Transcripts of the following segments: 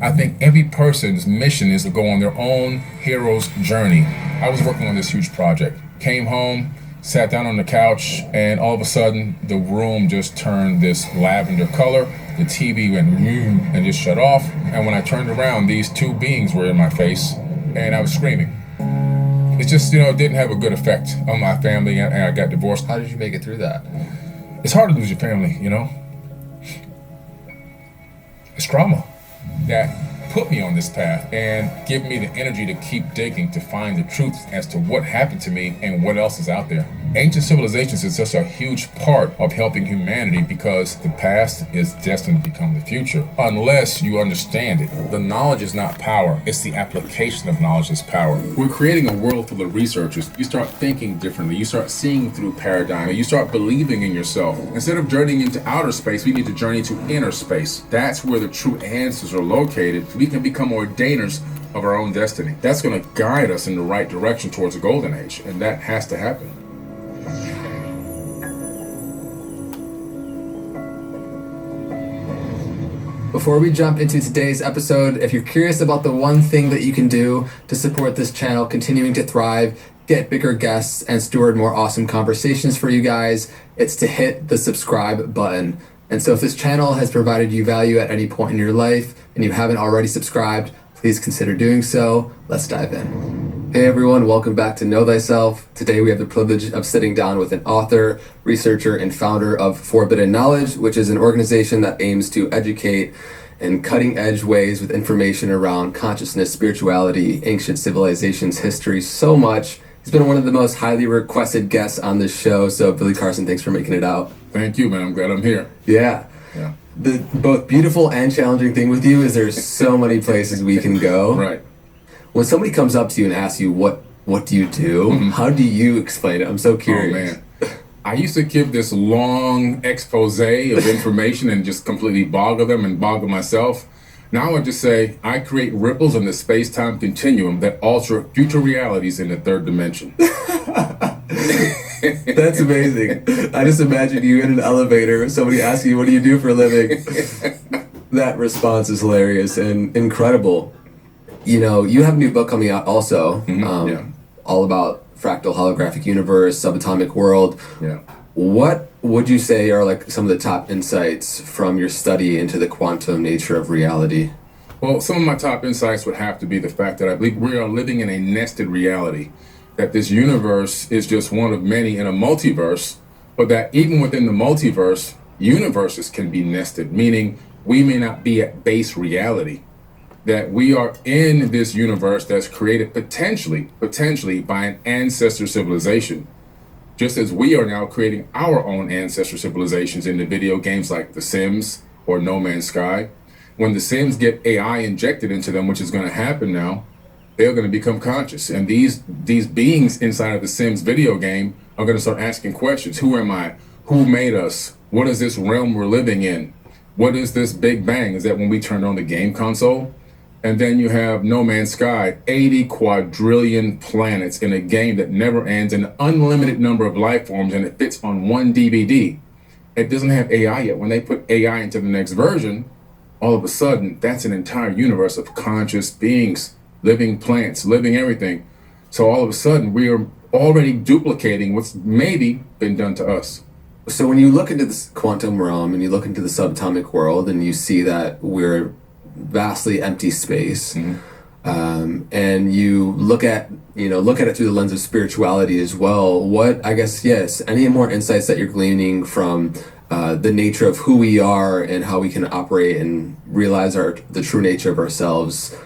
I think every person's mission is to go on their own hero's journey. I was working on this huge project, came home, sat down on the couch, and all of a sudden the room just turned this lavender color. The TV went and just shut off. And when I turned around, these two beings were in my face and I was screaming. It's just, it didn't have a good effect on my family, and I got divorced. How did you make it through that? It's hard to lose your family, It's trauma that put me on this path and give me the energy to keep digging to find the truth as to what happened to me and what else is out there. Ancient civilizations is such a huge part of helping humanity because the past is destined to become the future unless you understand it. The knowledge is not power, it's the application of knowledge is power. We're creating a world full of researchers. You start thinking differently, you start seeing through paradigm, you start believing in yourself. Instead of journeying into outer space, we need to journey to inner space. That's where the true answers are located. We can become ordainers of our own destiny. That's going to guide us in the right direction towards the golden age, and that has to happen. Before we jump into today's episode, if you're curious about the one thing that you can do to support this channel continuing to thrive, get bigger guests, and steward more awesome conversations for you guys, it's to hit the subscribe button. And so if this channel has provided you value at any point in your life and you haven't already subscribed, please consider doing so. Let's dive in. Hey everyone, welcome back to Know Thyself. Today we have the privilege of sitting down with an author, researcher, and founder of Forbidden Knowledge, which is an organization that aims to educate in cutting-edge ways with information around consciousness, spirituality, ancient civilizations, history, so much. He's been one of the most highly requested guests on this show, so Billy Carson, thanks for making it out. Thank you, man. I'm glad I'm here. Yeah. The both beautiful and challenging thing with you is there's so many places we can go. Right. When somebody comes up to you and asks you, what do you do? Mm-hmm. How do you explain it? I'm so curious. Oh, man. I used to give this long expose of information and just completely boggle them and boggle myself. Now I just say, I create ripples in the space-time continuum that alter future realities in the third dimension. That's amazing. I just imagine you in an elevator, somebody asks you, what do you do for a living? That response is hilarious and incredible. You have a new book coming out also, all about fractal holographic universe, subatomic world. Yeah. What would you say are like some of the top insights from your study into the quantum nature of reality? Well, some of my top insights would have to be the fact that I believe we are living in a nested reality, that this universe is just one of many in a multiverse, but that even within the multiverse, universes can be nested, meaning we may not be at base reality, that we are in this universe that's created potentially by an ancestor civilization, just as we are now creating our own ancestor civilizations in the video games like The Sims or No Man's Sky. When The Sims get AI injected into them, which is going to happen now, they're going to become conscious. And these beings inside of the Sims video game are going to start asking questions. Who am I? Who made us? What is this realm we're living in? What is this Big Bang? Is that when we turned on the game console? And then you have No Man's Sky, 80 quadrillion planets in a game that never ends, an unlimited number of life forms, and it fits on one DVD. It doesn't have AI yet. When they put AI into the next version, all of a sudden, that's an entire universe of conscious beings, living plants, living everything. So all of a sudden, we are already duplicating what's maybe been done to us. So when you look into this quantum realm and you look into the subatomic world and you see that we're vastly empty space, and you look at it through the lens of spirituality as well, any more insights that you're gleaning from the nature of who we are and how we can operate and realize the true nature of ourselves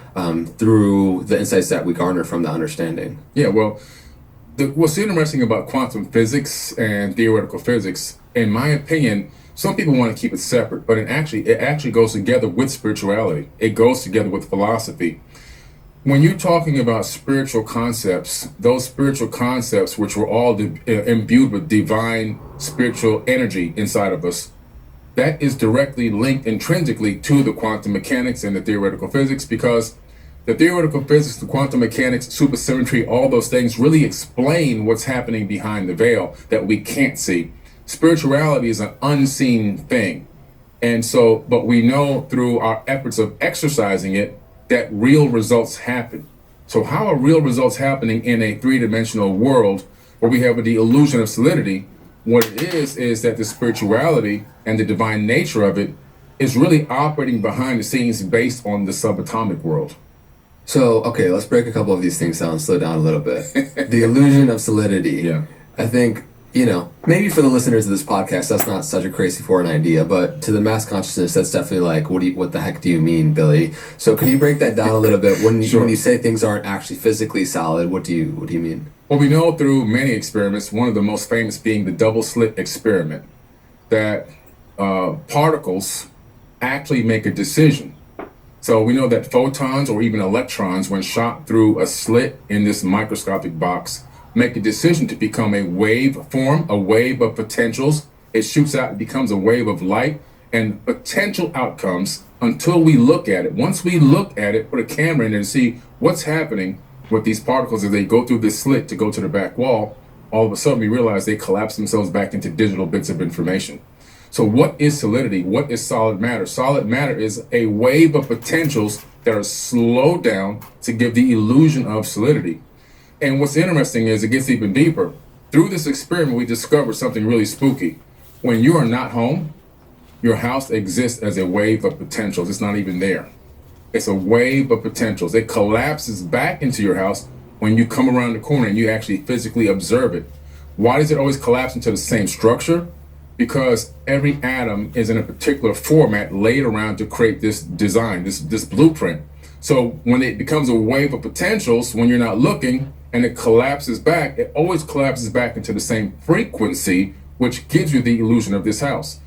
through the insights that we garner from the understanding? Yeah, well, what's interesting about quantum physics and theoretical physics, in my opinion, some people want to keep it separate, but it actually goes together with spirituality. It goes together with philosophy. When you're talking about spiritual concepts, those spiritual concepts, which were all imbued with divine spiritual energy inside of us, that is directly linked intrinsically to the quantum mechanics and the theoretical physics, because the theoretical physics, the quantum mechanics, supersymmetry, all those things really explain what's happening behind the veil that we can't see. Spirituality is an unseen thing. And so, but we know through our efforts of exercising it that real results happen. So how are real results happening in a three-dimensional world where we have the illusion of solidity? What it is that the spirituality and the divine nature of it is really operating behind the scenes based on the subatomic world. So, okay, let's break a couple of these things down, slow down a little bit. The illusion of solidity. Yeah. I think, maybe for the listeners of this podcast, that's not such a crazy foreign idea, but to the mass consciousness, that's definitely like, what the heck do you mean, Billy? So can you break that down a little bit? When you say things aren't actually physically solid, what do you mean? Well, we know through many experiments, one of the most famous being the double slit experiment, that particles actually make a decision. So we know that photons or even electrons, when shot through a slit in this microscopic box, make a decision to become a wave form, a wave of potentials. It shoots out and becomes a wave of light and potential outcomes until we look at it. Once we look at it, put a camera in it and see what's happening with these particles as they go through this slit to go to the back wall, all of a sudden we realize they collapse themselves back into digital bits of information. So what is solidity? What is solid matter? Solid matter is a wave of potentials that are slowed down to give the illusion of solidity. And what's interesting is it gets even deeper. Through this experiment, we discovered something really spooky. When you are not home, your house exists as a wave of potentials. It's not even there. It's a wave of potentials. It collapses back into your house when you come around the corner and you actually physically observe it. Why does it always collapse into the same structure? Because every atom is in a particular format laid around to create this design, this blueprint. So when it becomes a wave of potentials, when you're not looking and it collapses back, it always collapses back into the same frequency, which gives you the illusion of this house.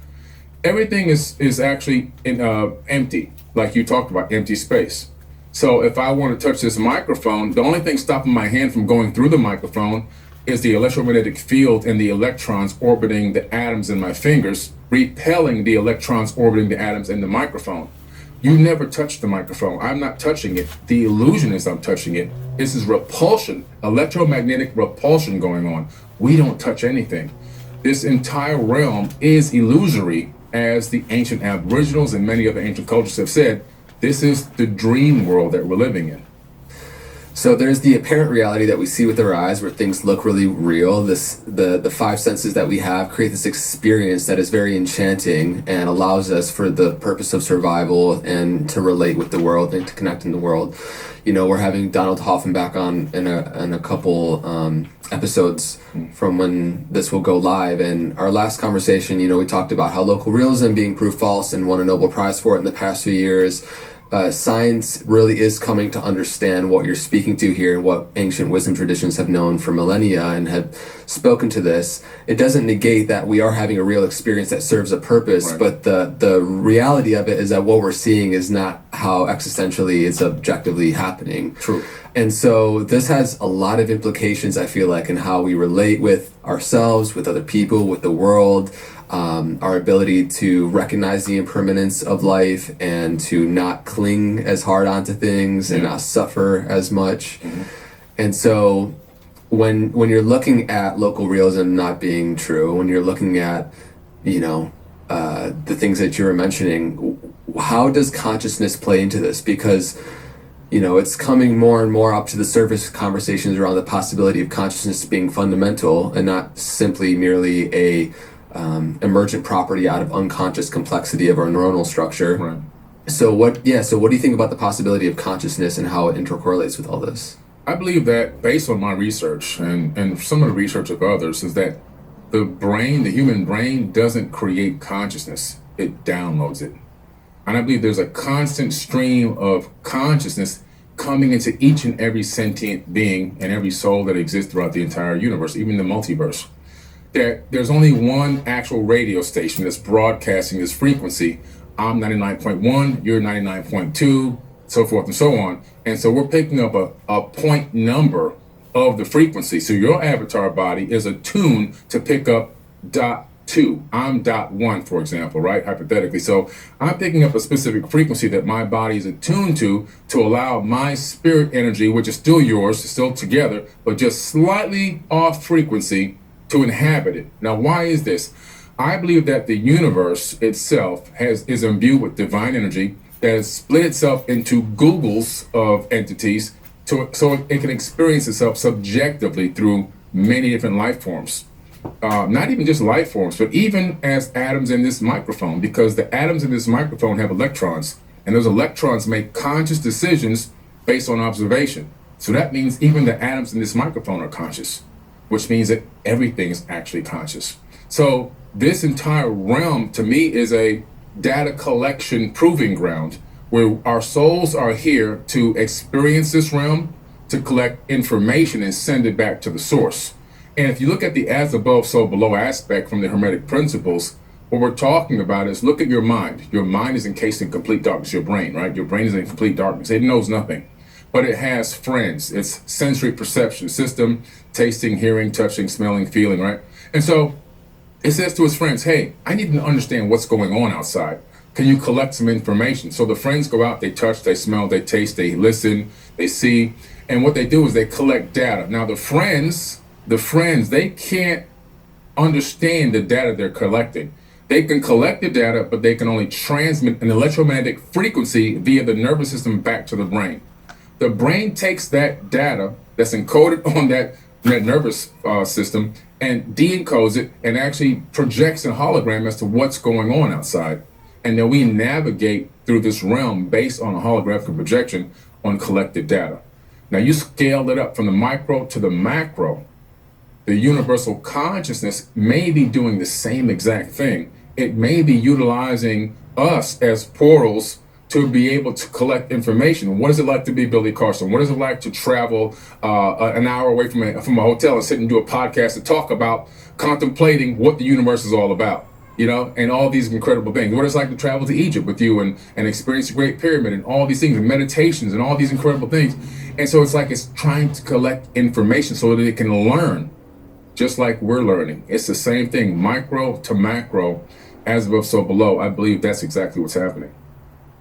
Everything is actually empty, like you talked about, empty space. So if I want to touch this microphone, the only thing stopping my hand from going through the microphone is the electromagnetic field and the electrons orbiting the atoms in my fingers, repelling the electrons orbiting the atoms in the microphone. You never touch the microphone. I'm not touching it. The illusion is I'm touching it. This is repulsion, electromagnetic repulsion going on. We don't touch anything. This entire realm is illusory, as the ancient aboriginals and many other ancient cultures have said. This is the dream world that we're living in. So there's the apparent reality that we see with our eyes where things look really real. The five senses that we have create this experience that is very enchanting and allows us, for the purpose of survival and to relate with the world and to connect in the world. We're having Donald Hoffman back on in a couple episodes from when this will go live. And our last conversation, we talked about how local realism being proved false and won a Nobel Prize for it in the past few years. Science really is coming to understand what you're speaking to here and what ancient wisdom traditions have known for millennia and have spoken to this. It doesn't negate that we are having a real experience that serves a purpose, right. But the reality of it is that what we're seeing is not how existentially it's objectively happening. True. And so this has a lot of implications, I feel like, in how we relate with ourselves, with other people, with the world. Our ability to recognize the impermanence of life and to not cling as hard onto things and not suffer as much. Mm-hmm. And so when you're looking at local realism not being true, when you're looking at, the things that you were mentioning, how does consciousness play into this? Because it's coming more and more up to the surface, conversations around the possibility of consciousness being fundamental and not simply merely a emergent property out of unconscious complexity of our neuronal structure. Right. So what do you think about the possibility of consciousness and how it intercorrelates with all this? I believe that, based on my research and some of the research of others, is that the human brain doesn't create consciousness, it downloads it. And I believe there's a constant stream of consciousness coming into each and every sentient being and every soul that exists throughout the entire universe, even the multiverse. There's only one actual radio station that's broadcasting this frequency. I'm 99.1, you're 99.2, so forth and so on. And so we're picking up a point number of the frequency. So your avatar body is attuned to pick up .2. I'm .1, for example, right? Hypothetically. So I'm picking up a specific frequency that my body is attuned to allow my spirit energy, which is still yours, still together, but just slightly off frequency, to inhabit it. Now, why is this? I believe that the universe itself is imbued with divine energy that has split itself into Googles of entities so it can experience itself subjectively through many different life forms. Not even just life forms, but even as atoms in this microphone, because the atoms in this microphone have electrons, and those electrons make conscious decisions based on observation. So that means even the atoms in this microphone are conscious, which means that everything is actually conscious. So this entire realm to me is a data collection proving ground where our souls are here to experience this realm, to collect information and send it back to the source. And if you look at the as above, so below aspect from the Hermetic principles, what we're talking about is look at your mind. Your mind is encased in complete darkness, your brain, right? Your brain is in complete darkness. It knows nothing, but it has friends. It's sensory perception system, tasting, hearing, touching, smelling, feeling, right? And so it says to his friends, hey, I need to understand what's going on outside. Can you collect some information? So the friends go out, they touch, they smell, they taste, they listen, they see. And what they do is they collect data. Now the friends, they can't understand the data they're collecting. They can collect the data, but they can only transmit an electromagnetic frequency via the nervous system back to the brain. The brain takes that data that's encoded on that nervous system and de-encodes it and actually projects a hologram as to what's going on outside. And then we navigate through this realm based on a holographic projection on collected data. Now you scale it up from the micro to the macro. The universal consciousness may be doing the same exact thing. It may be utilizing us as portals to be able to collect information. What is it like to be Billy Carson? What is it like to travel an hour away from a hotel and sit and do a podcast to talk about contemplating what the universe is all about, you know, and all these incredible things? What it's like to travel to Egypt with you and experience the Great Pyramid and all these things and meditations and all these incredible things. And so it's like it's trying to collect information so that it can learn just like we're learning. It's the same thing, micro to macro, as above, so below. I believe that's exactly what's happening.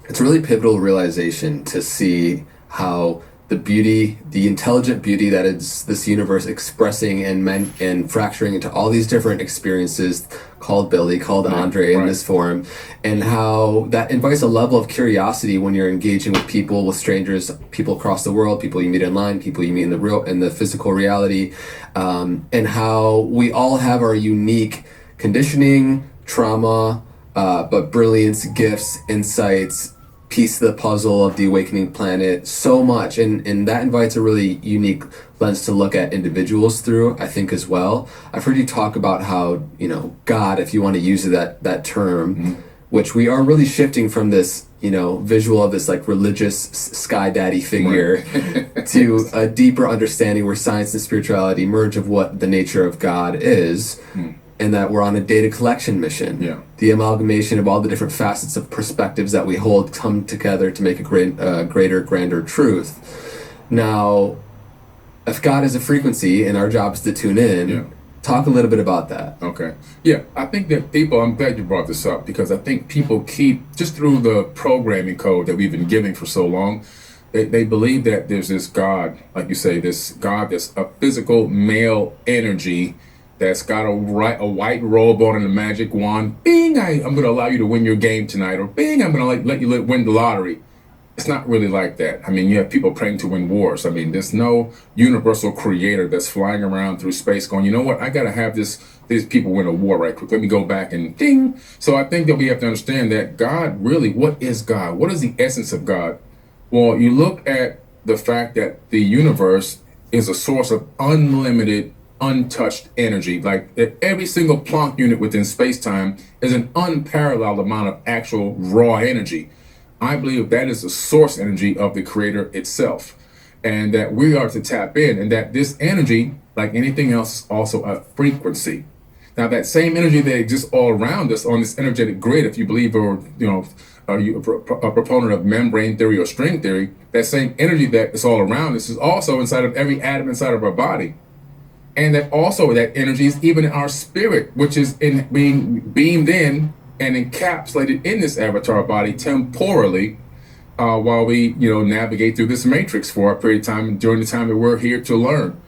It's a really pivotal realization to see how the beauty, the intelligent beauty that is this universe expressing and fracturing into all these different experiences called Billy, called Andre in this form, and how that invites a level of curiosity when you're engaging with people, with strangers, people across the world, people you meet online, people you meet in the physical reality, and how we all have our unique conditioning, trauma, but brilliance, gifts, insights, piece of the puzzle of the awakening planet, so much, and that invites a really unique lens to look at individuals through, I think, as well. I've heard you talk about how, you know, God, if you want to use that term, which we are really shifting from this, you know, visual of this like religious sky daddy figure to a deeper understanding where science and spirituality merge of what the nature of God is. And that we're on a data collection mission. Yeah. The amalgamation of all the different facets of perspectives that we hold come together to make a greater, grander truth. Now, if God is a frequency and our job is to tune in, talk a little bit about that. Okay. Yeah, I think that people, I'm glad you brought this up, because I think people keep, just through the programming code that we've been giving for so long, they believe that there's this God, like you say, this God that's a physical male energy that's got a white robe on and a magic wand. Bing, I'm going to allow you to win your game tonight. Or bing, I'm going to let you win the lottery. It's not really like that. I mean, you have people praying to win wars. I mean, there's no universal creator that's flying around through space going, you know what, I got to have these people win a war right quick. Let me go back and ding. So I think that we have to understand that God really, what is God? What is the essence of God? Well, you look at the fact that the universe is a source of unlimited, untouched energy. Like every single Planck unit within space-time is an unparalleled amount of actual raw energy. I believe that is the source energy of the creator itself, and that we are to tap in, and that this energy, like anything else, is also a frequency. Now, that same energy that exists all around us on this energetic grid, if you believe, or you know, are you a proponent of membrane theory or string theory, that same energy that is all around us is also inside of every atom inside of our body. And that also that energy is even in our spirit, which is in being beamed in and encapsulated in this avatar body temporally, while we, you know, navigate through this matrix for a period of time during the time that we're here to learn.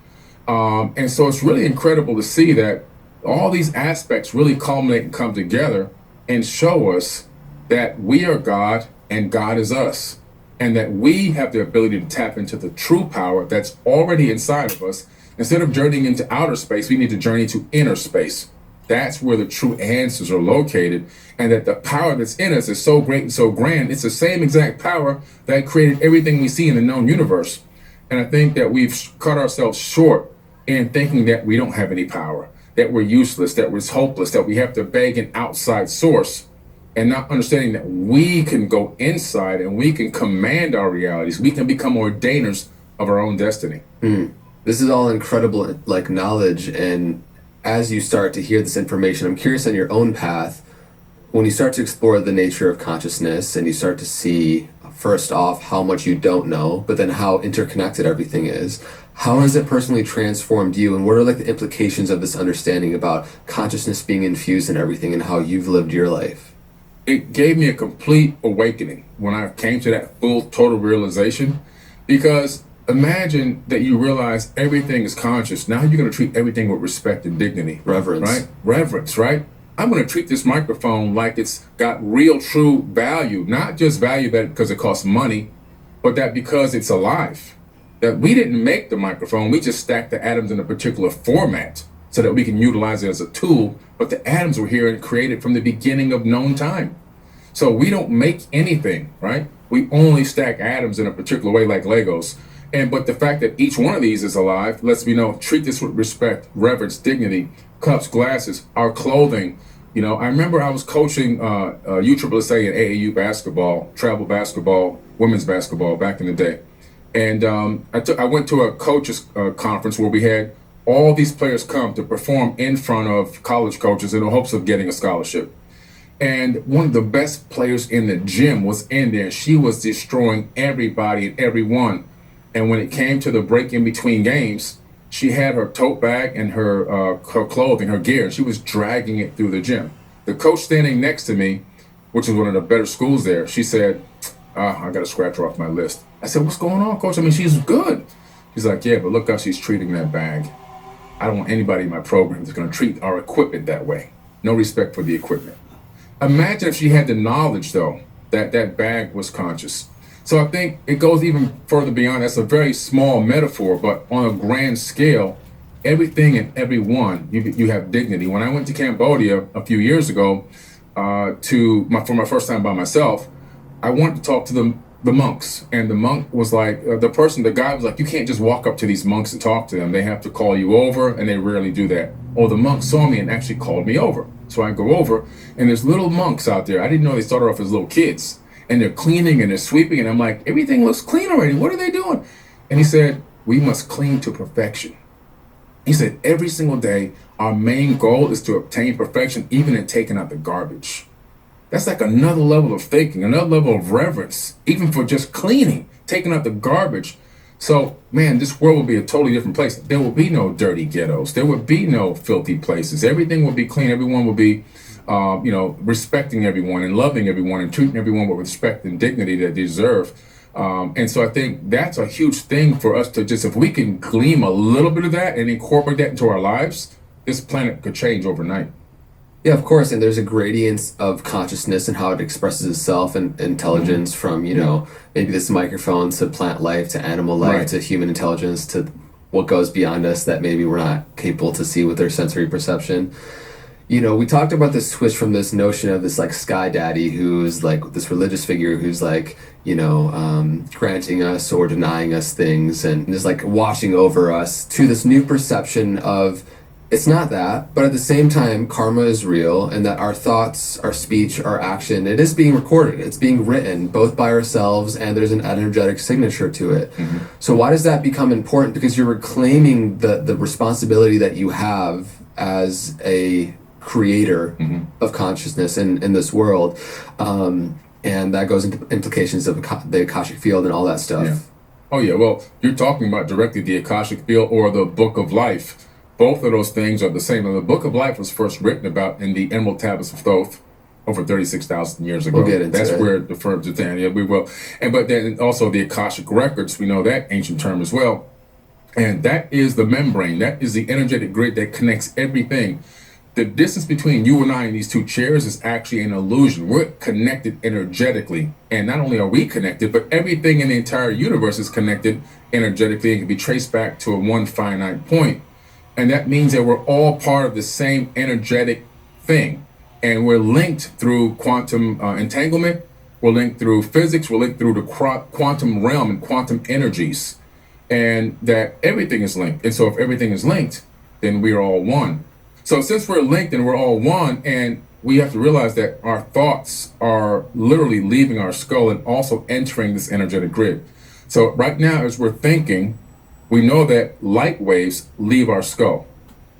And so it's really incredible to see that all these aspects really culminate and come together and show us that we are God and God is us, and that we have the ability to tap into the true power that's already inside of us. Instead of journeying into outer space, we need to journey to inner space. That's where the true answers are located, and that the power that's in us is so great and so grand. It's the same exact power that created everything we see in the known universe. And I think that we've cut ourselves short in thinking that we don't have any power, that we're useless, that we're hopeless, that we have to beg an outside source, and not understanding that we can go inside and we can command our realities. We can become ordainers of our own destiny. This is all incredible, like, knowledge. And as you start to hear this information, I'm curious on your own path, when you start to explore the nature of consciousness and you start to see, first off, how much you don't know, but then how interconnected everything is. How has it personally transformed you, and what are like the implications of this understanding about consciousness being infused in everything and how you've lived your life? It gave me a complete awakening when I came to that full total realization, because imagine that you realize everything is conscious. Now you're going to treat everything with respect and dignity. Reverence. Right? Reverence, right? I'm going to treat this microphone like it's got real, true value, not just value that because it costs money, but that because it's alive. That we didn't make the microphone, we just stacked the atoms in a particular format so that we can utilize it as a tool, but the atoms were here and created from the beginning of known time. So we don't make anything, right? We only stack atoms in a particular way like Legos. But the fact that each one of these is alive lets me know, treat this with respect, reverence, dignity, cups, glasses, our clothing. You know, I remember I was coaching USSSA and AAU basketball, travel basketball, women's basketball back in the day. And I went to a coaches conference where we had all these players come to perform in front of college coaches in the hopes of getting a scholarship. And one of the best players in the gym was in there. She was destroying everybody and everyone. And when it came to the break in between games, she had her tote bag and her clothing, her gear, and she was dragging it through the gym. The coach standing next to me, which is one of the better schools there, she said, I got to scratch her off my list. I said, what's going on, coach? I mean, she's good. She's like, yeah, but look how she's treating that bag. I don't want anybody in my program that's going to treat our equipment that way. No respect for the equipment. Imagine if she had the knowledge, though, that that bag was conscious. So I think it goes even further beyond. That's a very small metaphor, but on a grand scale, everything and everyone, you have dignity. When I went to Cambodia a few years ago for my first time by myself, I wanted to talk to the monks. And the monk was like, the guy was like, you can't just walk up to these monks and talk to them. They have to call you over, and they rarely do that. Oh, the monk saw me and actually called me over. So I go over, and there's little monks out there. I didn't know they started off as little kids. And they're cleaning and they're sweeping, and I'm like, everything looks clean already. What are they doing? And he said, we must clean to perfection. He said, every single day, our main goal is to obtain perfection, even in taking out the garbage. That's like another level of thinking, another level of reverence, even for just cleaning, taking out the garbage. So, man, this world will be a totally different place. There will be no dirty ghettos. There would be no filthy places. Everything will be clean. Everyone will be respecting everyone and loving everyone and treating everyone with respect and dignity that they deserve. And so I think that's a huge thing for us to just, if we can glean a little bit of that and incorporate that into our lives, this planet could change overnight. Yeah, of course. And there's a gradient of consciousness and how it expresses itself and intelligence from, maybe this microphone to plant life to animal life Right. to human intelligence to what goes beyond us that maybe we're not capable to see with their sensory perception. We talked about this switch from this notion of this like sky daddy who's like this religious figure who's like, granting us or denying us things and just like watching over us to this new perception of it's not that, but at the same time, karma is real and that our thoughts, our speech, our action, it is being recorded. It's being written both by ourselves and there's an energetic signature to it. Mm-hmm. So why does that become important? Because you're reclaiming the responsibility that you have as a creator mm-hmm. of consciousness in this world. And that goes into implications of the Akashic field and all that stuff. Yeah. Oh, yeah. Well, you're talking about directly the Akashic field or the Book of Life. Both of those things are the same. And the Book of Life was first written about in the Emerald Tablets of Thoth over 36,000 years ago. We'll get into That's it. where it refers to that. Yeah, we will. But then also the Akashic Records, we know that ancient term as well. And that is the membrane. That is the energetic grid that connects everything. the distance between you and I in these two chairs is actually an illusion. We're connected energetically. And not only are we connected, but everything in the entire universe is connected energetically and can be traced back to a one finite point. And that means that we're all part of the same energetic thing. And we're linked through quantum entanglement. We're linked through physics. We're linked through the quantum realm and quantum energies. And that everything is linked. And so if everything is linked, then we are all one. So since we're linked and we're all one, and we have to realize that our thoughts are literally leaving our skull and also entering this energetic grid. So right now, as we're thinking, we know that light waves leave our skull.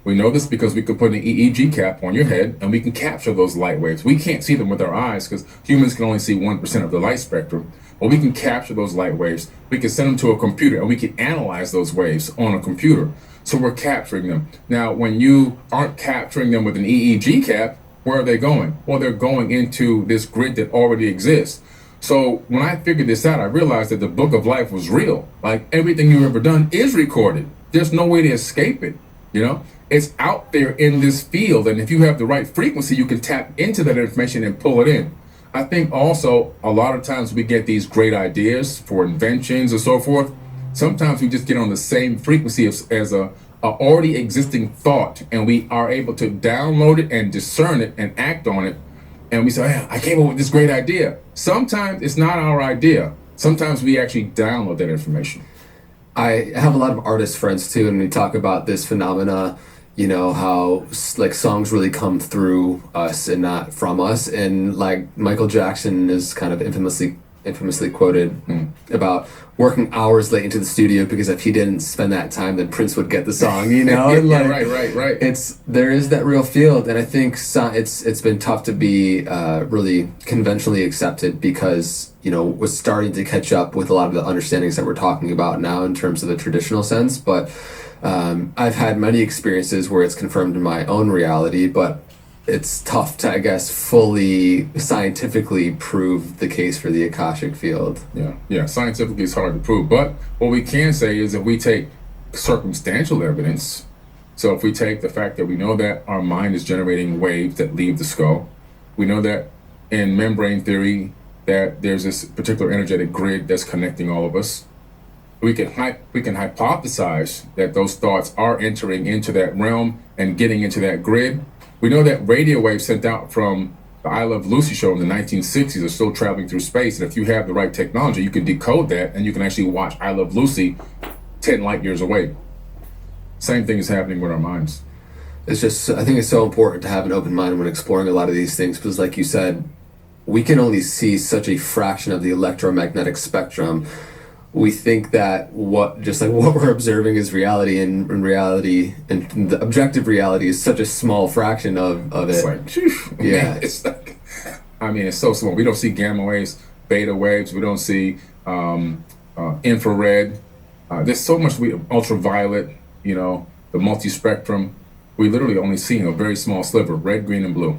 We know this because we can put an EEG cap on your head and we can capture those light waves. We can't see them with our eyes because humans can only see 1% of the light spectrum, but we can capture those light waves. We can send them to a computer and we can analyze those waves on a computer. So we're capturing them. Now, when you aren't capturing them with an EEG cap, where are they going? Well, they're going into this grid that already exists. So when I figured this out, I realized that the book of life was real. Like everything you've ever done is recorded. There's no way to escape it. You know, it's out there in this field. And if you have the right frequency, you can tap into that information and pull it in. I think also a lot of times we get these great ideas for inventions and so forth. Sometimes we just get on the same frequency as a already existing thought, and we are able to download it and discern it and act on it. And we say, hey, I came up with this great idea. Sometimes it's not our idea. Sometimes we actually download that information. I have a lot of artist friends too, and we talk about this phenomena, you know, how like songs really come through us and not from us. And like Michael Jackson is kind of infamously quoted about working hours late into the studio because if he didn't spend that time, then Prince would get the song, you know? Yeah, like, right. There is that real field, and I think it's been tough to be really conventionally accepted because, you know, we're starting to catch up with a lot of the understandings that we're talking about now in terms of the traditional sense. But I've had many experiences where it's confirmed in my own reality, but it's tough to, I guess, fully scientifically prove the case for the Akashic field. Yeah. Scientifically, it's hard to prove. But what we can say is if we take circumstantial evidence, so if we take the fact that we know that our mind is generating waves that leave the skull, we know that in membrane theory that there's this particular energetic grid that's connecting all of us. We can hypothesize that those thoughts are entering into that realm and getting into that grid. We know that radio waves sent out from the I Love Lucy show in the 1960s are still traveling through space. And if you have the right technology, you can decode that and you can actually watch I Love Lucy 10 light years away. Same thing is happening with our minds. It's just, I think it's so important to have an open mind when exploring a lot of these things because, like you said, we can only see such a fraction of the electromagnetic spectrum. We think that what we're observing is reality, and in reality, and the objective reality is such a small fraction of it. It's like, phew, yeah. Man, it's like, I mean, it's so small. We don't see gamma waves, beta waves. We don't see infrared. There's so much ultraviolet. You know, the multi-spectrum. We literally only see a very small sliver: red, green, and blue.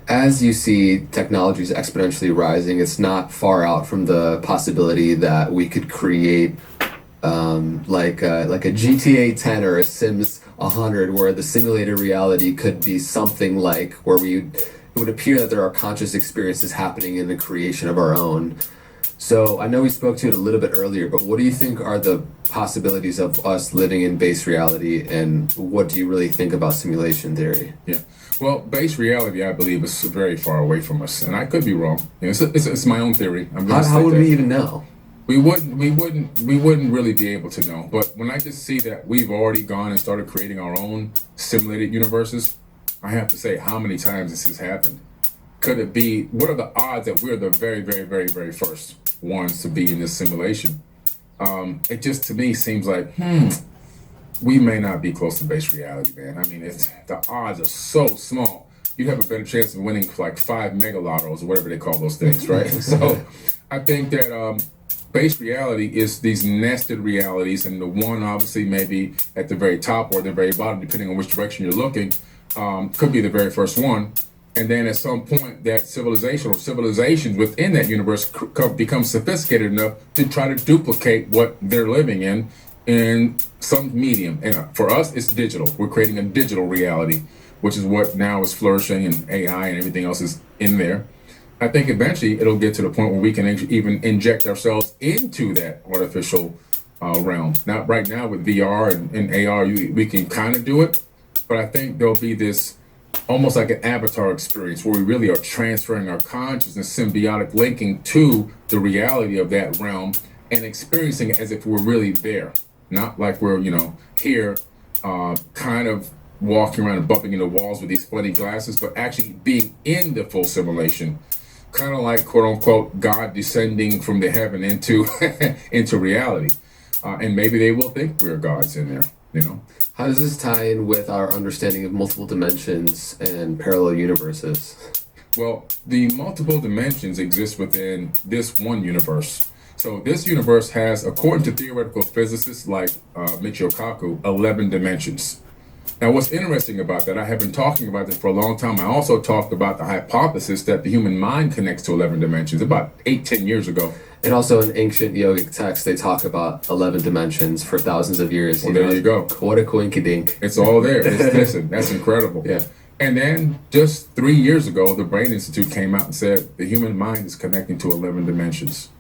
As you see technologies exponentially rising, it's not far out from the possibility that we could create like a GTA 10 or a Sims 100 where the simulated reality could be something like where it would appear that there are conscious experiences happening in the creation of our own. So I know we spoke to it a little bit earlier, but what do you think are the possibilities of us living in base reality, and what do you really think about simulation theory? Yeah. Well, base reality, I believe, is very far away from us, and I could be wrong. You know, it's my own theory. How would we even know? We wouldn't really be able to know. But when I just see that we've already gone and started creating our own simulated universes, I have to say, how many times this has happened? Could it be? What are the odds that we're the very, very, very, very first ones to be in this simulation? It just to me seems like we may not be close to base reality, man. I mean, the odds are so small. You have a better chance of winning like 5 mega lottos or whatever they call those things, right? So I think that base reality is these nested realities, and the one obviously maybe at the very top or the very bottom, depending on which direction you're looking, could be the very first one. And then at some point that civilization or civilizations within that universe become sophisticated enough to try to duplicate what they're living in some medium. And for us, it's digital. We're creating a digital reality. which is what now is flourishing, and AI and everything else is in there. I think eventually it'll get to the point where we can even inject ourselves into that artificial realm. Now, right now with VR and AR, we can kind of do it, but I think there'll be this almost like an avatar experience where we really are transferring our consciousness, symbiotic linking to the reality of that realm and experiencing it as if we're really there, not like we're, here, kind of walking around and bumping into walls with these funny glasses, but actually being in the full simulation, kind of like quote unquote God descending from the heaven into into reality. And maybe they will think we're gods in there. How does this tie in with our understanding of multiple dimensions and parallel universes? Well, the multiple dimensions exist within this one universe. So this universe has, according to theoretical physicists like Michio Kaku, 11 dimensions. Now, what's interesting about that, I have been talking about this for a long time. I also talked about the hypothesis that the human mind connects to 11 dimensions about 8-10 years ago. And also in ancient yogic texts, they talk about 11 dimensions for thousands of years. Well, there you go. What a coinkydink. It's all there. Listen, that's incredible. Yeah. And then just 3 years ago, the Brain Institute came out and said the human mind is connecting to 11 dimensions.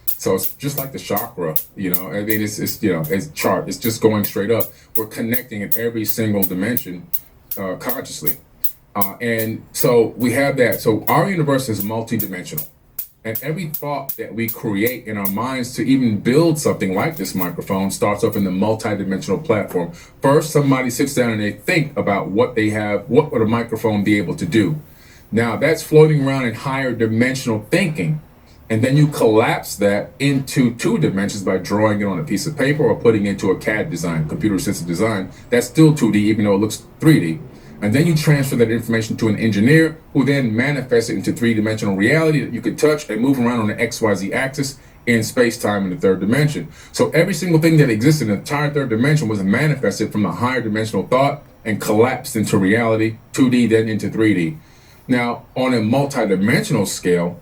So it's just like the chakra, I mean, it's chart. It's just going straight up. We're connecting in every single dimension consciously. And so we have that. So our universe is multidimensional. And every thought that we create in our minds to even build something like this microphone starts off in the multidimensional platform. First, somebody sits down and they think about what they have, what would a microphone be able to do? Now, that's floating around in higher dimensional thinking. And then you collapse that into 2 dimensions by drawing it on a piece of paper or putting it into a CAD design, computer assisted design. That's still 2D, even though it looks 3D. And then you transfer that information to an engineer who then manifests it into 3-dimensional reality that you can touch and move around on the XYZ axis in space-time in the 3rd dimension. So every single thing that exists in the entire 3rd dimension was manifested from the higher dimensional thought and collapsed into reality, 2D, then into 3D. Now, on a multi-dimensional scale,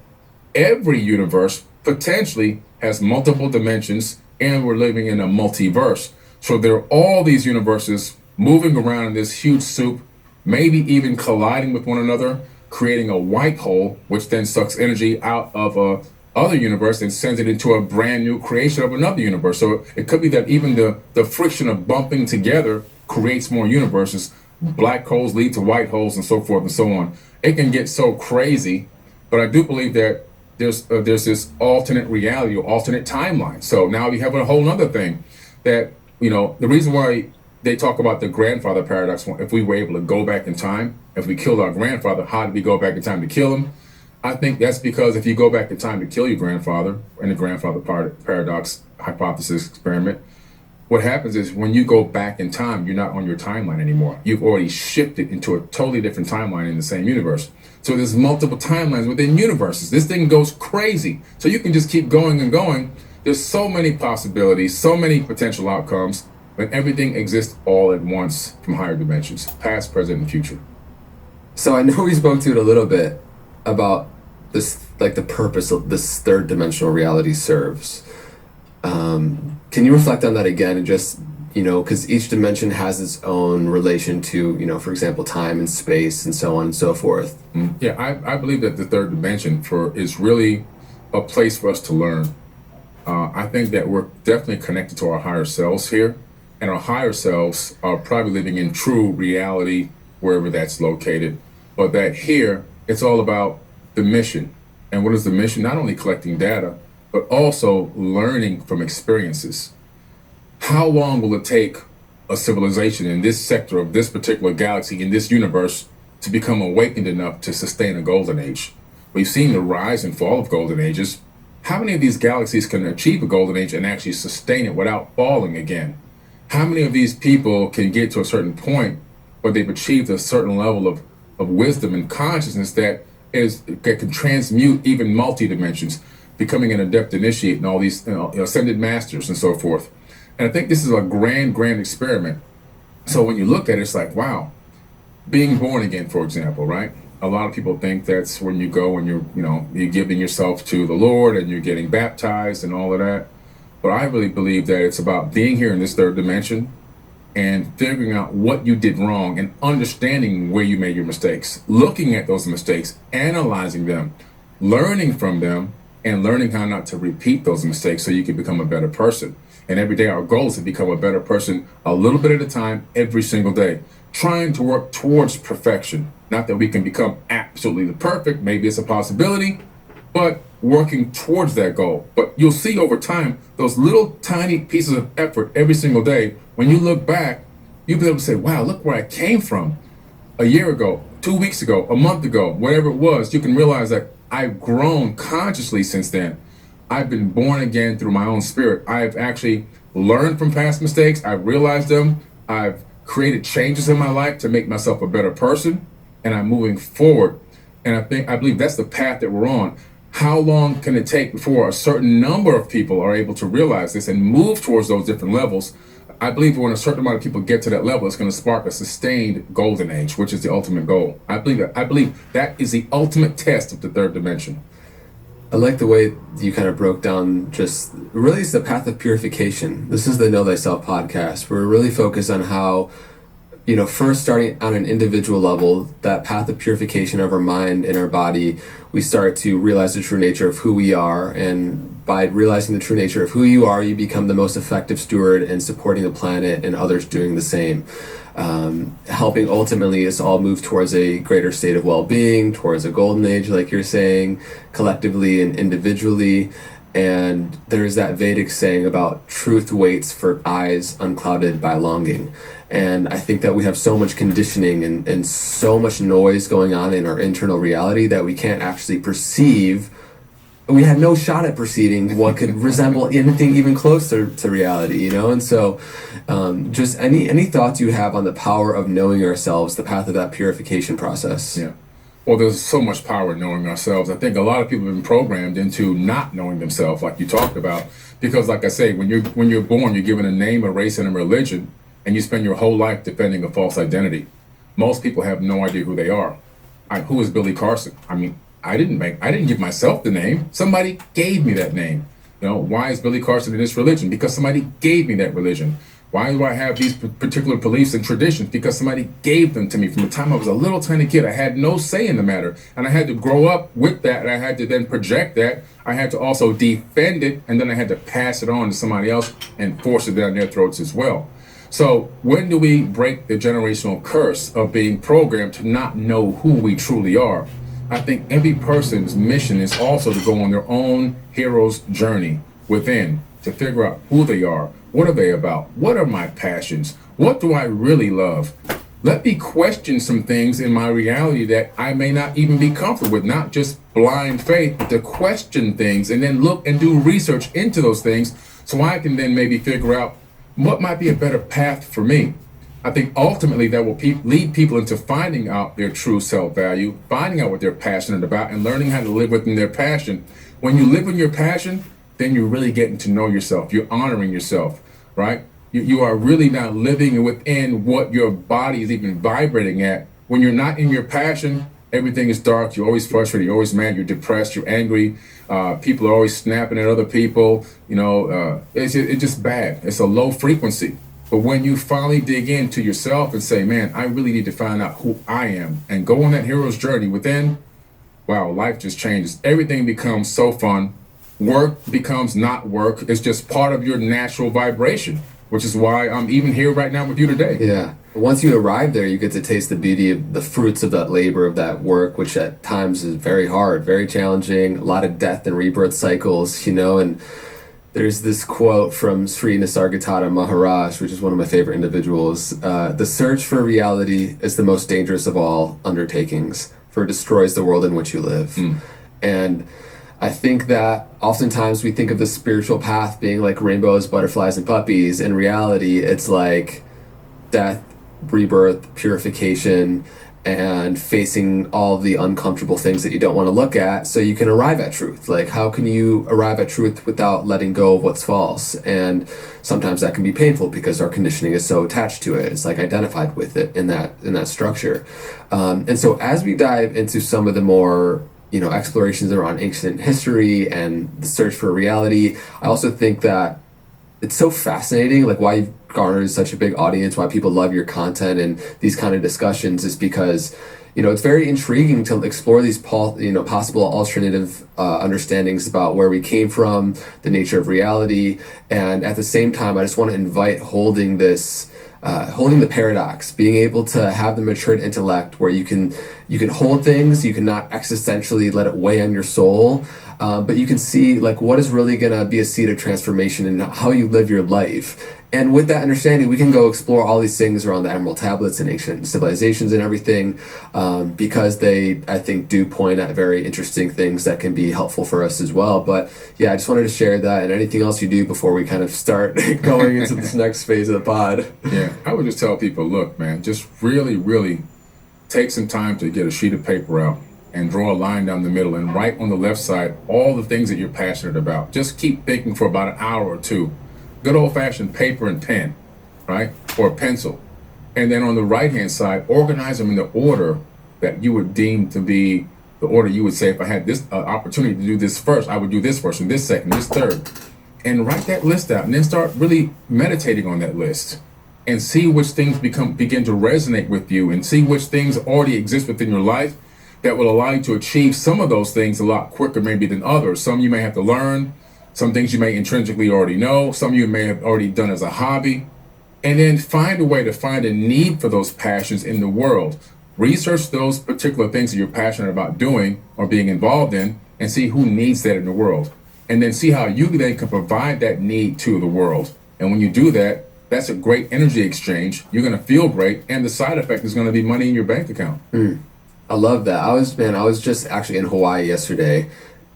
every universe potentially has multiple dimensions, and we're living in a multiverse. So there are all these universes moving around in this huge soup, maybe even colliding with one another, creating a white hole, which then sucks energy out of a other universe and sends it into a brand new creation of another universe. So it could be that even the friction of bumping together creates more universes. Black holes lead to white holes and so forth and so on. It can get so crazy, but I do believe that there's this alternate reality or alternate timeline. So now we have a whole other thing that, the reason why they talk about the grandfather paradox, if we were able to go back in time, if we killed our grandfather, how did we go back in time to kill him? I think that's because if you go back in time to kill your grandfather, in the grandfather paradox hypothesis experiment, what happens is when you go back in time, you're not on your timeline anymore. You've already shifted into a totally different timeline in the same universe. So there's multiple timelines within universes. This thing goes crazy. So you can just keep going and going. There's so many possibilities, so many potential outcomes, but everything exists all at once from higher dimensions, past, present, and future. So I know we spoke to it a little bit about this, like the purpose of this 3rd dimensional reality serves. Can you reflect on that again and just, because each dimension has its own relation to, for example, time and space and so on and so forth. Yeah, I believe that the 3rd dimension is really a place for us to learn. I think that we're definitely connected to our higher selves here, and our higher selves are probably living in true reality wherever that's located. But that here, it's all about the mission. And what is the mission? Not only collecting data, but also learning from experiences. How long will it take a civilization in this sector of this particular galaxy, in this universe, to become awakened enough to sustain a golden age? We've seen the rise and fall of golden ages. How many of these galaxies can achieve a golden age and actually sustain it without falling again? How many of these people can get to a certain point where they've achieved a certain level of wisdom and consciousness that can transmute even multi-dimensions, becoming an adept initiate and all these ascended masters and so forth? And I think this is a grand experiment. So when you look at it, it's like, wow, being born again, for example, right? A lot of people think that's when you go and you're giving yourself to the Lord and you're getting baptized and all of that. But I really believe that it's about being here in this 3rd dimension, and figuring out what you did wrong and understanding where you made your mistakes, looking at those mistakes, analyzing them, learning from them, and learning how not to repeat those mistakes so you can become a better person. And every day our goal is to become a better person a little bit at a time, every single day, trying to work towards perfection. Not that we can become absolutely perfect, maybe it's a possibility, but working towards that goal. But you'll see over time, those little tiny pieces of effort every single day, when you look back, you'll be able to say, wow, look where I came from a year ago, 2 weeks ago, a month ago, whatever it was. You can realize that I've grown consciously since then. I've been born again through my own spirit. I've actually learned from past mistakes. I've realized them. I've created changes in my life to make myself a better person, and I'm moving forward. And I believe that's the path that we're on. How long can it take before a certain number of people are able to realize this and move towards those different levels? I believe when a certain amount of people get to that level, it's going to spark a sustained golden age, which is the ultimate goal. I believe that is the ultimate test of the third dimension. I like the way you kind of broke down just really it's the path of purification. This is the Know Thyself podcast. We're really focused on how, first starting on an individual level, that path of purification of our mind and our body, we start to realize the true nature of who we are. And by realizing the true nature of who you are, you become the most effective steward in supporting the planet and others doing the same. Helping ultimately us all move towards a greater state of well-being, towards a golden age, like you're saying, collectively and individually. And there's that Vedic saying about truth waits for eyes unclouded by longing. And I think that we have so much conditioning and so much noise going on in our internal reality that we can't actually perceive. We have no shot at perceiving what could resemble anything even closer to reality, And so just any thoughts you have on the power of knowing ourselves, the path of that purification process? Yeah. Well, there's so much power in knowing ourselves. I think a lot of people have been programmed into not knowing themselves, like you talked about, because like I say, when you're born, you're given a name, a race, and a religion, and you spend your whole life defending a false identity. Most people have no idea who they are. Who is Billy Carson? I didn't give myself the name. Somebody gave me that name. Why is Billy Carson in this religion? Because somebody gave me that religion. Why do I have these particular beliefs and traditions? Because somebody gave them to me. From the time I was a little tiny kid, I had no say in the matter. And I had to grow up with that, and I had to then project that. I had to also defend it, and then I had to pass it on to somebody else and force it down their throats as well. So when do we break the generational curse of being programmed to not know who we truly are? I think every person's mission is also to go on their own hero's journey within, to figure out who they are, what are they about, what are my passions, what do I really love. Let me question some things in my reality that I may not even be comfortable with, not just blind faith, but to question things and then look and do research into those things so I can then maybe figure out what might be a better path for me. I think ultimately that will lead people into finding out their true self-value, finding out what they're passionate about, and learning how to live within their passion. When you live in your passion, then you're really getting to know yourself. You're honoring yourself, right? You are really now living within what your body is even vibrating at. When you're not in your passion, everything is dark. You're always frustrated. You're always mad. You're depressed. You're angry. People are always snapping at other people. It's just bad. It's a low frequency. But when you finally dig into yourself and say, man, I really need to find out who I am and go on that hero's journey within, wow, life just changes. Everything becomes so fun. Work becomes not work. It's just part of your natural vibration, which is why I'm even here right now with you today. Yeah. Once you arrive there, you get to taste the beauty of the fruits of that labor, of that work, which at times is very hard, very challenging, a lot of death and rebirth cycles, and there's this quote from Sri Nisargadatta Maharaj, which is one of my favorite individuals. The search for reality is the most dangerous of all undertakings, for it destroys the world in which you live. And I think that oftentimes we think of the spiritual path being like rainbows, butterflies, and puppies. In reality, it's like death, rebirth, purification, and facing all the uncomfortable things that you don't want to look at so you can arrive at truth. Like, how can you arrive at truth without letting go of what's false? And sometimes that can be painful because our conditioning is so attached to it. It's like identified with it in that structure. And so as we dive into some of the more explorations around ancient history and the search for reality, I also think that it's so fascinating, like why you've garnered such a big audience, why people love your content and these kind of discussions is because, it's very intriguing to explore these possible alternative understandings about where we came from, the nature of reality, and at the same time, I just want to invite holding the paradox, being able to have the matured intellect where you can hold things, you can not existentially let it weigh on your soul, but you can see like what is really gonna be a seed of transformation in how you live your life. And with that understanding, we can go explore all these things around the Emerald Tablets and ancient civilizations and everything, because they, I think, do point at very interesting things that can be helpful for us as well. But yeah, I just wanted to share that, and anything else you do before we kind of start going into this next phase of the pod. Yeah, I would just tell people, look, man, just really, really take some time to get a sheet of paper out and draw a line down the middle and write on the left side all the things that you're passionate about. Just keep thinking for about an hour or two. Good old-fashioned paper and pen, right? Or a pencil. And then on the right-hand side, organize them in the order that you would deem to be the order you would say, if I had this opportunity to do this first, I would do this first, and this second, this third. And write that list out, and then start really meditating on that list. And see which things begin to resonate with you, and see which things already exist within your life that will allow you to achieve some of those things a lot quicker maybe than others. Some you may have to learn. Some things you may intrinsically already know. Some you may have already done as a hobby. And then find a way to find a need for those passions in the world. Research those particular things that you're passionate about doing or being involved in, and see who needs that in the world. And then see how you then can provide that need to the world. And when you do that, that's a great energy exchange. You're going to feel great, and the side effect is going to be money in your bank account. I love that. I was just actually in Hawaii yesterday,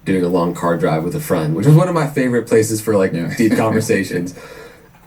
doing a long car drive with a friend, which is one of my favorite places for deep conversations.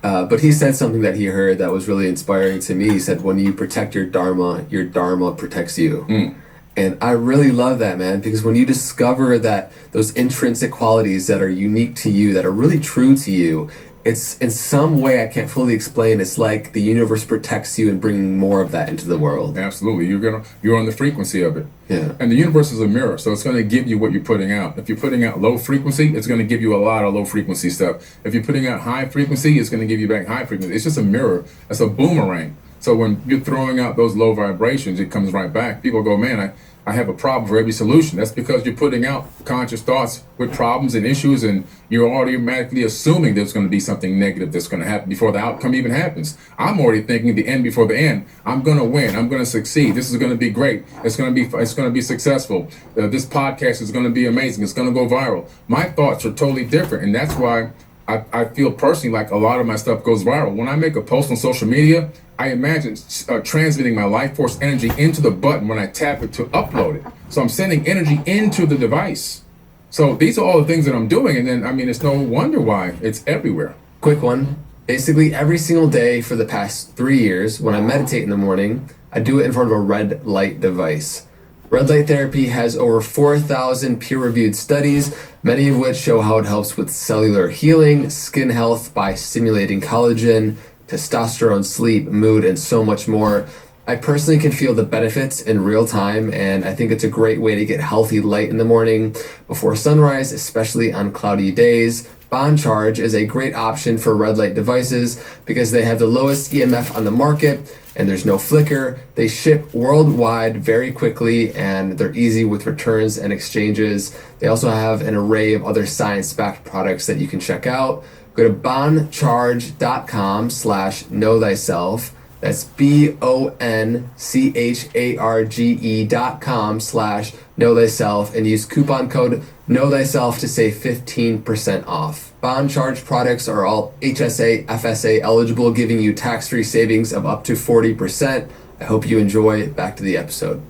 But he said something that he heard that was really inspiring to me. He said, when you protect your dharma protects you. And I really love that, man, because when you discover that those intrinsic qualities that are unique to you, that are really true to you, it's in some way I can't fully explain. It's like the universe protects you and bringing more of that into the world. Absolutely. You're on the frequency of it. Yeah. And the universe is a mirror, so it's going to give you what you're putting out. If you're putting out low frequency, it's going to give you a lot of low frequency stuff. If you're putting out high frequency, it's going to give you back high frequency. It's just a mirror. It's a boomerang. So when you're throwing out those low vibrations, it comes right back. People go, man, I have a problem for every solution. That's because you're putting out conscious thoughts with problems and issues, and you're automatically assuming there's going to be something negative that's going to happen before the outcome even happens. I'm already thinking the end before the end. I'm going to win. I'm going to succeed. This is going to be great. It's going to be successful. This podcast is going to be amazing. It's going to go viral. My thoughts are totally different, and that's why I feel personally like a lot of my stuff goes viral. When I make a post on social media, I imagine transmitting my life force energy into the button when I tap it to upload it. So I'm sending energy into the device. So these are all the things that I'm doing. And then, it's no wonder why it's everywhere. Quick one. Basically, every single day for the past 3 years, when I meditate in the morning, I do it in front of a red light device. Red light therapy has over 4,000 peer-reviewed studies, many of which show how it helps with cellular healing, skin health by stimulating collagen, testosterone, sleep, mood, and so much more. I personally can feel the benefits in real time, and I think it's a great way to get healthy light in the morning before sunrise, especially on cloudy days. Bond Charge is a great option for red light devices because they have the lowest EMF on the market and there's no flicker. They ship worldwide very quickly and they're easy with returns and exchanges. They also have an array of other science-backed products that you can check out. Go to bondcharge.com/know thyself. That's BONCHARGE.com/know thyself and use coupon code know thyself to save 15% off. Bond Charge products are all HSA, FSA eligible, giving you tax-free savings of up to 40%. I hope you enjoy. Back to the episode.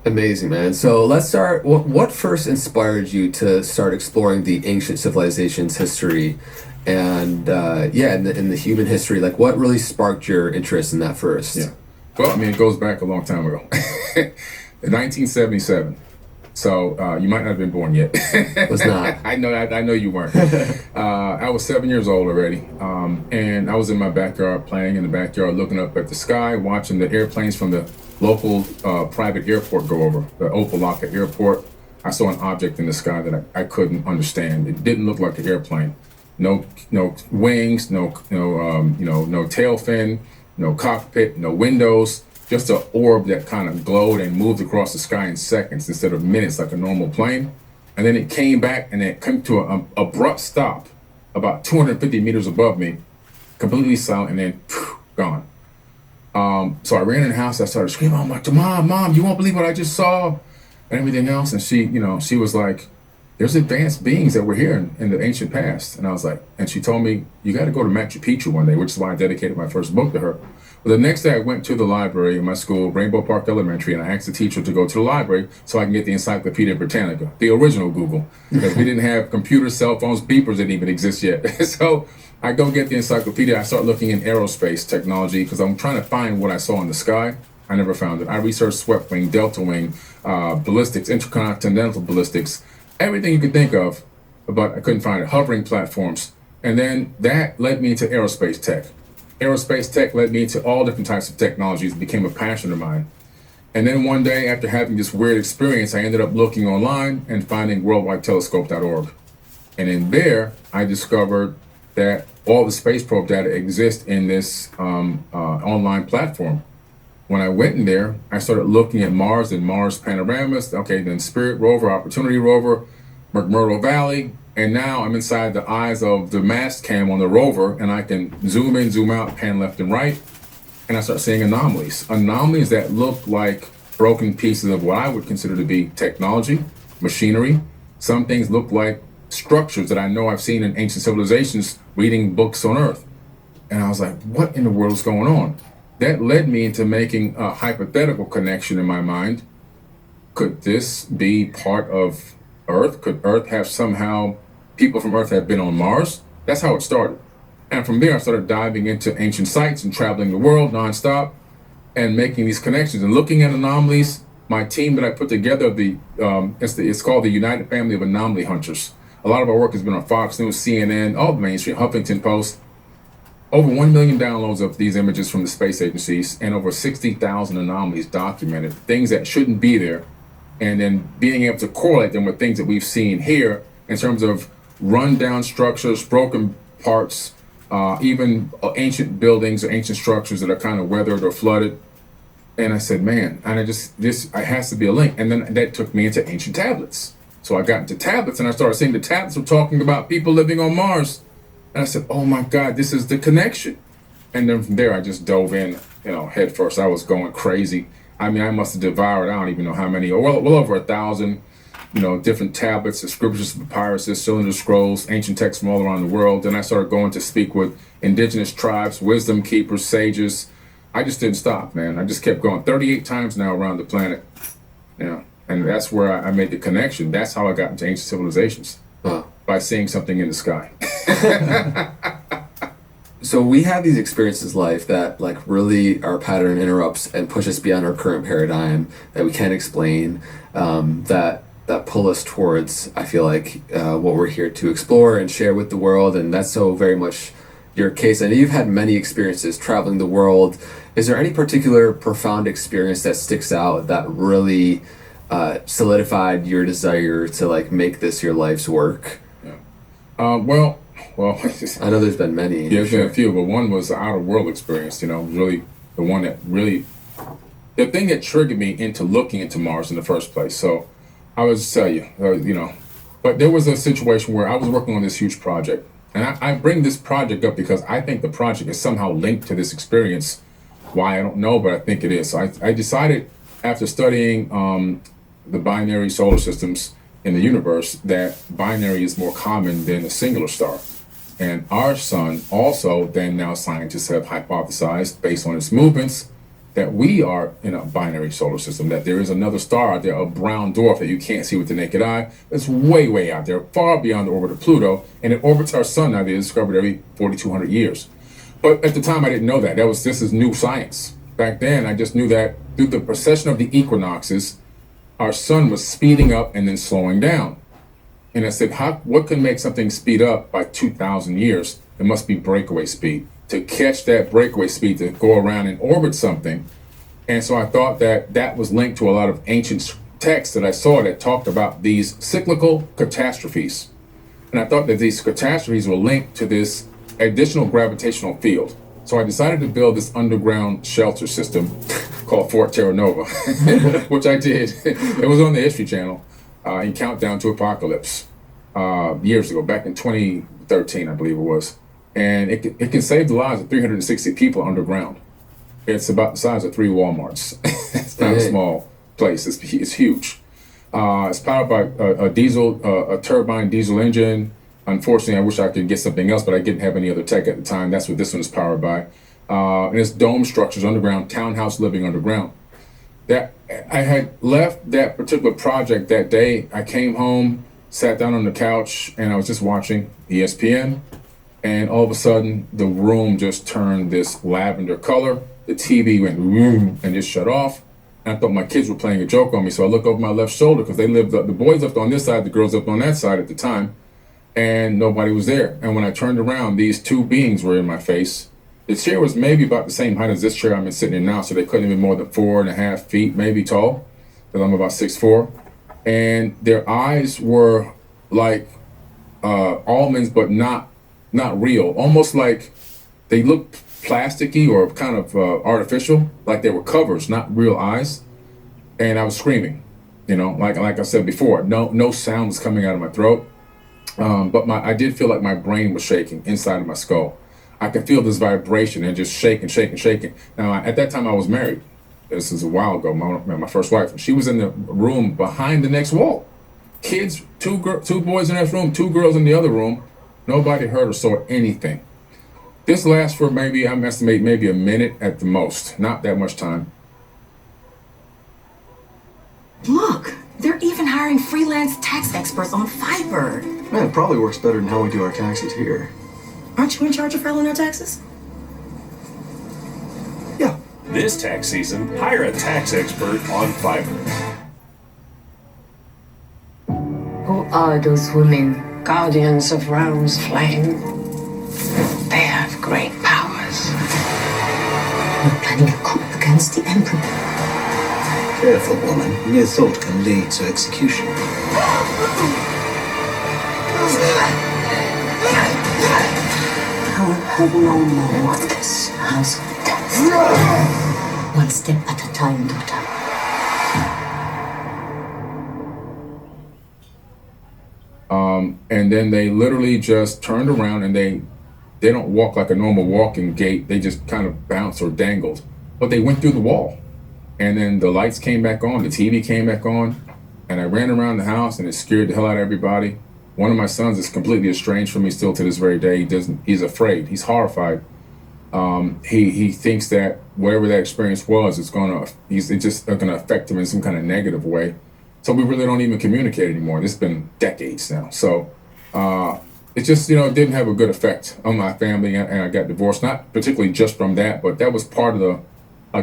Amazing, man. So let's start. What first inspired you to start exploring the ancient civilizations' history and in the human history? Like, what really sparked your interest in that first? Yeah. Well, it goes back a long time ago. In 1977. So you might not have been born yet. Was not. I know you weren't. I was 7 years old already, and I was in my backyard playing in the backyard, looking up at the sky, watching the airplanes from the local private airport go over, the Opelika airport. I saw an object in the sky that I couldn't understand. It didn't look like an airplane. no wings, no tail fin, no cockpit, no windows, just an orb that kind of glowed and moved across the sky in seconds instead of minutes like a normal plane. And then it came back and it came to an abrupt stop about 250 meters above me, completely silent, and then gone. So I ran in the house. I started screaming. I'm like, Mom, you won't believe what I just saw, and everything else. And she was like, there's advanced beings that were here in the ancient past. And I was like, and she told me, you got to go to Machu Picchu one day, which is why I dedicated my first book to her. But the next day I went to the library in my school, Rainbow Park Elementary, and I asked the teacher to go to the library so I can get the Encyclopedia Britannica, the original Google, because we didn't have computers, cell phones, beepers didn't even exist yet. So I go get the encyclopedia. I start looking in aerospace technology because I'm trying to find what I saw in the sky. I never found it. I researched swept wing, delta wing, ballistics, intercontinental ballistics, everything you could think of, but I couldn't find it. Hovering platforms. And then that led me into aerospace tech. Aerospace tech led me into all different types of technologies. It became a passion of mine. And then one day, after having this weird experience, I ended up looking online and finding worldwidetelescope.org. And in there, I discovered that all the space probe data exists in this online platform. When I went in there, I started looking at Mars and Mars panoramas. Okay, then Spirit rover, Opportunity rover, McMurdo Valley. And now I'm inside the eyes of the mast cam on the rover, and I can zoom in, zoom out, pan left and right. And I start seeing anomalies. Anomalies that look like broken pieces of what I would consider to be technology, machinery. Some things look like structures that I know I've seen in ancient civilizations reading books on Earth. And I was like, what in the world is going on? That led me into making a hypothetical connection in my mind. Could this be part of Earth? Could Earth have somehow, people from Earth have been on Mars? That's how it started. And from there, I started diving into ancient sites and traveling the world nonstop and making these connections and looking at anomalies. My team that I put together, it's called the United Family of Anomaly Hunters. A lot of our work has been on Fox News, CNN, all the mainstream, Huffington Post. Over 1 million downloads of these images from the space agencies and over 60,000 anomalies documented, things that shouldn't be there. And then being able to correlate them with things that we've seen here in terms of rundown structures, broken parts, even ancient buildings or ancient structures that are kind of weathered or flooded. And I said, man, and it has to be a link. And then that took me into ancient tablets. So I got into tablets and I started seeing the tablets were talking about people living on Mars. And I said, oh my God, this is the connection. And then from there, I just dove in, head first. I was going crazy. I mean, I must have devoured, I don't even know how many, well over 1,000, different tablets, inscriptions, papyruses, cylinder scrolls, ancient texts from all around the world. Then I started going to speak with indigenous tribes, wisdom keepers, sages. I just didn't stop, man. I just kept going 38 times now around the planet. And that's where I made the connection. That's how I got into ancient civilizations. Wow. By seeing something in the sky. So we have these experiences in life that really our pattern interrupts and push us beyond our current paradigm that we can't explain, that pull us towards, I feel like, what we're here to explore and share with the world. And that's so very much your case. I know you've had many experiences traveling the world. Is there any particular profound experience that sticks out that really solidified your desire to make this your life's work? Well, I know there's been many. Yeah, there's been a few, but one was the outer world experience, really the one that really, the thing that triggered me into looking into Mars in the first place. So I was tell you, but there was a situation where I was working on this huge project. And I bring this project up because I think the project is somehow linked to this experience. Why, I don't know, but I think it is. So I decided after studying the binary solar systems in the universe that binary is more common than a singular star. And our sun also, then now scientists have hypothesized based on its movements that we are in a binary solar system, that there is another star out there, a brown dwarf that you can't see with the naked eye. It's way, way out there, far beyond the orbit of Pluto, and it orbits our sun now. They discovered every 4,200 years. But at the time, I didn't know that. This is new science. Back then, I just knew that through the precession of the equinoxes, our sun was speeding up and then slowing down. And I said, what can make something speed up by 2,000 years? It must be breakaway speed. To catch that breakaway speed to go around and orbit something. And so I thought that was linked to a lot of ancient texts that I saw that talked about these cyclical catastrophes. And I thought that these catastrophes were linked to this additional gravitational field. So I decided to build this underground shelter system called Fort Terra Nova, which I did. It was on the History Channel in Countdown to Apocalypse years ago, back in 2013, I believe it was. And it can save the lives of 360 people underground. It's about the size of 3 Walmarts. It's not a small place. It's huge. It's powered by a turbine diesel engine. Unfortunately, I wish I could get something else, but I didn't have any other tech at the time. That's what this one is powered by. And it's dome structures underground, townhouse living underground. That I had left that particular project that day. I came home, sat down on the couch, and I was just watching ESPN. And all of a sudden, the room just turned this lavender color. The TV went boom and just shut off. And I thought my kids were playing a joke on me. So I look over my left shoulder because they lived, the boys lived on this side, the girls lived on that side at the time. And nobody was there. And when I turned around, these two beings were in my face. The chair was maybe about the same height as this chair I'm sitting in now, so they couldn't have been more than 4.5 feet, maybe tall, because I'm about 6'4". And their eyes were like almonds, but not real. Almost like they looked plasticky or kind of artificial, like they were covers, not real eyes. And I was screaming, like I said before, no sound was coming out of my throat. But I did feel like my brain was shaking inside of my skull. I could feel this vibration and just shaking. Now, at that time, I was married. This is a while ago, my first wife. And she was in the room behind the next wall. Kids, two boys in that room, 2 girls in the other room. Nobody heard or saw anything. This lasts for maybe a minute at the most. Not that much time. Look, they're even hiring freelance tax experts on Fiverr. Man, it probably works better than how we do our taxes here. Aren't you in charge of filing our taxes? Yeah. This tax season, hire a tax expert on Fiverr. Who are those women? Guardians of Rome's flame. They have great powers. We're planning a coup against the Emperor. Careful, woman. Mere thought can lead to execution. I will have no more of this house of death. One step at a time, daughter. And then they literally just turned around and they don't walk like a normal walking gait. They just kind of bounced or dangled. But they went through the wall. And then the lights came back on, the TV came back on, and I ran around the house and it scared the hell out of everybody. One of my sons is completely estranged from me still to this very day. He's afraid, he's horrified. He thinks that whatever that experience was, it's just gonna affect him in some kind of negative way. So we really don't even communicate anymore. It's been decades now. So it just, it didn't have a good effect on my family, and I got divorced, not particularly just from that, but that was part of the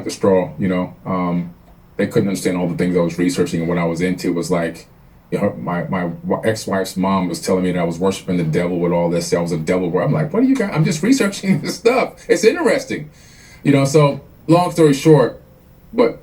straw, they couldn't understand all the things I was researching, and what I was into was like, my ex-wife's mom was telling me that I was worshiping the devil with all this. I was a devil. I'm like, what are you guys? I'm just researching this stuff. It's interesting, So long story short, but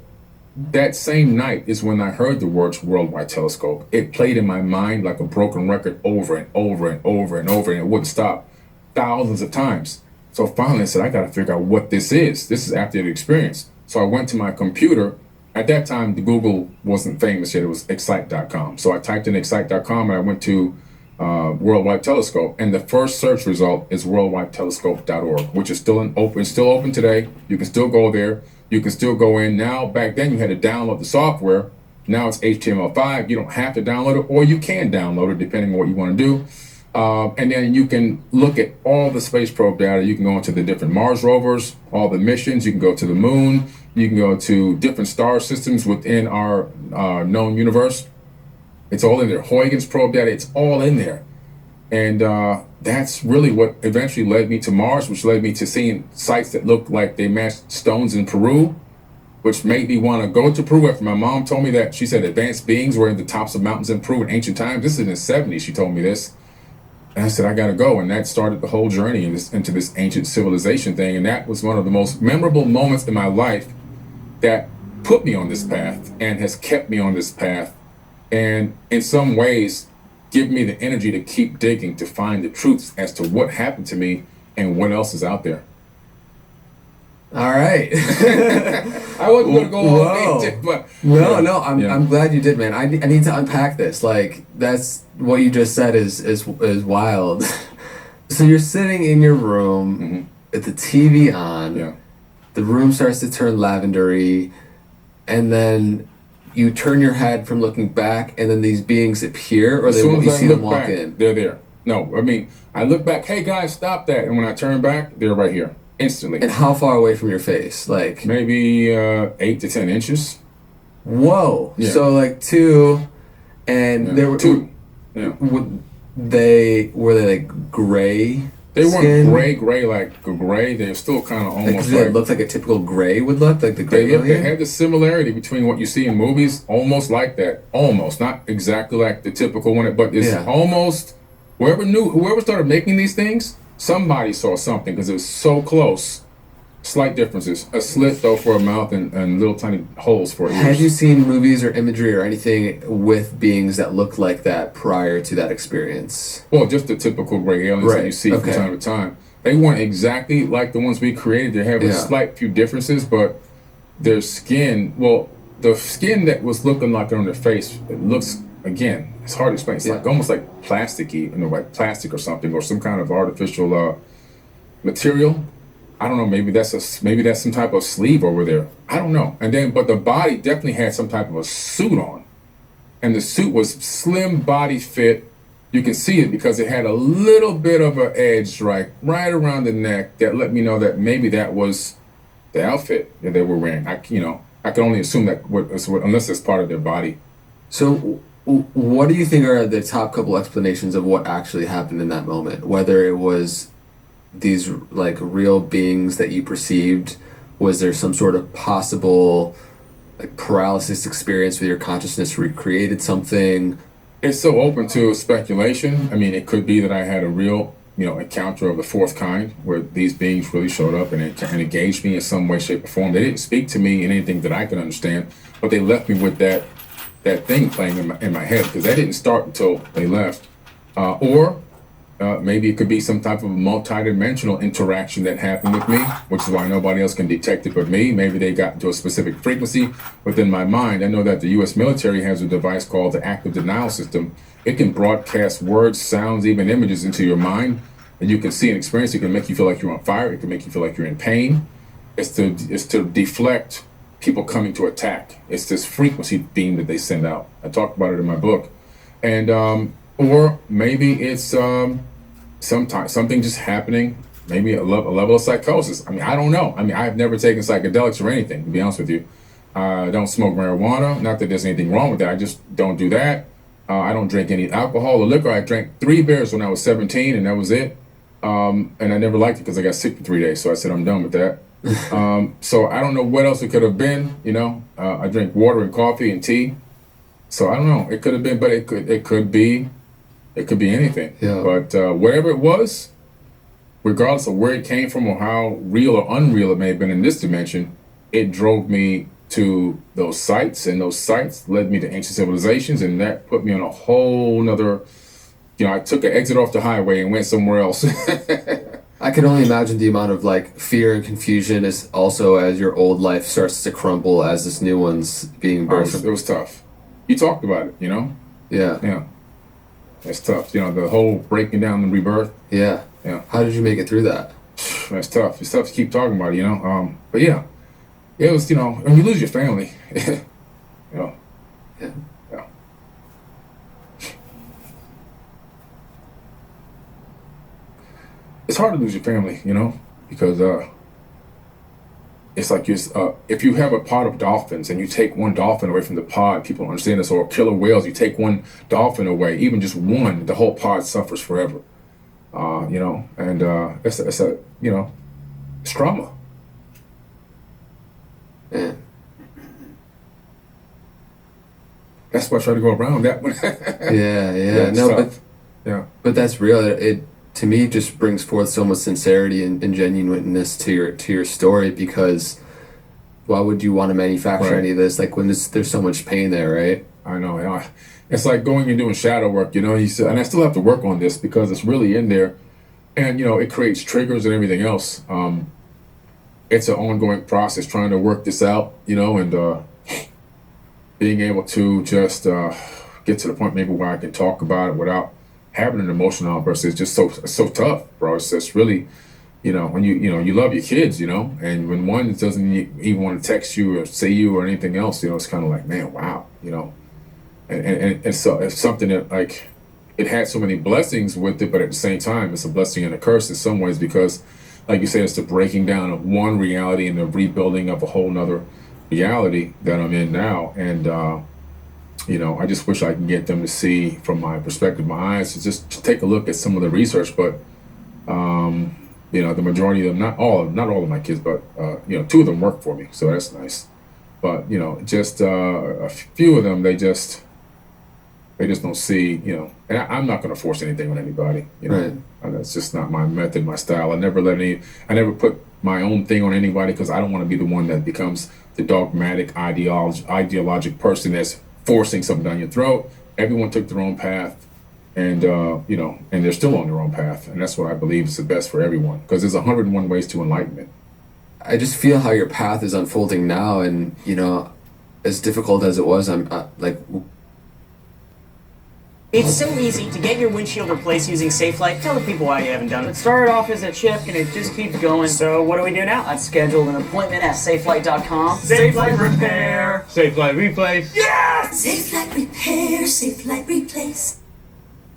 that same night is when I heard the words Worldwide Telescope. It played in my mind like a broken record over and over and over and over, and it wouldn't stop thousands of times. So finally I said, I got to figure out what this is. This is after the experience. So I went to my computer. At that time, the Google wasn't famous yet. It was excite.com. So I typed in excite.com and I went to Worldwide Telescope. And the first search result is worldwidetelescope.org, which is still open today. You can still go there. You can still go in. Now, back then you had to download the software. Now it's HTML5. You don't have to download it, or you can download it depending on what you want to do. And then you can look at all the space probe data. You can go into the different Mars rovers, all the missions. You can go to the moon. You can go to different star systems within our known universe. It's all in there. Huygens probe data, it's all in there. And that's really what eventually led me to Mars, which led me to seeing sites that looked like they matched stones in Peru, which made me want to go to Peru after my mom told me that. She said advanced beings were in the tops of mountains in Peru in ancient times. This is in the 70s, she told me this. And I said, I got to go. And that started the whole journey into this ancient civilization thing. And that was one of the most memorable moments in my life that put me on this path and has kept me on this path. And in some ways, give me the energy to keep digging to find the truth as to what happened to me and what else is out there. All right. I wasn't going to go all Whoa. day, but No, I'm glad you did, man. I need to unpack this. Like, that's what you just said is wild. So you're sitting in your room with the TV on. Yeah. The room starts to turn lavendery, and then you turn your head from looking back, and then these beings appear, or As soon as you I see look them walk back, in. they're there. No, I mean, I look back, hey guys, stop that. And when I turn back, they're right here, instantly. And how far away from your face? Like, Maybe 8 to 10 inches. whoa. Yeah. So like 2, and Yeah. there were 2. Yeah. Were they like gray? They weren't skin? gray like gray. They're still kind of Like, almost did it like look like a typical gray would look, like the gray they alien? had the similarity between what you see in movies, almost like that. Almost, not exactly like the typical one, but it's Yeah. almost. Whoever started making these things, somebody saw something because it was so close. Slight differences. A slit though for a mouth and little tiny holes for ears. Had you seen movies or imagery or anything with beings that looked like that prior to that experience? Well, just the typical gray aliens that Right, you see okay. from time to time. They weren't exactly like the ones we created. They have a Yeah. slight few differences, but their skin, well, the skin that was looking like on their face, it looks, again, it's hard to explain. It's like almost like plasticky, like plastic or something, or some kind of artificial material. I don't know. Maybe that's some type of sleeve over there. I don't know. And then, but the body definitely had some type of a suit on, and the suit was slim body fit. You can see it because it had a little bit of an edge right around the neck that let me know that maybe that was the outfit that they were wearing. I can only assume that unless it's part of their body. So, what do you think are the top couple explanations of what actually happened in that moment? Whether it was these like real beings that you perceived, was there some sort of possible like paralysis experience where your consciousness recreated something? It's so open to speculation. I mean, it could be that I had a real, encounter of the fourth kind, where these beings really showed up and engaged me in some way, shape, or form. They didn't speak to me in anything that I could understand, but they left me with that thing playing in my head, because that didn't start until they left. Or maybe it could be some type of multi-dimensional interaction that happened with me, which is why nobody else can detect it but me. Maybe they got into a specific frequency within my mind. I know that the U.S. military has a device called the active denial system. It can broadcast words, sounds, even images into your mind, and you can see and experience. It can make you feel like you're on fire. It can make you feel like you're in pain. It's to deflect people coming to attack. It's this frequency beam that they send out. I talked about it in my book. And or maybe it's sometimes something just happening, maybe a level of psychosis. I mean, I don't know. I mean, I've never taken psychedelics or anything, to be honest with you. I don't smoke marijuana. Not that there's anything wrong with that. I just don't do that. I don't drink any alcohol or liquor. I drank 3 beers when I was 17, and that was it. And I never liked it because I got sick for 3 days. So I said, I'm done with that. So I don't know what else it could have been. I drink water and coffee and tea. So I don't know. It could have been, but it could be anything. Yeah. But whatever it was, regardless of where it came from or how real or unreal it may have been in this dimension, it drove me to those sites, and those sites led me to ancient civilizations, and that put me on a whole nother, I took an exit off the highway and went somewhere else. I can only imagine the amount of like fear and confusion is also as your old life starts to crumble as this new one's being birthed. It was tough. You talked about it, Yeah. Yeah. That's tough. The whole breaking down and rebirth. Yeah. Yeah. How did you make it through that? That's tough. It's tough to keep talking about it, But yeah, it was, when you lose your family, Yeah. Yeah. It's hard to lose your family, because it's like if you have a pod of dolphins and you take one dolphin away from the pod, people don't understand this, or killer whales, you take one dolphin away, even just one, the whole pod suffers forever. And it's trauma. Yeah. That's why I try to go around that one. Yeah. It's No, tough. Yeah. but that's real. It to me just brings forth so much sincerity and genuineness to your story, because Why would you want to manufacture Right. any of this? Like when there's so much pain there, right? I know. It's like going and doing shadow work, you know. You said, and I still have to work on this because it's really in there, and it creates triggers and everything else. It's an ongoing process trying to work this out, and being able to just get to the point maybe where I can talk about it without having an emotional outburst is just so tough, bro. It's just really, when you love your kids, and when one doesn't even want to text you or say you or anything else, it's kind of like, man, wow, and so it's something that like it had so many blessings with it, but at the same time, it's a blessing and a curse in some ways because, like you said, it's the breaking down of one reality and the rebuilding of a whole nother reality that I'm in now, and I just wish I can get them to see from my perspective, my eyes, to take a look at some of the research. But the majority of them, not all of my kids, but 2 of them work for me, so that's nice. But just a few of them, they just don't see, and I'm not going to force anything on anybody, Right. And that's just not my method, my style. I never put my own thing on anybody because I don't want to be the one that becomes the dogmatic ideologic person that's forcing something down your throat. Everyone took their own path, and and they're still on their own path, and that's what I believe is the best for everyone because there's 101 ways to enlightenment. I just feel how your path is unfolding now, and as difficult as it was, I'm like. It's so easy to get your windshield replaced using SafeLight. Tell the people why you haven't done it. It started off as a chip and it just keeps going. So what do we do now? I've scheduled an appointment at SafeLight.com. SafeLight Repair. SafeLight Replace. Safe light repair, safe light replace.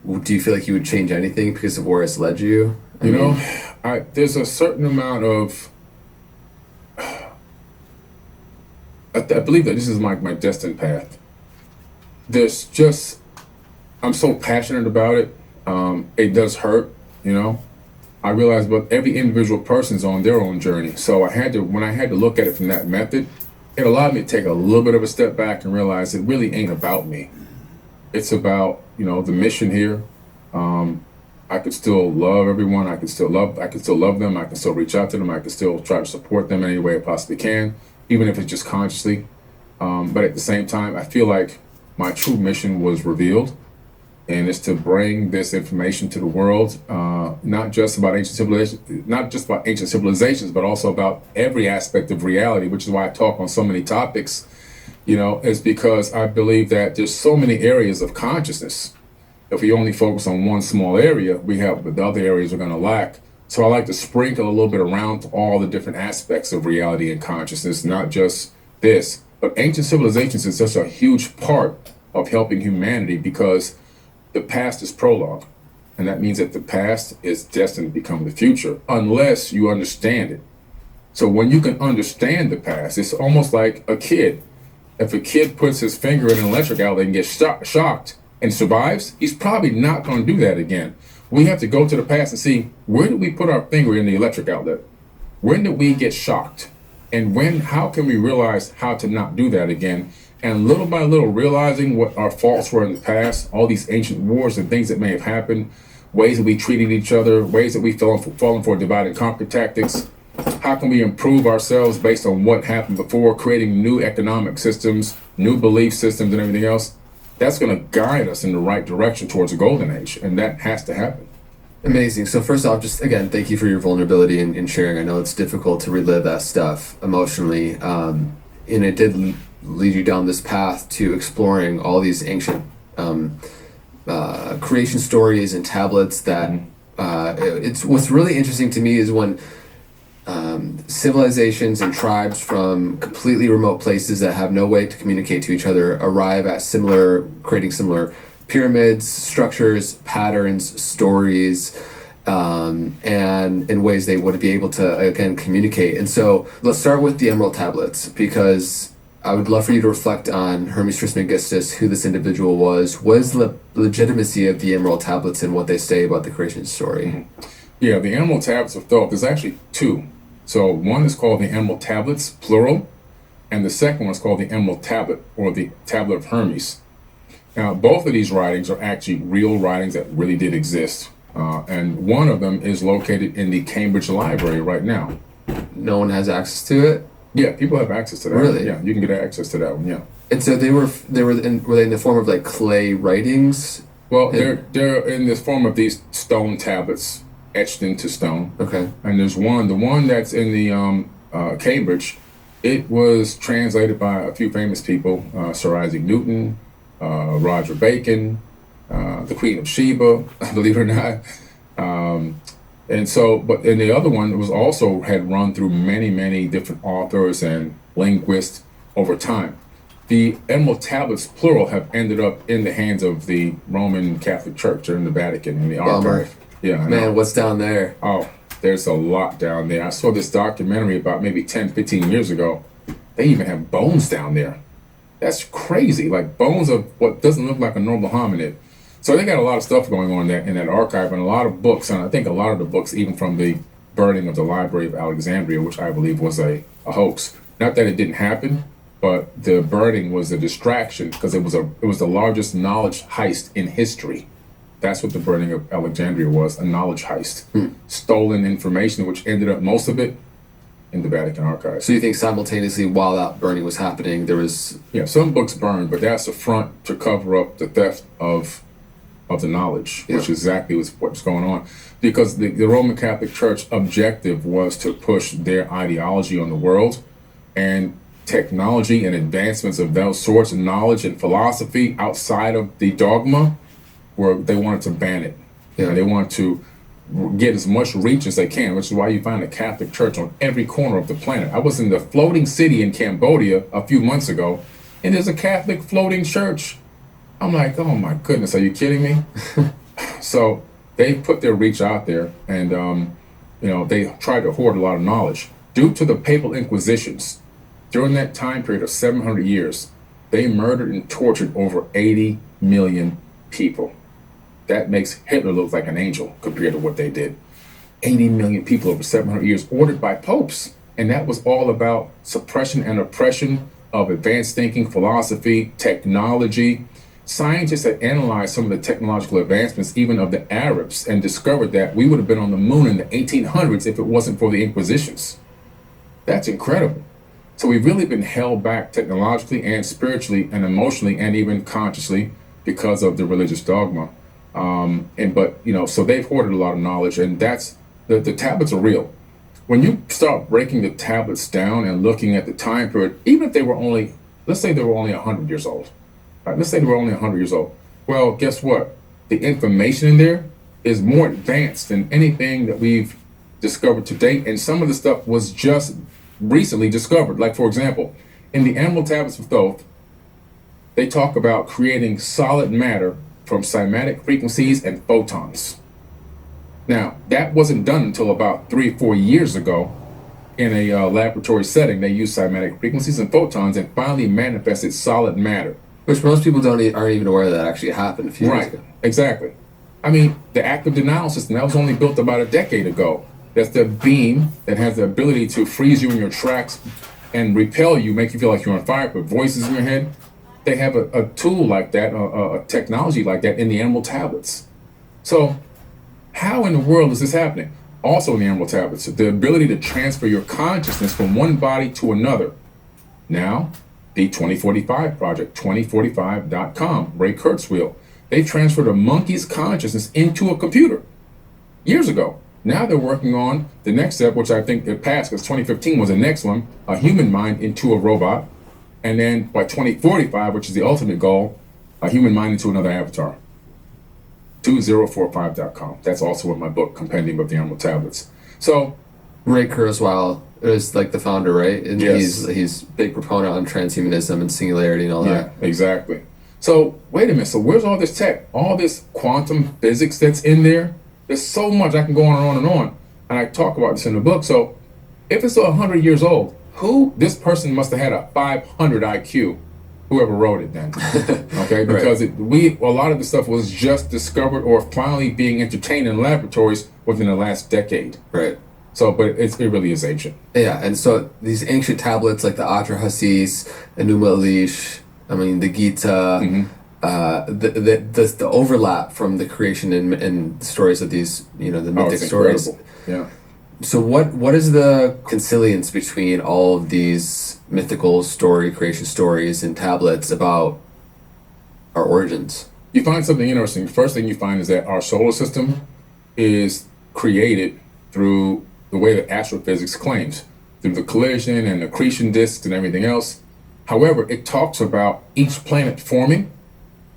Do you feel like you would change anything because of where it's led you? There's a certain amount of I believe that this is my destined path. There's just I'm so passionate about it. It does hurt, I realize, but every individual person's on their own journey. So when I had to look at it from that method, it allowed me to take a little bit of a step back and realize it really ain't about me. It's about, the mission here. I could still love everyone. I can still love them. I can still reach out to them. I can still try to support them in any way I possibly can, even if it's just consciously. But at the same time, I feel like my true mission was revealed. And it's to bring this information to the world, not just about ancient civilizations, but also about every aspect of reality, which is why I talk on so many topics, is because I believe that there's so many areas of consciousness. If we only focus on one small area, the other areas are going to lack. So I like to sprinkle a little bit around all the different aspects of reality and consciousness, not just this. But ancient civilizations is such a huge part of helping humanity because the past is prologue, and that means that the past is destined to become the future unless you understand it. So when you can understand the past, it's almost like a kid. If a kid puts his finger in an electric outlet and gets shocked and survives, he's probably not going to do that again. We have to go to the past and see, where did we put our finger in the electric outlet? When did we get shocked? And how can we realize how to not do that again? And little by little, realizing what our faults were in the past, all these ancient wars and things that may have happened, ways that we treated each other, ways that we fallen for divide and conquer tactics. How can we improve ourselves based on what happened before, creating new economic systems, new belief systems, and everything else? That's going to guide us in the right direction towards a golden age, and that has to happen. Amazing. So first off, just again, thank you for your vulnerability and sharing. I know it's difficult to relive that stuff emotionally, and it did lead you down this path to exploring all these ancient creation stories and tablets that it's what's really interesting to me is when civilizations and tribes from completely remote places that have no way to communicate to each other arrive at creating similar pyramids, structures, patterns, stories, and in ways they wouldn't be able to again communicate. And so let's start with the Emerald Tablets, because I would love for you to reflect on Hermes Trismegistus, who this individual was. What is the legitimacy of the Emerald Tablets and what they say about the creation story? Yeah, the Emerald Tablets of Thoth, there's actually 2. So one is called the Emerald Tablets, plural, and the second one is called the Emerald Tablet, or the Tablet of Hermes. Now, both of these writings are actually real writings that really did exist. And one of them is located in the Cambridge Library right now. No one has access to it? Yeah, people have access to that. Really? Yeah, you can get access to that one. Yeah. And so were they in the form of like clay writings? Well, they're in the form of these stone tablets etched into stone. Okay. And there's the one that's in the Cambridge. It was translated by a few famous people: Sir Isaac Newton, Roger Bacon, the Queen of Sheba, believe it or not. And the other one was also had run through many different authors and linguists over time. The Emerald Tablets, plural, have ended up in the hands of the Roman Catholic Church or in the Vatican in the archive. Yeah, I Man, know. what's down there? Oh, there's a lot down there. I saw this documentary about maybe 10, 15 years ago. They even have bones down there. That's crazy. Like bones of what doesn't look like a normal hominid. So they got a lot of stuff going on in that archive, and a lot of books, and I think a lot of the books, even from the burning of the Library of Alexandria, which I believe was a hoax. Not that it didn't happen, but the burning was a distraction because it was the largest knowledge heist in history. That's what the burning of Alexandria was, a knowledge heist. Stolen information, which ended up, most of it, in the Vatican archives. So you think simultaneously while that burning was happening, there was... Yeah, some books burned, but that's a front to cover up the theft of the knowledge, which exactly was what's going on. Because the Roman Catholic Church objective was to push their ideology on the world, and technology and advancements of those sorts of knowledge and philosophy outside of the dogma, where they wanted to ban it. Yeah. And they wanted to get as much reach as they can, which is why you find a Catholic church on every corner of the planet. I was in the floating city in Cambodia a few months ago, and there's a Catholic floating church. I'm like, oh my goodness, are you kidding me? So they put their reach out there, and they tried to hoard a lot of knowledge. Due to the papal inquisitions, during that time period of 700 years, they murdered and tortured over 80 million people. That makes Hitler look like an angel compared to what they did. 80 million people over 700 years, ordered by popes. And that was all about suppression and oppression of advanced thinking, philosophy, technology. Scientists had analyzed some of the technological advancements, even of the Arabs, and discovered that we would have been on the moon in the 1800s if it wasn't for the Inquisitions. That's incredible. So we've really been held back technologically and spiritually and emotionally and even consciously because of the religious dogma. So they've hoarded a lot of knowledge, and that's the tablets are real. When you start breaking the tablets down and looking at the time period, even if they were only, let's say they were only 100 years old. Right? Let's say they were only 100 years old. Well, guess what? The information in there is more advanced than anything that we've discovered to date, and some of the stuff was just recently discovered. Like, for example, in the Emerald Tablets of Thoth, they talk about creating solid matter from cymatic frequencies and photons. Now, that wasn't done until about 3-4 years ago in a laboratory setting. They used cymatic frequencies and photons and finally manifested solid matter. Which most people aren't even aware that actually happened a few years ago. Exactly. I mean, the active denial system, that was only built about a decade ago. That's the beam that has the ability to freeze you in your tracks and repel you, make you feel like you're on fire, put voices in your head. They have a tool like that, a technology like that in the Emerald Tablets. So how in the world is this happening? Also in the Emerald Tablets, the ability to transfer your consciousness from one body to another. Now, the 2045 project, 2045.com, Ray Kurzweil, they transferred a monkey's consciousness into a computer years ago. Now they're working on the next step, which I think it passed because 2015 was the next one, a human mind into a robot. And then by 2045, which is the ultimate goal, a human mind into another avatar. 2045.com. That's also in my book, Compendium of the Emerald Tablets. So Ray Kurzweil is like the founder, right? And yes. he's big proponent on transhumanism and singularity and all that. Yeah, exactly. So wait a minute. So where's all this tech? All this quantum physics that's in there? There's so much. I can go on and on and on. And I talk about this in the book. So if it's 100 years old, this person must have had a 500 IQ, whoever wrote it then. Okay, because a lot of the stuff was just discovered or finally being entertained in laboratories within the last decade. Right. So, but it really is ancient. Yeah, and so these ancient tablets like the Atrahasis, Enuma Elish, the Gita, the overlap from the creation and stories of these, the mythic stories. Yeah. So what is the consilience between all of these mythical creation stories and tablets about our origins? You find something interesting. The first thing you find is that our solar system is created through the way that astrophysics claims, through the collision and accretion disks and everything else. However, it talks about each planet forming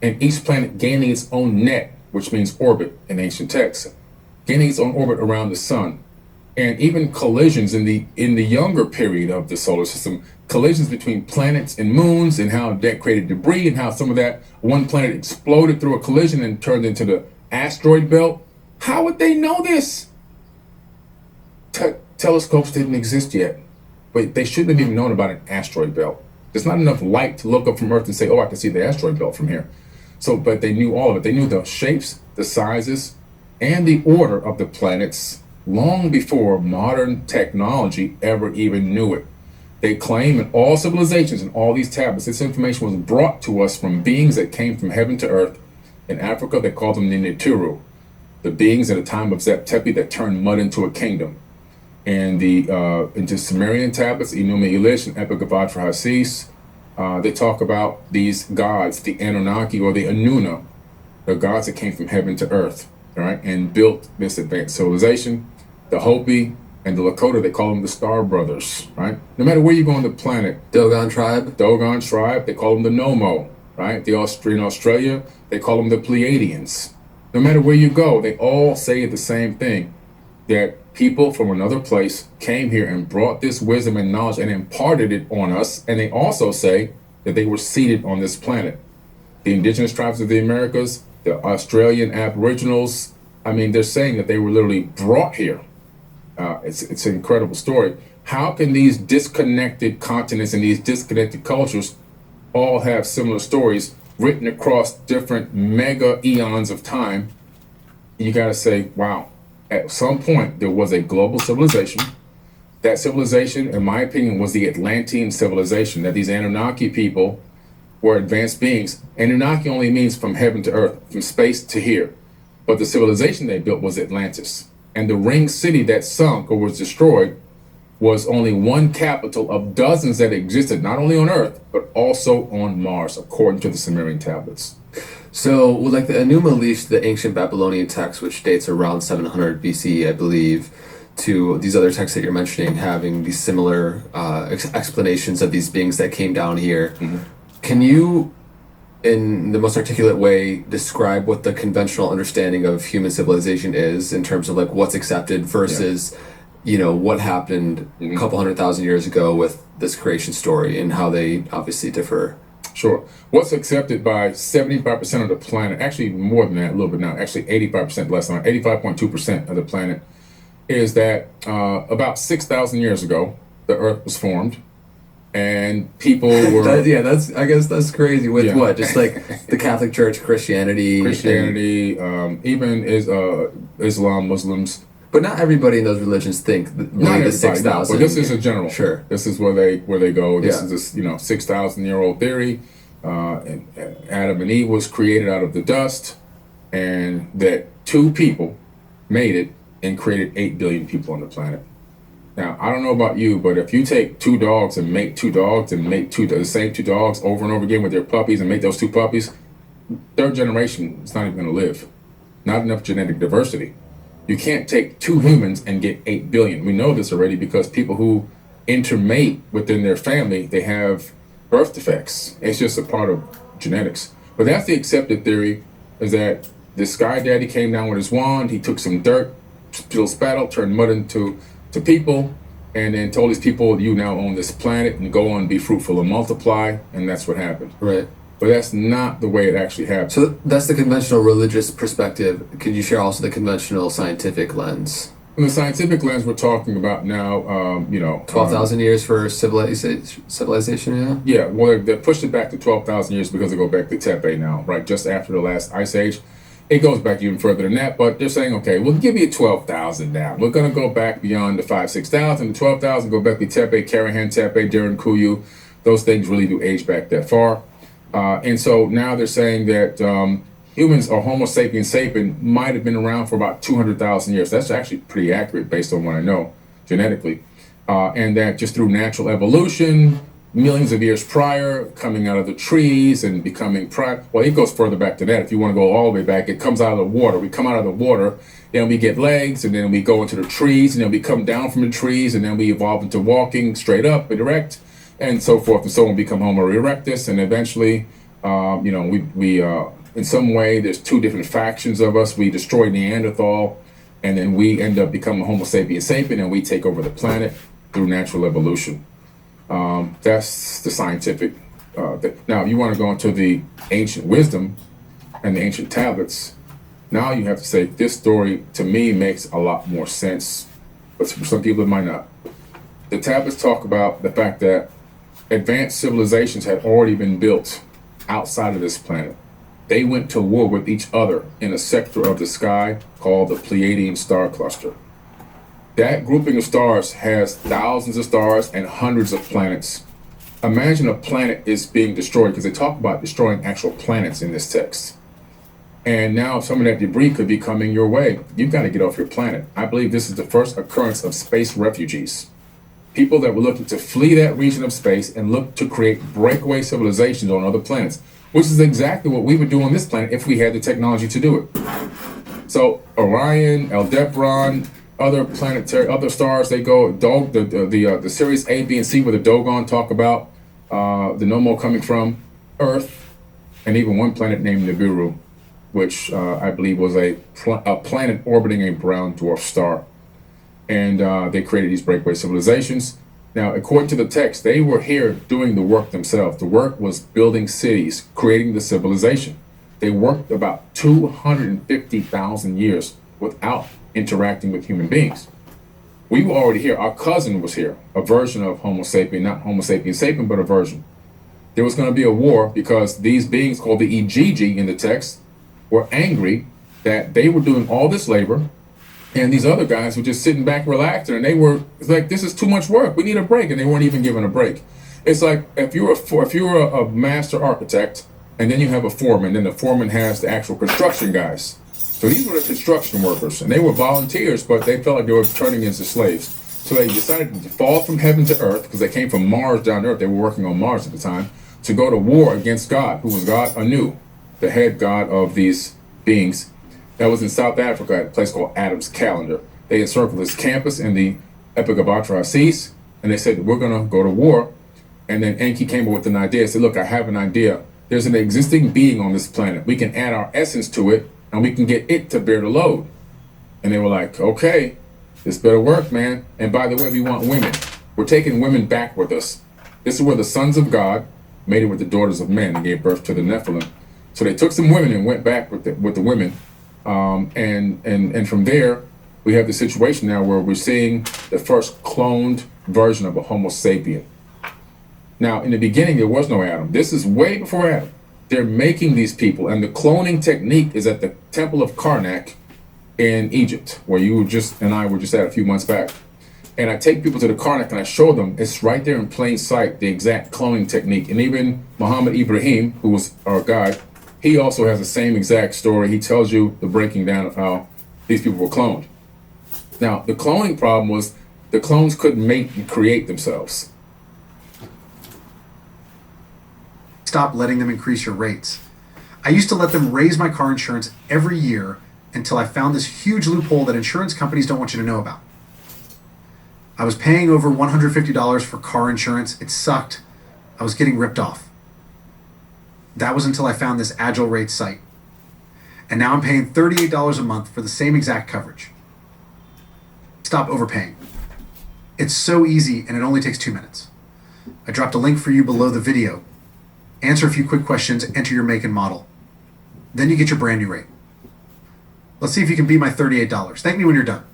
and each planet gaining its own net, which means orbit in ancient texts, gaining its own orbit around the sun. And even collisions in the younger period of the solar system, collisions between planets and moons, and how that created debris, and how some of that one planet exploded through a collision and turned into the asteroid belt. How would they know this? Telescopes didn't exist yet, but they shouldn't have even known about an asteroid belt. There's not enough light to look up from Earth and say, oh, I can see the asteroid belt from here. So, but they knew all of it. They knew the shapes, the sizes, and the order of the planets long before modern technology ever even knew it. They claim in all civilizations and all these tablets, this information was brought to us from beings that came from heaven to earth. In Africa, they called them the Nitiru, the beings at the time of Zep Tepi that turned mud into a kingdom. And into Sumerian tablets, Enuma Elish and Epic of Atrahasis, they talk about these gods, the Anunnaki or the Anuna, the gods that came from heaven to earth, all right, and built this advanced civilization. The Hopi and the Lakota, they call them the Star Brothers, right? No matter where you go on the planet. Dogon tribe, they call them the Nomo, right? In Australia, they call them the Pleiadians. No matter where you go, they all say the same thing, that people from another place came here and brought this wisdom and knowledge and imparted it on us. And they also say that they were seated on this planet. The indigenous tribes of the Americas, the Australian Aboriginals, I mean, they're saying that they were literally brought here. It's an incredible story. How can these disconnected continents and these disconnected cultures all have similar stories written across different mega eons of time? You got to say, wow, at some point there was a global civilization. That civilization, in my opinion, was the Atlantean civilization, that these Anunnaki people were advanced beings. Anunnaki only means from heaven to earth, from space to here. But the civilization they built was Atlantis. And the ring city that sunk or was destroyed was only one capital of dozens that existed, not only on Earth, but also on Mars, according to the Sumerian tablets. So, like the Enuma Elish, the ancient Babylonian text, which dates around 700 BC, I believe, to these other texts that you're mentioning, having these similar explanations of these beings that came down here. Mm-hmm. Can you, in the most articulate way, describe what the conventional understanding of human civilization is in terms of like what's accepted versus, you know, what happened a couple 100,000 years ago with this creation story and how they obviously differ? Sure. What's accepted by 75% of the planet, actually more than that, a little bit now, actually 85% less than 85.2% of the planet, is that about 6,000 years ago, the Earth was formed. And people were... I guess that's crazy. With what? Just like the Catholic Church, Christianity, even Islam, Muslims. But not everybody in those religions believe the 6,000. No, but this is a general. Sure. This is where they go. This is this 6,000-year-old theory. And Adam and Eve was created out of the dust, and that two people made it and created 8 billion people on the planet. Now, I don't know about you, but if you take two dogs and make two dogs and make the same two dogs over and over again with their puppies and make those two puppies, third generation is not even going to live. Not enough genetic diversity. You can't take two humans and get 8 billion. We know this already because people who intermate within their family, they have birth defects. It's just a part of genetics. But that's the accepted theory, is that the sky daddy came down with his wand, he took some dirt, little spattle, turned mud into people, and then told these people, you now own this planet and go on, be fruitful and multiply, and that's what happened. Right. But that's not the way it actually happened. So that's the conventional religious perspective. Could you share also the conventional scientific lens? In the scientific lens, we're talking about now, 12,000 years for civilization, yeah? Yeah, well, they pushed it back to 12,000 years because they go back to Tepe now, right? Just after the last ice age. It goes back even further than that, but they're saying, okay, we'll give you 12,000 now. We're going to go back beyond the 6,000, the 12,000, go back to Tepe, Karahan Tepe, Darren Kuyu. Those things really do age back that far. And so now they're saying that humans or Homo sapiens sapien might have been around for about 200,000 years. That's actually pretty accurate based on what I know genetically. And that just through natural evolution, millions of years prior, coming out of the trees and becoming well, it goes further back to that. If you want to go all the way back, it comes out of the water. We come out of the water, then we get legs, and then we go into the trees, and then we come down from the trees, and then we evolve into walking straight up and erect, and so forth and so on. Become Homo erectus, and eventually, we in some way, there's two different factions of us. We destroy Neanderthal, and then we end up becoming Homo sapiens sapien, and we take over the planet through natural evolution. That's the scientific. Now, if you want to go into the ancient wisdom and the ancient tablets, now you have to say this story to me makes a lot more sense, but for some people it might not. The tablets talk about the fact that advanced civilizations had already been built outside of this planet. They went to war with each other in a sector of the sky called the Pleiadian star cluster. That grouping of stars has thousands of stars and hundreds of planets. Imagine a planet is being destroyed, because they talk about destroying actual planets in this text. And now some of that debris could be coming your way. You've got to get off your planet. I believe this is the first occurrence of space refugees. People that were looking to flee that region of space and look to create breakaway civilizations on other planets, which is exactly what we would do on this planet if we had the technology to do it. So Orion, Aldebaran, other stars, they go, the series A, B, and C, where the Dogon talk about the Nommo coming from Earth, and even one planet named Nibiru, which I believe was a planet orbiting a brown dwarf star. And they created these breakaway civilizations. Now, according to the text, they were here doing the work themselves. The work was building cities, creating the civilization. They worked about 250,000 years without interacting with human beings. We were already here. Our cousin was here, a version of Homo sapien, not Homo sapiens sapien, but a version. There was going to be a war because these beings called the Igigi in the text were angry that they were doing all this labor and these other guys were just sitting back relaxing, and they were like, this is too much work. We need a break. And they weren't even given a break. It's like if you were a master architect and then you have a foreman, then the foreman has the actual construction guys. So these were the construction workers, and they were volunteers, but they felt like they were turning into slaves. So they decided to fall from heaven to earth, because they came from Mars down to earth. They were working on Mars at the time, to go to war against God, who was God Anu, the head god of these beings. That was in South Africa at a place called Adam's Calendar. They encircled his campus in the Epic of Atrahasis, and they said, we're going to go to war. And then Enki came up with an idea. He said, look, I have an idea. There's an existing being on this planet. We can add our essence to it, and we can get it to bear the load. And they were like, okay, this better work, man. And by the way, we want women. We're taking women back with us. This is where the sons of God mated with the daughters of men and gave birth to the Nephilim. So they took some women and went back with the women. And from there, we have the situation now where we're seeing the first cloned version of a Homo sapien. Now, in the beginning, there was no Adam. This is way before Adam. They're making these people, and the cloning technique is at the Temple of Karnak in Egypt, where you and I were just at a few months back. And I take people to the Karnak and I show them, it's right there in plain sight, the exact cloning technique. And even Muhammad Ibrahim, who was our guide, he also has the same exact story. He tells you the breaking down of how these people were cloned. Now, the cloning problem was the clones couldn't mate and create themselves. Stop letting them increase your rates. I used to let them raise my car insurance every year until I found this huge loophole that insurance companies don't want you to know about. I was paying over $150 for car insurance. It sucked. I was getting ripped off. That was until I found this Agile Rates site. And now I'm paying $38 a month for the same exact coverage. Stop overpaying. It's so easy, and it only takes 2 minutes. I dropped a link for you below the video. Answer a few quick questions, enter your make and model. Then you get your brand new rate. Let's see if you can beat my $38. Thank me when you're done.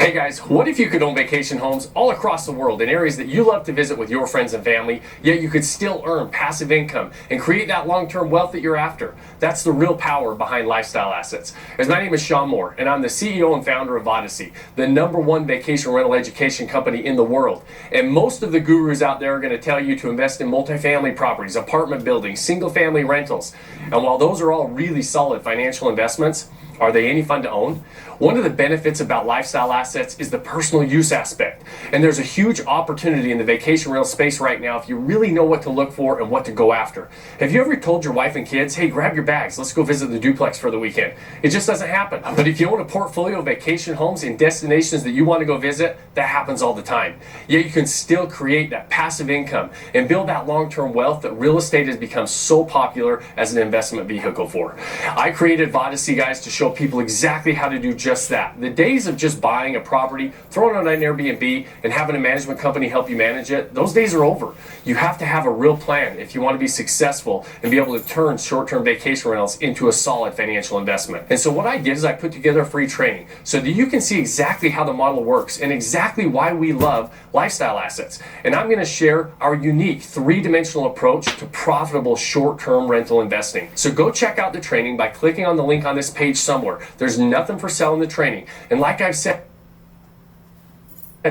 Hey guys, what if you could own vacation homes all across the world in areas that you love to visit with your friends and family, yet you could still earn passive income and create that long-term wealth that you're after? That's the real power behind lifestyle assets. As my name is Sean Moore, and I'm the CEO and founder of Odyssey, the #1 vacation rental education company in the world. And most of the gurus out there are going to tell you to invest in multifamily properties, apartment buildings, single-family rentals. And while those are all really solid financial investments, are they any fun to own? One of the benefits about lifestyle assets is the personal use aspect. And there's a huge opportunity in the vacation rental space right now if you really know what to look for and what to go after. Have you ever told your wife and kids, hey, grab your bags, let's go visit the duplex for the weekend? It just doesn't happen. But if you own a portfolio of vacation homes in destinations that you want to go visit, that happens all the time. Yet you can still create that passive income and build that long-term wealth that real estate has become so popular as an investment vehicle for. I created Odyssey, guys, to show people exactly how to do just that. The days of just buying a property, throwing it on an Airbnb, and having a management company help you manage it, those days are over. You have to have a real plan if you want to be successful and be able to turn short-term vacation rentals into a solid financial investment. And so what I did is I put together a free training so that you can see exactly how the model works and exactly why we love lifestyle assets. And I'm going to share our unique 3-dimensional approach to profitable short-term rental investing. So go check out the training by clicking on the link on this page somewhere. There's nothing for sale in the training. And like I've said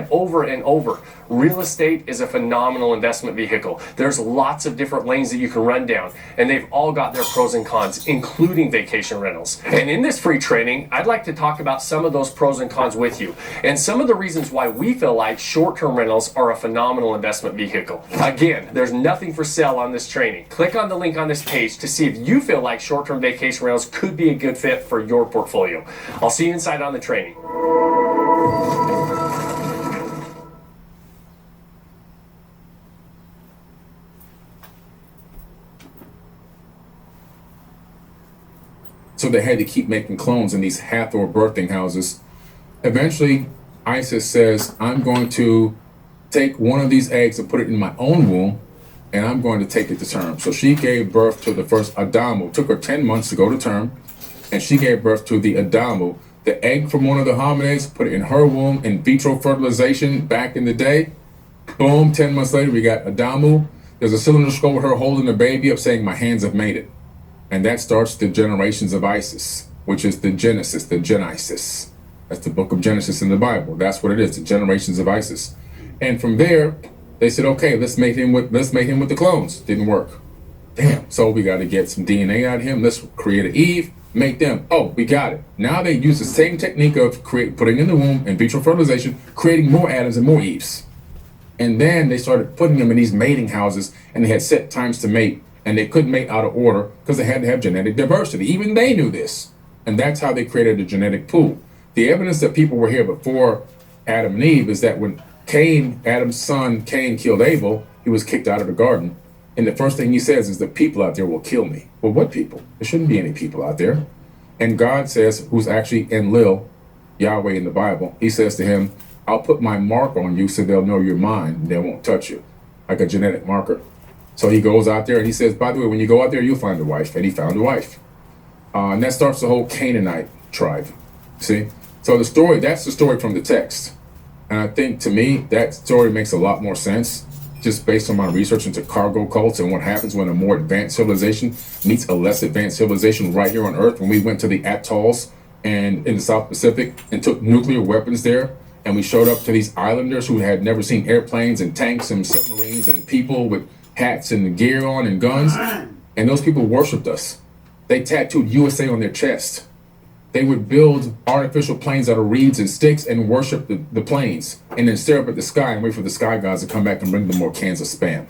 over and over, real estate is a phenomenal investment vehicle. There's lots of different lanes that you can run down, and they've all got their pros and cons, including vacation rentals. And in this free training, I'd like to talk about some of those pros and cons with you, and some of the reasons why we feel like short-term rentals are a phenomenal investment vehicle. Again, there's nothing for sale on this training. Click on the link on this page to see if you feel like short-term vacation rentals could be a good fit for your portfolio. I'll see you inside on the training. So they had to keep making clones in these Hathor birthing houses. Eventually, Isis says, I'm going to take one of these eggs and put it in my own womb, and I'm going to take it to term. So she gave birth to the first Adamu. It took her 10 months to go to term, and she gave birth to the Adamu. The egg from one of the hominids, put it in her womb, in vitro fertilization back in the day. Boom, 10 months later, we got Adamu. There's a cylinder skull with her holding the baby up saying, my hands have made it. And that starts the generations of Isis, which is the Genesis, the Genesis. That's the book of Genesis in the Bible. That's what it is, the generations of Isis. And from there, they said, okay, let's mate him with the clones. Didn't work. Damn. So we got to get some DNA out of him. Let's create an Eve, make them. Oh, we got it. Now they use the same technique of putting in the womb in vitro fertilization, creating more Adams and more Eves. And then they started putting them in these mating houses, and they had set times to mate. And they couldn't mate out of order because they had to have genetic diversity. Even they knew this. And that's how they created a genetic pool. The evidence that people were here before Adam and Eve is that when Adam's son Cain killed Abel, he was kicked out of the garden. And the first thing he says is, the people out there will kill me. Well, what people? There shouldn't be any people out there. And God says, who's actually Enlil, Yahweh in the Bible, he says to him, I'll put my mark on you so they'll know you're mine and they won't touch you. Like a genetic marker. So he goes out there and he says, by the way, when you go out there, you'll find a wife. And he found a wife. And that starts the whole Canaanite tribe. See? So that's the story from the text. And I think, to me, that story makes a lot more sense, just based on my research into cargo cults and what happens when a more advanced civilization meets a less advanced civilization right here on Earth. When we went to the atolls and in the South Pacific and took nuclear weapons there, and we showed up to these islanders who had never seen airplanes and tanks and submarines and people with hats and gear on and guns, and those people worshipped us. They tattooed USA on their chest. They would build artificial planes out of reeds and sticks and worship the planes, and then stare up at the sky and wait for the sky gods to come back and bring them more cans of Spam.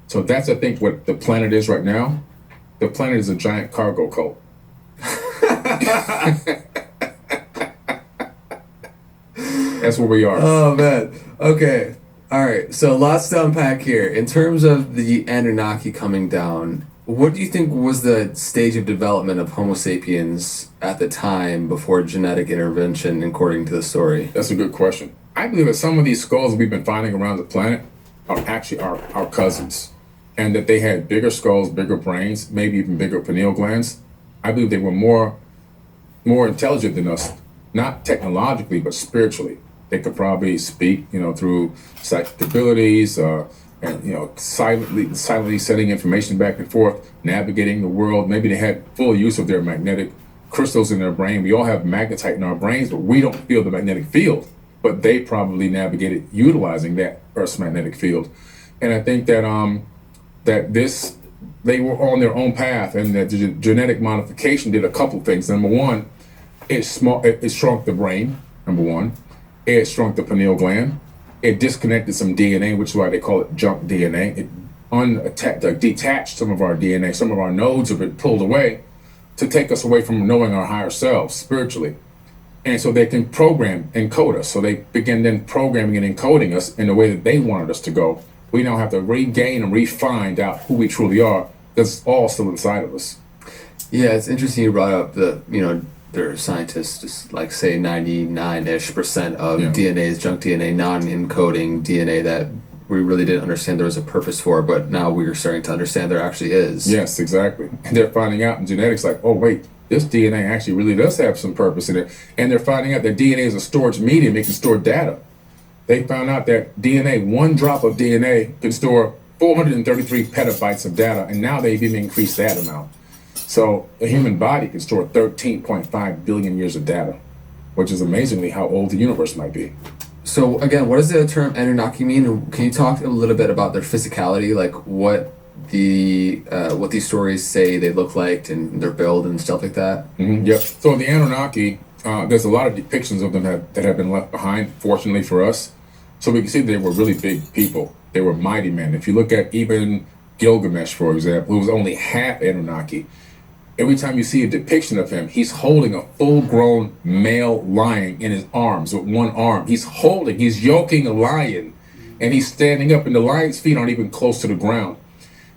So that's, I think, what the planet is right now. The planet is a giant cargo cult. That's where we are. Oh, man. Okay. All right, so lots to unpack here. In terms of the Anunnaki coming down, what do you think was the stage of development of Homo sapiens at the time before genetic intervention, according to the story? That's a good question. I believe that some of these skulls we've been finding around the planet are actually our cousins, and that they had bigger skulls, bigger brains, maybe even bigger pineal glands. I believe they were more intelligent than us. not technologically, but spiritually. They could probably speak, through psychic abilities, and silently sending information back and forth, navigating the world. Maybe they had full use of their magnetic crystals in their brain. We all have magnetite in our brains, but we don't feel the magnetic field. But they probably navigated utilizing that Earth's magnetic field. And I think that they were on their own path, and that genetic modification did a couple things. Number one, it shrunk the brain. Number one, it shrunk the pineal gland. It disconnected some DNA, which is why they call it junk DNA. It detached some of our DNA. Some of our nodes have been pulled away to take us away from knowing our higher selves spiritually. And so they can program, encode us. So they begin then programming and encoding us in the way that they wanted us to go. We now have to regain and re-find out who we truly are, because it's all still inside of us. Yeah, it's interesting you brought up there are scientists just like say 99-ish% of DNA is junk DNA, non-encoding DNA that we really didn't understand there was a purpose for, but now we're starting to understand there actually is. Yes, exactly. And they're finding out in genetics like, oh wait, this DNA actually really does have some purpose in it. And they're finding out that DNA is a storage medium, it can store data. They found out that DNA, one drop of DNA can store 433 petabytes of data, and now they've even increased that amount. So a human body can store 13.5 billion years of data, which is amazingly how old the universe might be. So again, what does the term Anunnaki mean? Can you talk a little bit about their physicality, like what these stories say they look like and their build and stuff like that? Mm-hmm, yep. So the Anunnaki, there's a lot of depictions of them that have been left behind, fortunately for us. So we can see they were really big people. They were mighty men. If you look at even Gilgamesh, for example, who was only half Anunnaki, every time you see a depiction of him, he's holding a full-grown male lion in his arms with one arm. He's yoking a lion, and he's standing up, and the lion's feet aren't even close to the ground.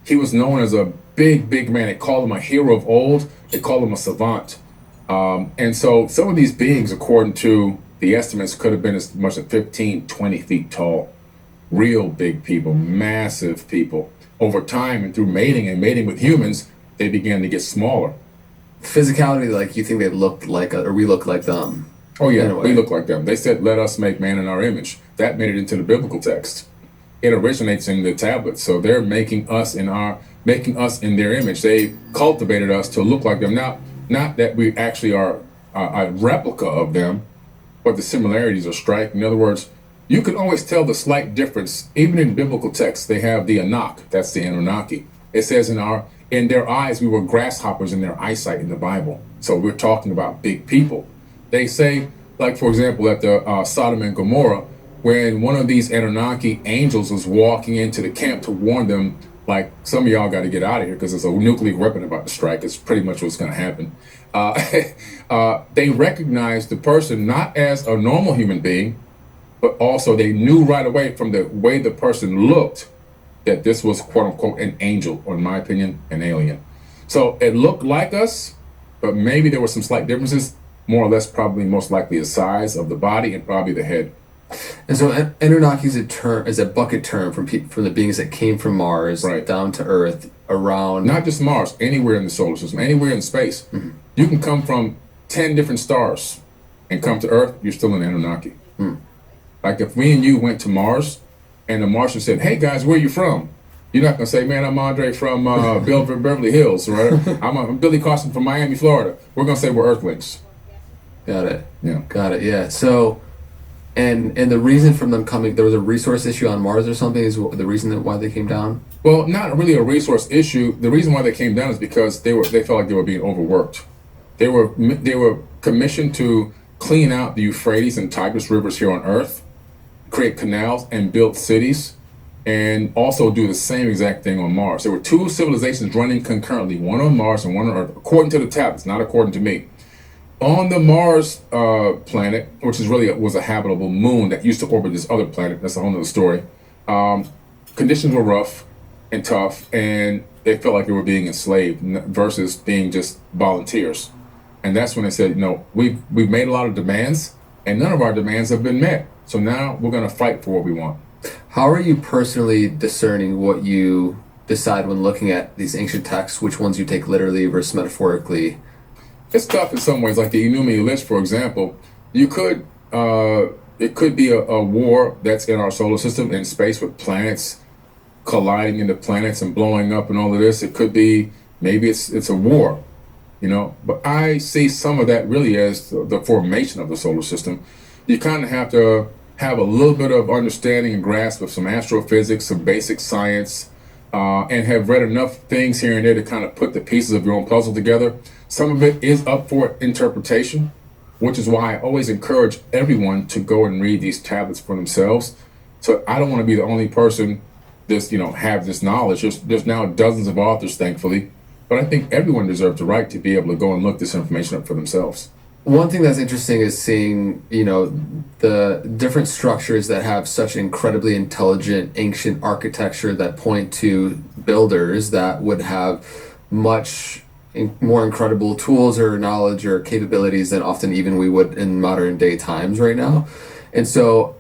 He was known as a big, big man. They called him a hero of old. They called him a savant. And so some of these beings, according to the estimates, could have been as much as 15, 20 feet tall. Real big people, massive people. Over time and through mating with humans, they began to get smaller. Physicality, like you think they looked like, or we look like them? Oh yeah, we look like them. They said, "Let us make man in our image." That made it into the biblical text. It originates in the tablets, so they're making us in their image. They cultivated us to look like them. Now, not that we actually are a replica of them, but the similarities are striking. In other words, you can always tell the slight difference. Even in biblical texts, they have the Anak, that's the Anunnaki. It says in their eyes, we were grasshoppers in their eyesight in the Bible. So we're talking about big people. They say, like for example, at the Sodom and Gomorrah, when one of these Anunnaki angels was walking into the camp to warn them, like, some of y'all got to get out of here because there's a nuclear weapon about to strike. It's pretty much what's going to happen. They recognized the person not as a normal human being, but also they knew right away from the way the person looked that this was, quote unquote, an angel, or in my opinion, an alien. So it looked like us, but maybe there were some slight differences, more or less probably most likely the size of the body and probably the head. And so Anunnaki is a bucket term from the beings that came from Mars down to Earth around. Not just Mars, anywhere in the solar system, anywhere in space. Mm-hmm. You can come from 10 different stars and come to Earth, you're still an Anunnaki. Mm. Like if me and you went to Mars and the Martian said, "Hey guys, where you from?" You're not gonna say, "Man, I'm Andre from Beverly Hills," right? I'm Billy Carson from Miami, Florida. We're gonna say we're Earthlings. Got it. Yeah. Got it. Yeah. So, and the reason from them coming, there was a resource issue on Mars or something. Is the reason why they came down? Well, not really a resource issue. The reason why they came down is because they felt like they were being overworked. They were commissioned to clean out the Euphrates and Tigris rivers here on Earth, create canals and build cities, and also do the same exact thing on Mars. There were two civilizations running concurrently, one on Mars and one on Earth, according to the tablets, not according to me. On the Mars planet, which was a habitable moon that used to orbit this other planet, that's a whole other story, conditions were rough and tough, and they felt like they were being enslaved versus being just volunteers. And that's when they said, we've made a lot of demands, and none of our demands have been met. So now we're going to fight for what we want. How are you personally discerning what you decide when looking at these ancient texts, which ones you take literally versus metaphorically? It's tough in some ways, like the Enuma Elish, for example. You could, it could be a war that's in our solar system in space with planets colliding into planets and blowing up and all of this. It could be, maybe it's a war, but I see some of that really as the formation of the solar system. You kind of have to have a little bit of understanding and grasp of some astrophysics, some basic science, and have read enough things here and there to kind of put the pieces of your own puzzle together. Some of it is up for interpretation, which is why I always encourage everyone to go and read these tablets for themselves. So I don't want to be the only person this, have this knowledge. There's now dozens of authors, thankfully, but I think everyone deserves the right to be able to go and look this information up for themselves. One thing that's interesting is seeing, the different structures that have such incredibly intelligent ancient architecture that point to builders that would have much more incredible tools or knowledge or capabilities than often even we would in modern day times right now. And so,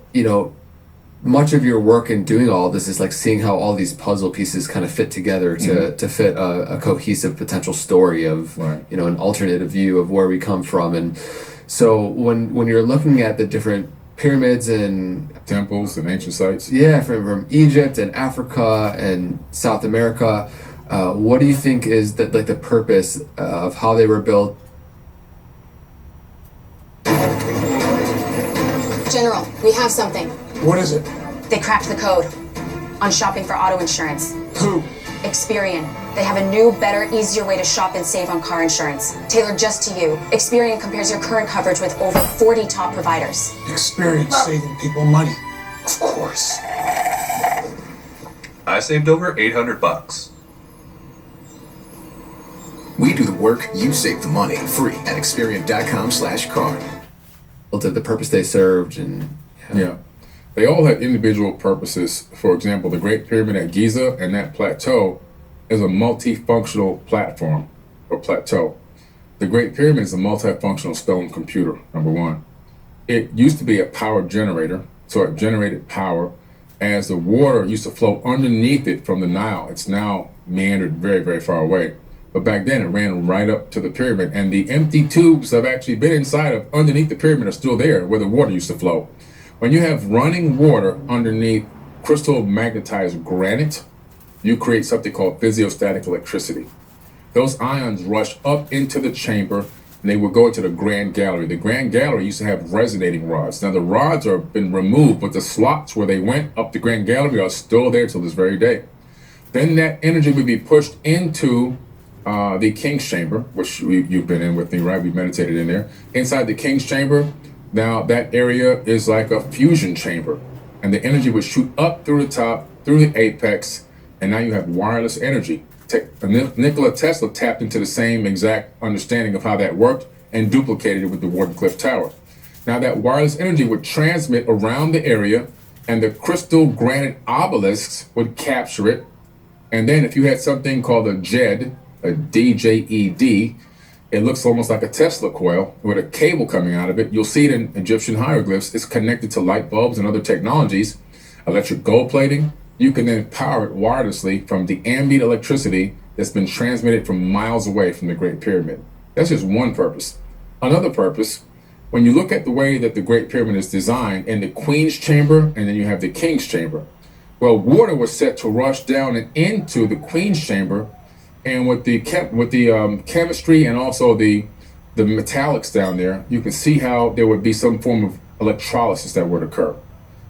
much of your work in doing all this is like seeing how all these puzzle pieces kind of fit together to fit a cohesive potential story of an alternative view of where we come from. And so when you're looking at the different pyramids and temples and ancient sites, from Egypt and Africa and South America, what do you think is the purpose of how they were built? General, we have something. What is it? They cracked the code on shopping for auto insurance. Who? Experian. They have a new, better, easier way to shop and save on car insurance, tailored just to you. Experian compares your current coverage with over 40 top providers. Experian saving people money. Of course. I saved over $800. We do the work, you save the money. Free at Experian.com/car. The purpose they served and they all had individual purposes. For example, the Great Pyramid at Giza and that plateau is a multifunctional platform or plateau. The Great Pyramid is a multifunctional stone computer, number one. It used to be a power generator, so it generated power as the water used to flow underneath it from the Nile. It's now meandered very, very far away. But back then it ran right up to the pyramid, and the empty tubes I've actually been inside of underneath the pyramid are still there where the water used to flow. When you have running water underneath crystal magnetized granite, you create something called physiostatic electricity. Those ions rush up into the chamber and they will go into the Grand Gallery. The Grand Gallery used to have resonating rods. Now the rods have been removed, but the slots where they went up the Grand Gallery are still there till this very day. Then that energy would be pushed into the King's Chamber, which you've been in with me, right? We meditated in there. Inside the King's Chamber, now that area is like a fusion chamber, and the energy would shoot up through the top, through the apex, and now you have wireless energy. Nikola Tesla tapped into the same exact understanding of how that worked and duplicated it with the Wardenclyffe Tower. Now that wireless energy would transmit around the area, and the crystal granite obelisks would capture it. And then if you had something called a JED, a DJED, it looks almost like a Tesla coil with a cable coming out of it. You'll see it in Egyptian hieroglyphs. It's connected to light bulbs and other technologies, electric gold plating. You can then power it wirelessly from the ambient electricity that's been transmitted from miles away from the Great Pyramid. That's just one purpose. Another purpose, when you look at the way that the Great Pyramid is designed in the Queen's Chamber and then you have the King's Chamber, well, water was set to rush down and into the Queen's Chamber, and with the chemistry and also the metallics down there, you can see how there would be some form of electrolysis that would occur.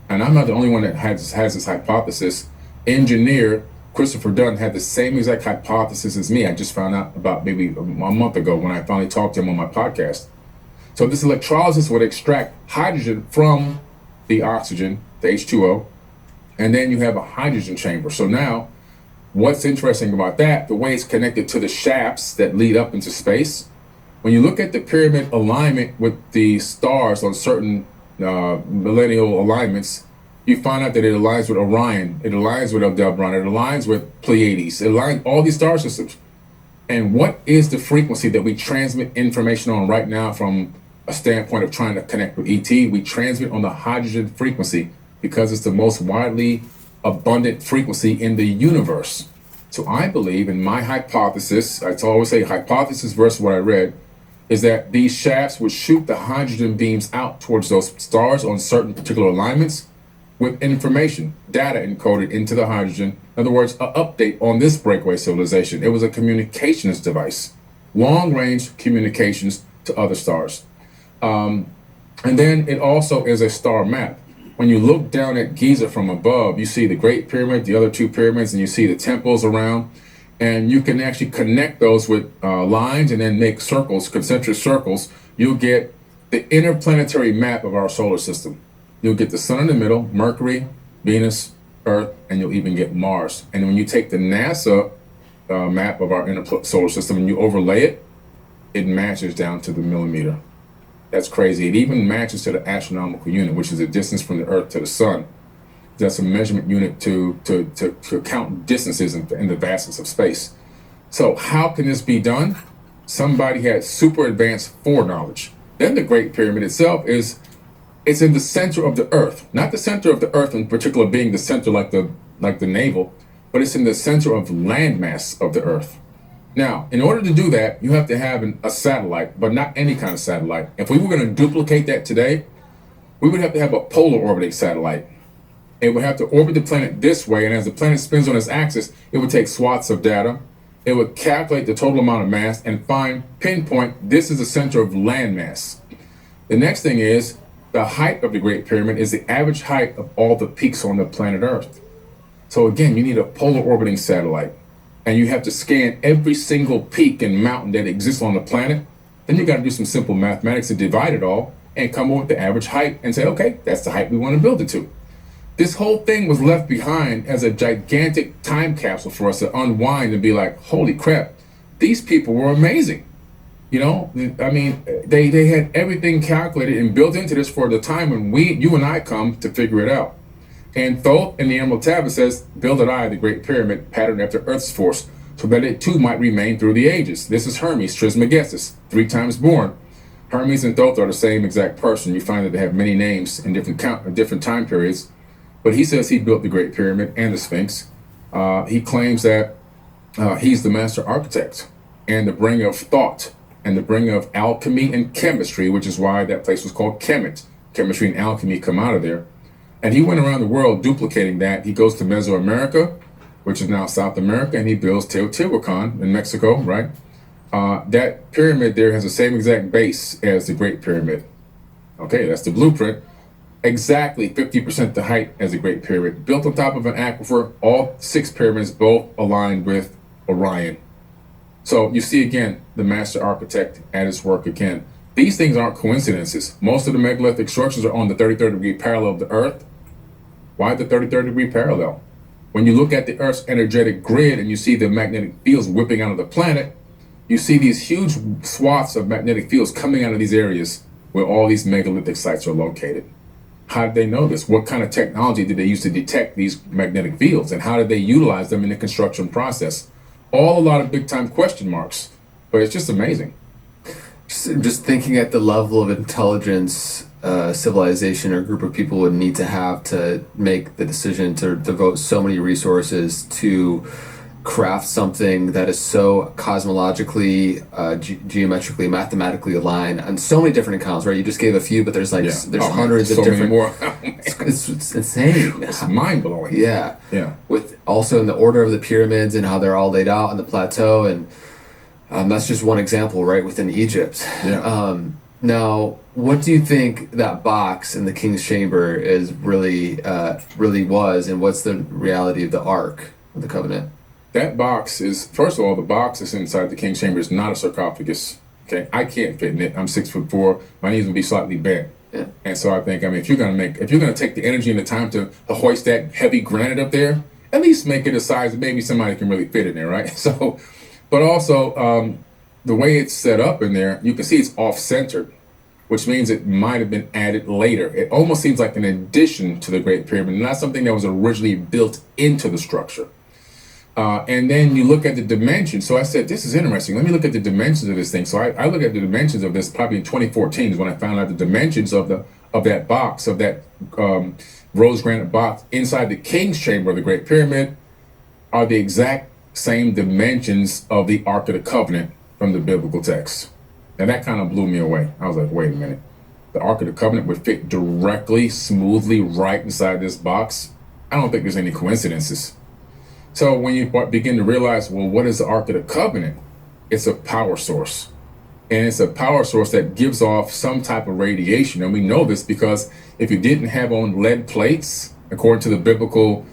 And I'm not the only one that has this hypothesis. Engineer Christopher Dunn had the same exact hypothesis as me. I just found out about maybe a month ago when I finally talked to him on my podcast. So this electrolysis would extract hydrogen from the oxygen, the H2O, and then you have a hydrogen chamber. So now, what's interesting about that, the way it's connected to the shafts that lead up into space, when you look at the pyramid alignment with the stars on certain millennial alignments, you find out that it aligns with Orion, it aligns with Aldebaran, it aligns with Pleiades, it aligns all these star systems. And what is the frequency that we transmit information on right now from a standpoint of trying to connect with ET? We transmit on the hydrogen frequency because it's the most widely abundant frequency in the universe. So I believe in my hypothesis, I always say hypothesis versus what I read, is that these shafts would shoot the hydrogen beams out towards those stars on certain particular alignments with information, data encoded into the hydrogen. In other words, an update on this breakaway civilization. It was a communications device, long-range communications to other stars. And then it also is a star map. When you look down at Giza from above, you see the Great Pyramid, the other two pyramids, and you see the temples around. And you can actually connect those with lines and then make circles, concentric circles. You'll get the interplanetary map of our solar system. You'll get the sun in the middle, Mercury, Venus, Earth, and you'll even get Mars. And when you take the NASA map of our solar system and you overlay it, it matches down to the millimeter. That's crazy. It even matches to the astronomical unit, which is the distance from the Earth to the sun. That's a measurement unit to count distances in the vastness of space. So how can this be done? Somebody had super advanced foreknowledge. Then the Great Pyramid itself it's in the center of the Earth, not the center of the Earth in particular being the center like the navel, but it's in the center of landmass of the Earth. Now, in order to do that, you have to have a satellite, but not any kind of satellite. If we were going to duplicate that today, we would have to have a polar orbiting satellite. It would have to orbit the planet this way, and as the planet spins on its axis, it would take swaths of data. It would calculate the total amount of mass and pinpoint this is the center of landmass. The next thing is the height of the Great Pyramid is the average height of all the peaks on the planet Earth. So again, you need a polar orbiting satellite. And you have to scan every single peak and mountain that exists on the planet. Then you got to do some simple mathematics to divide it all and come up with the average height and say, okay, that's the height we want to build it to. This whole thing was left behind as a gigantic time capsule for us to unwind and be like, holy crap, these people were amazing. You know, I mean, they had everything calculated and built into this for the time when you and I come to figure it out. And Thoth in the Emerald Tablet says, build at I the Great Pyramid patterned after Earth's force, so that it too might remain through the ages. This is Hermes Trismegistus, 3 times born. Hermes and Thoth are the same exact person. You find that they have many names in different time periods. But he says he built the Great Pyramid and the Sphinx. He claims that he's the master architect and the bringer of thought and the bringer of alchemy and chemistry, which is why that place was called Kemet. Chemistry and alchemy come out of there. And he went around the world duplicating that. He goes to Mesoamerica, which is now South America, and he builds Teotihuacan in Mexico, right? That pyramid there has the same exact base as the Great Pyramid. Okay, that's the blueprint. Exactly 50% the height as the Great Pyramid. Built on top of an aquifer, all 6 pyramids both aligned with Orion. So you see again, the master architect at his work again. These things aren't coincidences. Most of the megalithic structures are on the 33rd degree parallel of the Earth. Why the 33rd degree parallel? When you look at the Earth's energetic grid and you see the magnetic fields whipping out of the planet, you see these huge swaths of magnetic fields coming out of these areas where all these megalithic sites are located. How did they know this? What kind of technology did they use to detect these magnetic fields? And how did they utilize them in the construction process? All a lot of big time question marks, but it's just amazing. Just thinking at the level of intelligence civilization or group of people would need to have to make the decision to devote so many resources to craft something that is so cosmologically, geometrically, mathematically aligned on so many different accounts, right? You just gave a few, but there's hundreds of different. More. It's insane. It's mind blowing. Yeah. Yeah. With also in the order of the pyramids and how they're all laid out on the plateau, and that's just one example, right, within Egypt. Yeah. Now, what do you think that box in the King's Chamber is really was, and what's the reality of the Ark of the Covenant? That box is, first of all, the box that's inside the King's Chamber is not a sarcophagus. Okay, I can't fit in it. I'm 6'4". My knees would be slightly bent. Yeah. And so I think, if you're gonna take the energy and the time to hoist that heavy granite up there, at least make it a size that maybe somebody can really fit in there, right? So, but also the way it's set up in there, you can see it's off-centered, which means it might have been added later. It almost seems like an addition to the Great Pyramid, not something that was originally built into the structure. And then you look at the dimensions. So I said, this is interesting. Let me look at the dimensions of this thing. So I look at the dimensions of this probably in 2014 is when I found out the dimensions of that box, of that rose granite box inside the King's Chamber of the Great Pyramid are the exact same dimensions of the Ark of the Covenant from the biblical text. And that kind of blew me away. I was like, wait a minute. The Ark of the Covenant would fit directly, smoothly, right inside this box. I don't think there's any coincidences. So when you begin to realize, well, what is the Ark of the Covenant? It's a power source. And it's a power source that gives off some type of radiation. And we know this because if you didn't have on lead plates, according to the biblical,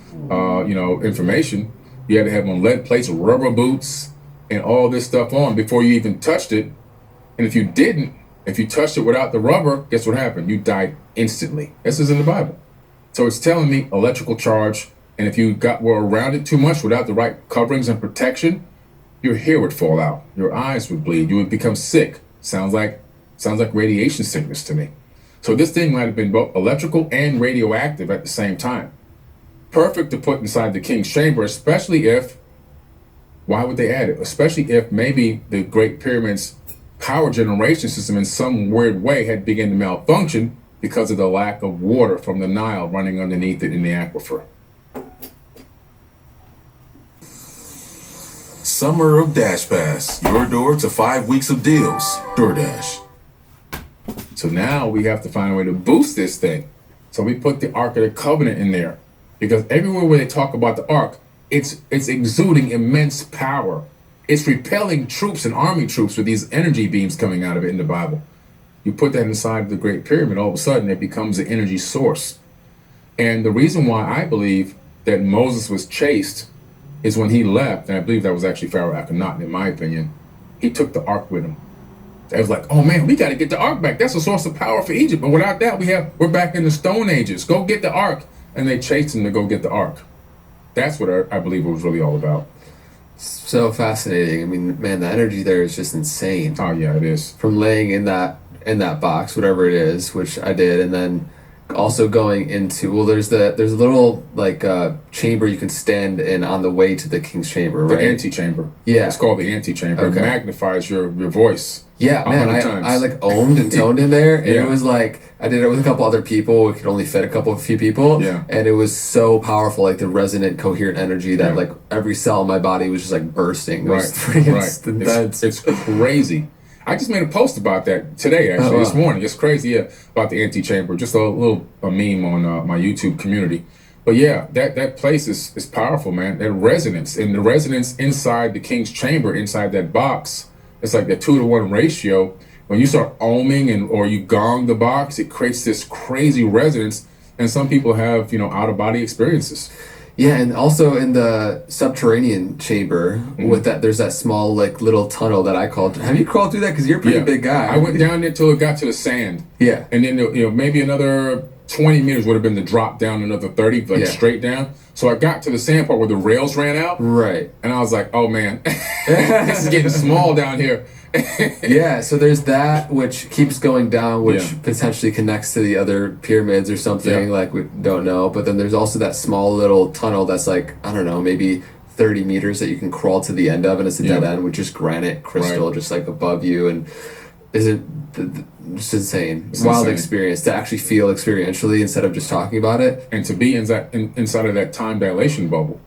information, you had to have on lead plates, rubber boots, and all this stuff on before you even touched it. And if you touched it without the rubber, guess what happened? You died instantly. This is in the Bible. So it's telling me electrical charge. And if you were around it too much without the right coverings and protection, your hair would fall out, your eyes would bleed, you would become sick. Sounds like radiation sickness to me. So this thing might have been both electrical and radioactive at the same time. Perfect to put inside the king's chamber, especially if, why would they add it? Especially if maybe the Great Pyramid's power generation system in some weird way had begun to malfunction because of the lack of water from the Nile running underneath it in the aquifer. Summer of Dash Pass, your door to 5 weeks of deals. DoorDash. So now we have to find a way to boost this thing. So we put the Ark of the Covenant in there because everywhere where they talk about the Ark, it's exuding immense power. It's repelling troops and army troops with these energy beams coming out of it in the Bible. You put that inside of the Great Pyramid, all of a sudden it becomes an energy source. And the reason why I believe that Moses was chased is when he left, and I believe that was actually Pharaoh Akhenaten, in my opinion, he took the Ark with him. It was like, oh man, we got to get the Ark back. That's a source of power for Egypt. But without that, we're back in the Stone Ages. Go get the Ark. And they chased him to go get the Ark. That's what I believe it was really all about. So fascinating. I mean, man, the energy there is just insane. Oh yeah, it is. From laying in that box, whatever it is, which I did, and then also going into there's a little chamber you can stand in on the way to the king's chamber, right? The antechamber. Yeah, it's called the antechamber. Okay. It magnifies your voice. Yeah, man, I ohmed and toned in there, and it was like I did it with a couple other people. It could only fit a few people. Yeah, and it was so powerful, like the resonant, coherent energy that like every cell in my body was just like bursting. It was pretty intense. It's crazy. I just made a post about that today, actually, this morning. It's crazy, about the antechamber. Just a meme on my YouTube community. But yeah, that place is powerful, man. That resonance, and the resonance inside the king's chamber, inside that box, it's like the 2-to-1 ratio. When you start ohming or you gong the box, it creates this crazy resonance. And some people have, out-of-body experiences. Yeah, and also in the subterranean chamber with that, there's that small little tunnel that I called. Have you crawled through that? Because you're a pretty big guy. I went down there till it got to the sand. Yeah, and then maybe another 20 meters would have been the drop down, another 30 straight down. So I got to the sand part where the rails ran out. Right, and I was like, oh man, this is getting small down here. Yeah, so there's that which keeps going down, which potentially connects to the other pyramids or something, like we don't know. But then there's also that small little tunnel that's like, I don't know, maybe 30 meters that you can crawl to the end of, and it's a dead end with just granite crystal just like above you. And it's insane. It's wild experience to actually feel experientially instead of just talking about it. And to be inside of that time dilation bubble.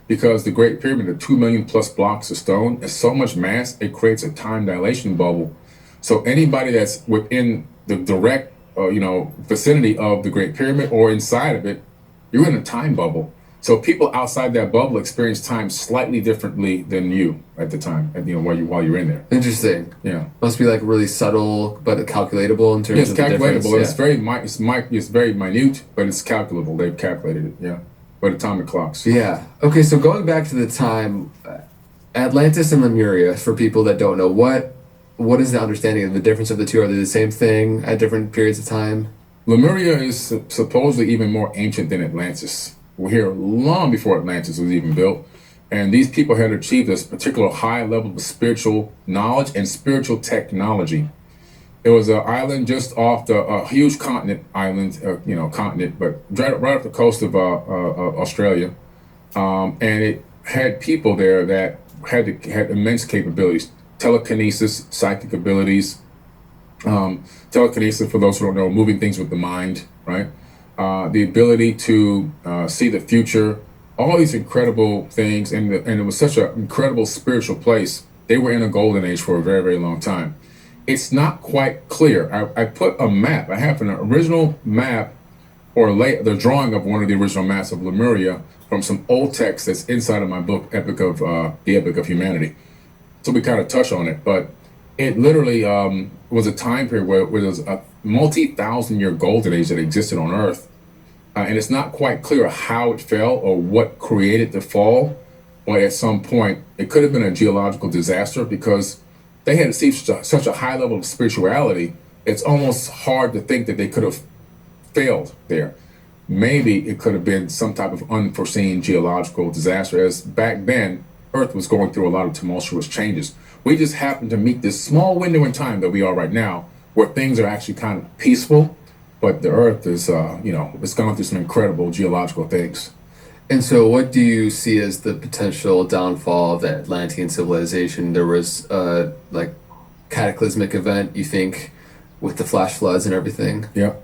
Because the Great Pyramid, the 2 million plus blocks of stone, is so much mass, it creates a time dilation bubble. So anybody that's within the direct, vicinity of the Great Pyramid or inside of it, you're in a time bubble. So people outside that bubble experience time slightly differently than you at the time, while you're in there. Interesting. Yeah. Must be very subtle, but calculatable in terms of the difference. It's calculatable. It's very minute, but it's calculable. They've calculated it. Yeah. But atomic clocks. Yeah. Okay, so going back to the time, Atlantis and Lemuria, for people that don't know, what is the understanding of the difference of the two? Are they the same thing at different periods of time? Lemuria is supposedly even more ancient than Atlantis. We're here long before Atlantis was even built. And these people had achieved this particular high level of spiritual knowledge and spiritual technology. It was an island just off a huge continent, but right off the coast of Australia, and it had people there that had immense capabilities, telekinesis, psychic abilities. Telekinesis, for those who don't know, moving things with the mind, right? The ability to see the future, all these incredible things, and it was such an incredible spiritual place. They were in a golden age for a very, very long time. it's not quite clear. I put a map. I have an original map or the drawing of one of the original maps of Lemuria from some old text that's inside of my book, the Epic of Humanity. So we kind of touch on it, but it literally was a time period where there was a multi-thousand-year golden age that existed on Earth. And it's not quite clear how it fell or what created the fall, but at some point, it could have been a geological disaster because they had achieved such a high level of spirituality, it's almost hard to think that they could have failed there. Maybe it could have been some type of unforeseen geological disaster, as back then, Earth was going through a lot of tumultuous changes. We just happened to meet this small window in time that we are right now, where things are actually kind of peaceful, but the Earth is, it's gone through some incredible geological things. And so what do you see as the potential downfall of the Atlantean civilization? There was a cataclysmic event, you think, with the flash floods and everything? Yeah.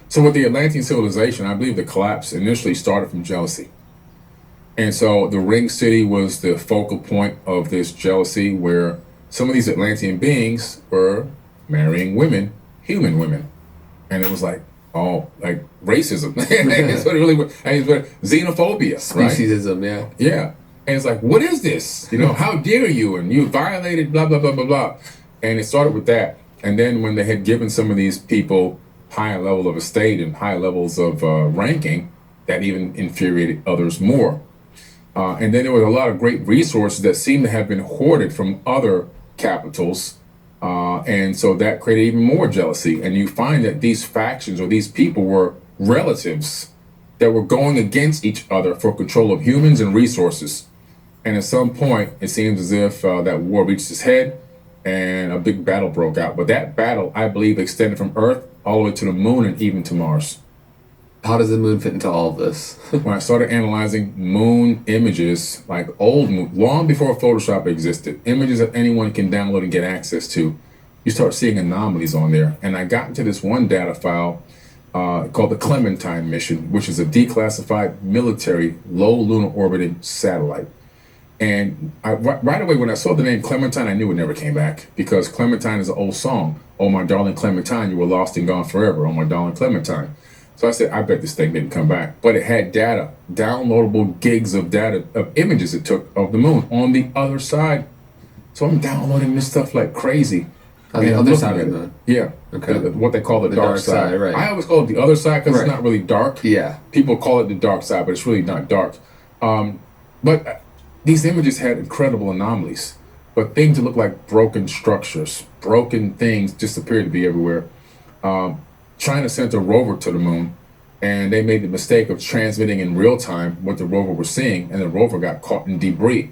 So with the Atlantean civilization, I believe the collapse initially started from jealousy. And so the ring city was the focal point of this jealousy, where some of these Atlantean beings were marrying women, human women. And it was like, racism. It's what it really was. Xenophobia, right? Speciesism, yeah. Yeah. And it's like, what is this? How dare you? And you violated blah, blah, blah, blah, blah. And it started with that. And then when they had given some of these people higher level of estate and high levels of ranking, that even infuriated others more. And then there were a lot of great resources that seemed to have been hoarded from other capitals. And so that created even more jealousy. And you find that these factions or these people were relatives that were going against each other for control of humans and resources. And at some point, it seems as if that war reached its head and a big battle broke out. But that battle, I believe, extended from Earth all the way to the moon and even to Mars. How does the moon fit into all of this? When I started analyzing moon images, like old moon, long before Photoshop existed, images that anyone can download and get access to, you start seeing anomalies on there. And I got into this one data file called the Clementine mission, which is a declassified military low lunar orbiting satellite. And right away, when I saw the name Clementine, I knew it never came back, because Clementine is an old song. Oh, my darling Clementine, you were lost and gone forever. Oh, my darling Clementine. So I said, I bet this thing didn't come back. But it had data, downloadable gigs of data, of images it took of the moon on the other side. So I'm downloading this stuff like crazy. On the other side of the moon? Yeah. Okay. What they call the dark side. Right. I always call it the other side because Right. it's not really dark. Yeah. People call it the dark side, but it's really not dark. But these images had incredible anomalies. But things that look like broken structures, broken things just appeared to be everywhere. China sent a rover to the moon, and they made the mistake of transmitting in real time what the rover was seeing, and the rover got caught in debris.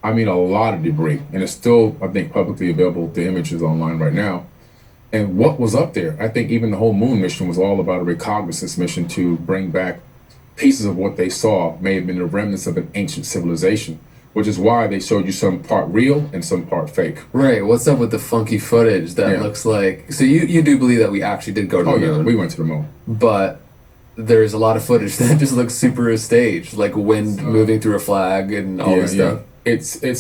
I mean, a lot of debris, and it's still, I think, publicly available. The images online right now. And what was up there? I think even the whole moon mission was all about a reconnaissance mission to bring back pieces of what they saw may have been the remnants of an ancient civilization, which is why they showed you some part real and some part fake. Right. What's up with the funky footage that looks like... So you do believe that we actually did go to the moon? We went to the moon. But there's a lot of footage that just looks super staged, like wind moving through a flag and all this stuff.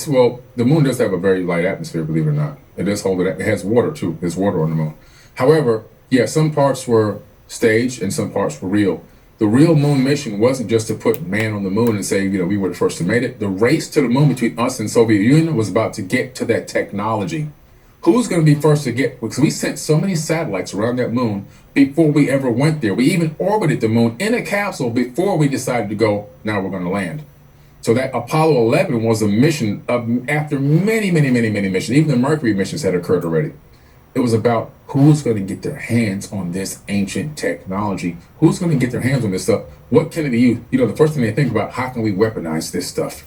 Well, the moon does have a very light atmosphere, believe it or not. It does hold it. It has water too. There's water on the moon. However, some parts were staged and some parts were real. The real moon mission wasn't just to put man on the moon and say, we were the first to make it. The race to the moon between us and Soviet Union was about to get to that technology. Who's going to be first to get? Because we sent so many satellites around that moon before we ever went there. We even orbited the moon in a capsule before we decided to go, now we're going to land. So that Apollo 11 was a mission after many, many, many, many missions. Even the Mercury missions had occurred already. It was about who's going to get their hands on this ancient technology. Who's going to get their hands on this stuff? What can it be used? The first thing they think about, how can we weaponize this stuff?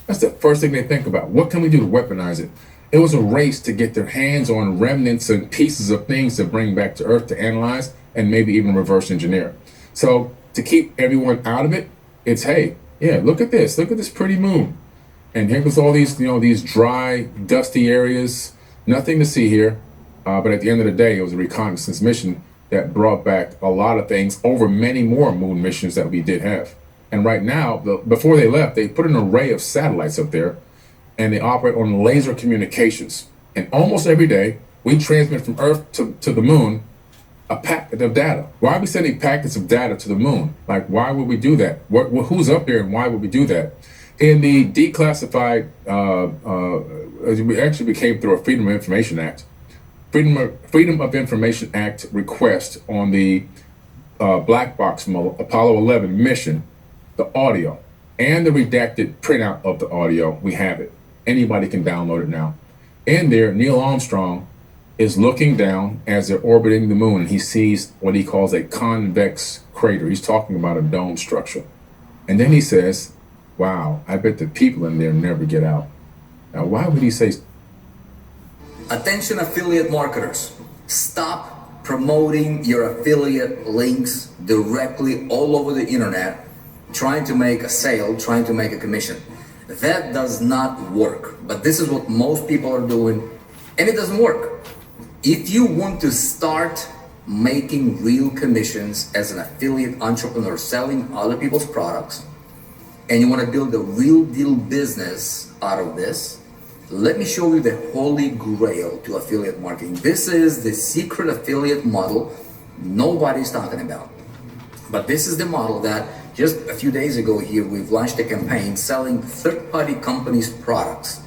That's the first thing they think about. What can we do to weaponize it? It was a race to get their hands on remnants and pieces of things to bring back to Earth to analyze and maybe even reverse engineer. So to keep everyone out of it, it's, hey, look at this. Look at this pretty moon. And here goes all these, these dry, dusty areas. Nothing to see here. But at the end of the day, it was a reconnaissance mission that brought back a lot of things over many more moon missions that we did have. And right now, before they left, they put an array of satellites up there, and they operate on laser communications. And almost every day, We transmit from Earth to the moon a packet of data. Why are we sending packets of data to the moon? Like, why would we do that? Who's up there and why would we do that? In the declassified, it actually became through a Freedom of Information Act. Freedom of Information Act request on the black box Apollo 11 mission, the audio and the redacted printout of the audio, we have it. Anybody can download it now. In there, Neil Armstrong is looking down as they're orbiting the moon, and he sees what he calls a convex crater. He's talking about a dome structure. And then he says, wow, I bet the people in there never get out. Now, why would he say? Attention affiliate marketers, stop promoting your affiliate links directly all over the internet, trying to make a sale, trying to make a commission. That does not work, but this is what most people are doing, and it doesn't work. If you want to start making real commissions as an affiliate entrepreneur selling other people's products, and you want to build a real deal business out of this, let me show you the holy grail to affiliate marketing. This is the secret affiliate model nobody's talking about. But this is the model that just a few days ago here, we've launched a campaign selling third-party companies' products.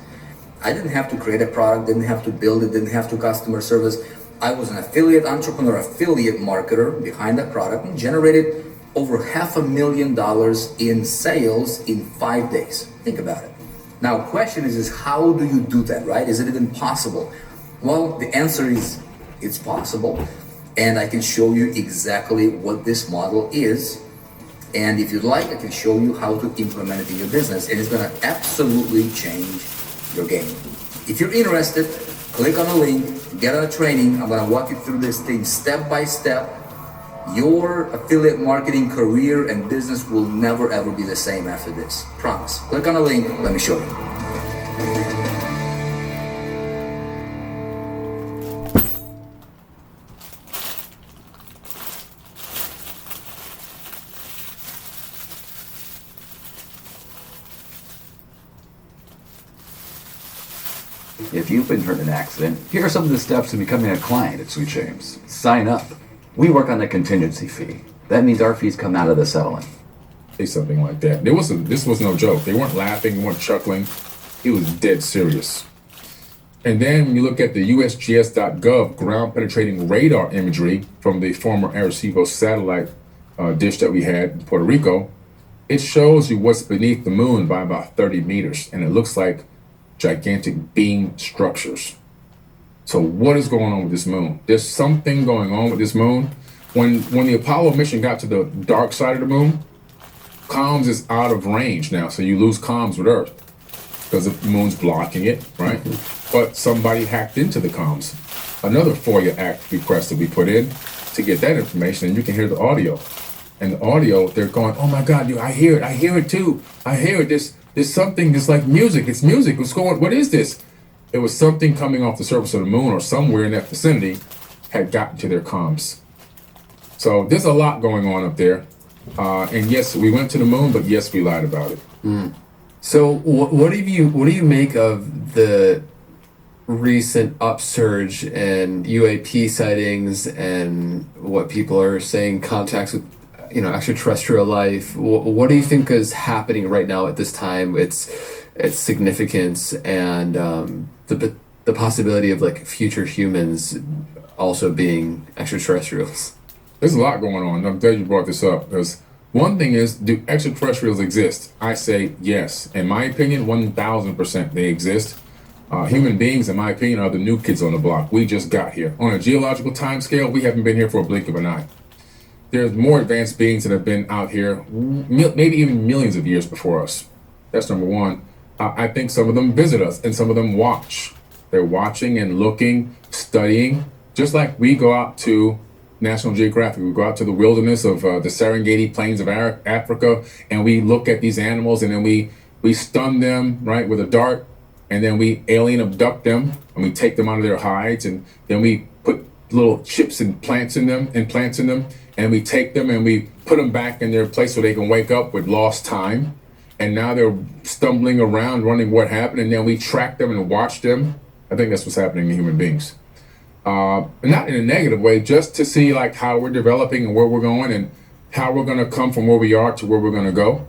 I didn't have to create a product, didn't have to build it, didn't have to customer service. I was an affiliate entrepreneur, affiliate marketer behind that product, and generated over $500,000 in sales in 5 days. Think about it. Now, question is how do you do that, right? Is it even possible? Well, the answer is it's possible. And I can show you exactly what this model is. And if you'd like, I can show you how to implement it in your business. And it's gonna absolutely change your game. If you're interested, click on the link, get on a training. I'm gonna walk you through this thing step by step. Your affiliate marketing career and business will never ever be the same after this. Promise. Click on the link, let me show you. If you've been hurt in an accident, here are some of the steps to becoming a client at Sweet James. Sign up. We work on a contingency fee. That means our fees come out of the settlement. Say something like that. This was no joke. They weren't laughing, they weren't chuckling. He was dead serious. And then when you look at the USGS.gov ground penetrating radar imagery from the former Arecibo satellite dish that we had in Puerto Rico, it shows you what's beneath the moon by about 30 meters. And it looks like gigantic beam structures. So what is going on with this moon? There's something going on with this moon. When the Apollo mission got to the dark side of the moon, comms is out of range now. So you lose comms with Earth because the moon's blocking it, right? But somebody hacked into the comms. Another FOIA Act request that we put in to get that information, and you can hear the audio. And the audio, they're going, oh my God, dude, I hear it too. I hear it. There's something, it's like music. It's music. What is this? It was something coming off the surface of the moon or somewhere in that vicinity had gotten to their comms. So there's a lot going on up there. And yes, we went to the moon, but yes, we lied about it. So what do you make of the recent upsurge in UAP sightings and what people are saying contacts with extraterrestrial life? What do you think is happening right now at this time? Its significance and the possibility of like future humans also being extraterrestrials. There's a lot going on. I'm glad you brought this up because one thing is, do extraterrestrials exist? I say yes. In my opinion, 1,000% they exist. Human beings, in my opinion, are the new kids on the block. We just got here. On a geological time scale, we haven't been here for a blink of an eye. There's more advanced beings that have been out here, maybe even millions of years before us. That's number one. I think some of them visit us and some of them watch. They're watching and looking, studying, just like we go out to National Geographic. We go out to the wilderness of the Serengeti plains of Africa, and we look at these animals, and then we stun them, right, with a dart, and then we alien abduct them, and we take them out of their hides, and then we put little chips and implants in them, and we take them and we put them back in their place so they can wake up with lost time. And now they're stumbling around, wondering what happened, and then we track them and watch them. I think that's what's happening to human beings. not in a negative way, just to see like how we're developing and where we're going and how we're going to come from where we are to where we're going to go.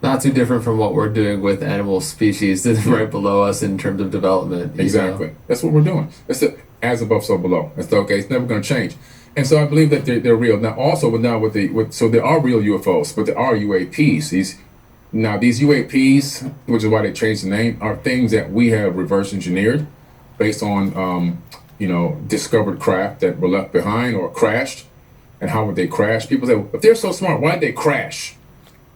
Not too different from what we're doing with animal species that's right below us in terms of development. Exactly. That's what we're doing. It's the as above, so below. It's okay. It's never going to change. And so I believe that they're real. Now, also so there are real UFOs, but there are UAPs. These UAPs, which is why they changed the name, are things that we have reverse engineered based on discovered craft that were left behind or crashed. And how would they crash? People say, well, if they're so smart, why'd they crash?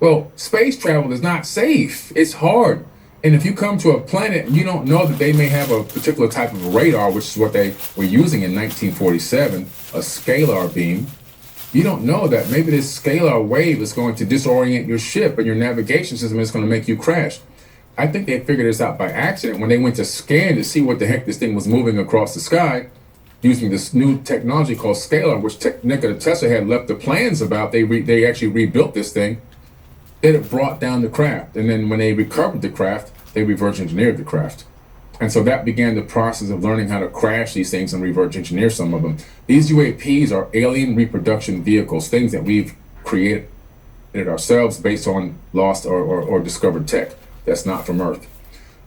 Well, space travel is not safe. It's hard. And if you come to a planet and you don't know that they may have a particular type of radar, which is what they were using in 1947, a scalar beam, you don't know that maybe this scalar wave is going to disorient your ship and your navigation system is going to make you crash. I think they figured this out by accident when they went to scan to see what the heck this thing was moving across the sky using this new technology called scalar, which Nikola Tesla had left the plans about. They actually rebuilt this thing. It brought down the craft. And then when they recovered the craft, they reverse engineered the craft. And so that began the process of learning how to crash these things and reverse engineer some of them. These UAPs are alien reproduction vehicles, things that we've created ourselves based on lost or discovered tech that's not from Earth.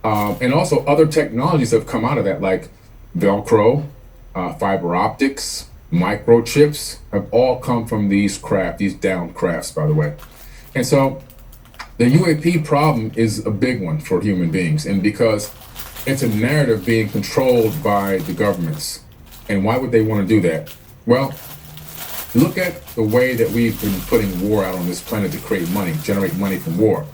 And also other technologies have come out of that, like Velcro, fiber optics, microchips, have all come from these craft, these down crafts, by the way. And so the UAP problem is a big one for human beings, and because it's a narrative being controlled by the governments. And why would they want to do that? Well, look at the way that we've been putting war out on this planet to create money, generate money from war.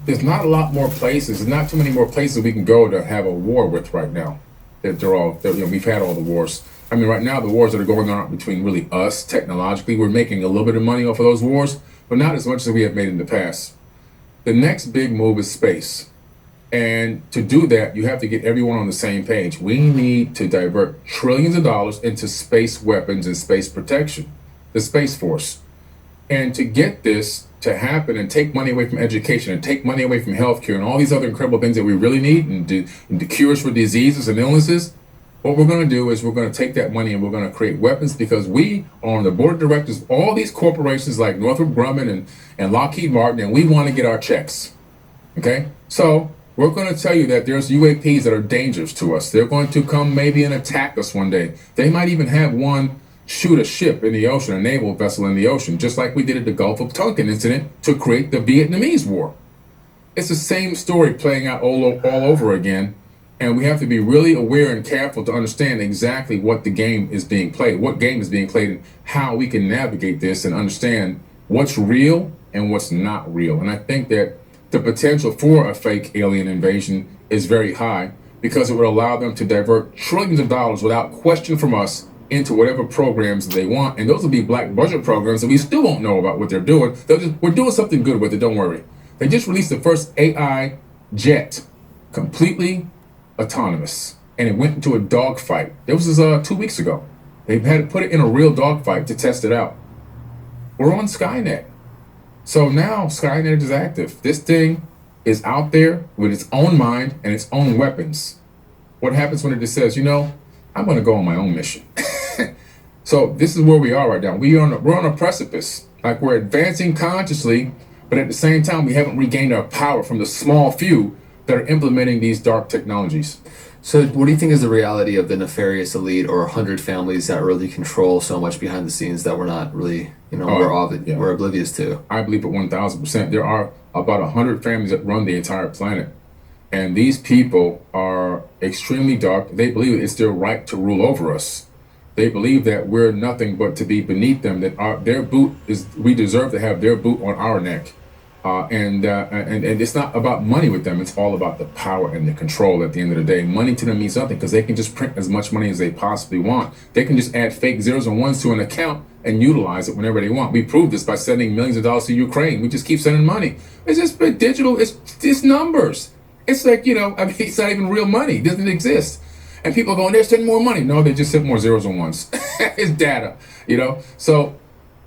There's not a lot more places, there's not too many more places we can go to have a war with right now. We've had all the wars. I mean, right now, the wars that are going on between really us technologically, we're making a little bit of money off of those wars, but not as much as we have made in the past. The next big move is space. And to do that, you have to get everyone on the same page. We need to divert trillions of dollars into space weapons and space protection, the Space Force. And to get this to happen and take money away from education and take money away from healthcare and all these other incredible things that we really need and the cures for diseases and illnesses, what we're going to do is we're going to take that money and we're going to create weapons, because we are on the board of directors of all these corporations like Northrop Grumman and Lockheed Martin, and we want to get our checks. Okay? So we're going to tell you that there's UAPs that are dangerous to us. They're going to come maybe and attack us one day. They might even have one shoot a ship in the ocean, a naval vessel in the ocean, just like we did at the Gulf of Tonkin incident to create the Vietnamese War. It's the same story playing out all over again. And we have to be really aware and careful to understand exactly what the game is being played, what game is being played, and how we can navigate this and understand what's real and what's not real. And I think that the potential for a fake alien invasion is very high, because it would allow them to divert trillions of dollars without question from us into whatever programs they want. And those will be black budget programs that we still won't know about what they're doing. We're doing something good with it, don't worry. They just released the first AI jet, completely autonomous, and it went into a dogfight. This was 2 weeks ago. They had to put it in a real dogfight to test it out. We're on Skynet. So now Skynet is active. This thing is out there with its own mind and its own weapons. What happens when it just says, I'm going to go on my own mission? So this is where we are right now. We're on a precipice. Like, we're advancing consciously, but at the same time, we haven't regained our power from the small few that are implementing these dark technologies. So what do you think is the reality of the nefarious elite or 100 families that really control so much behind the scenes that we're not really, we're oblivious to? I believe it 1,000%. There are about 100 families that run the entire planet. And these people are extremely dark. They believe it's their right to rule over us. They believe that we're nothing but to be beneath them, that we deserve to have their boot on our neck. And it's not about money with them. It's all about the power and the control at the end of the day. Money to them means nothing, because they can just print as much money as they possibly want. They can just add fake zeros and ones to an account and utilize it whenever they want. We proved this by sending millions of dollars to Ukraine. We just keep sending money. It's just digital. It's just numbers. It's like, it's not even real money. It doesn't exist. And people are going, they're sending more money. No, they just sent more zeros and ones. It's data, So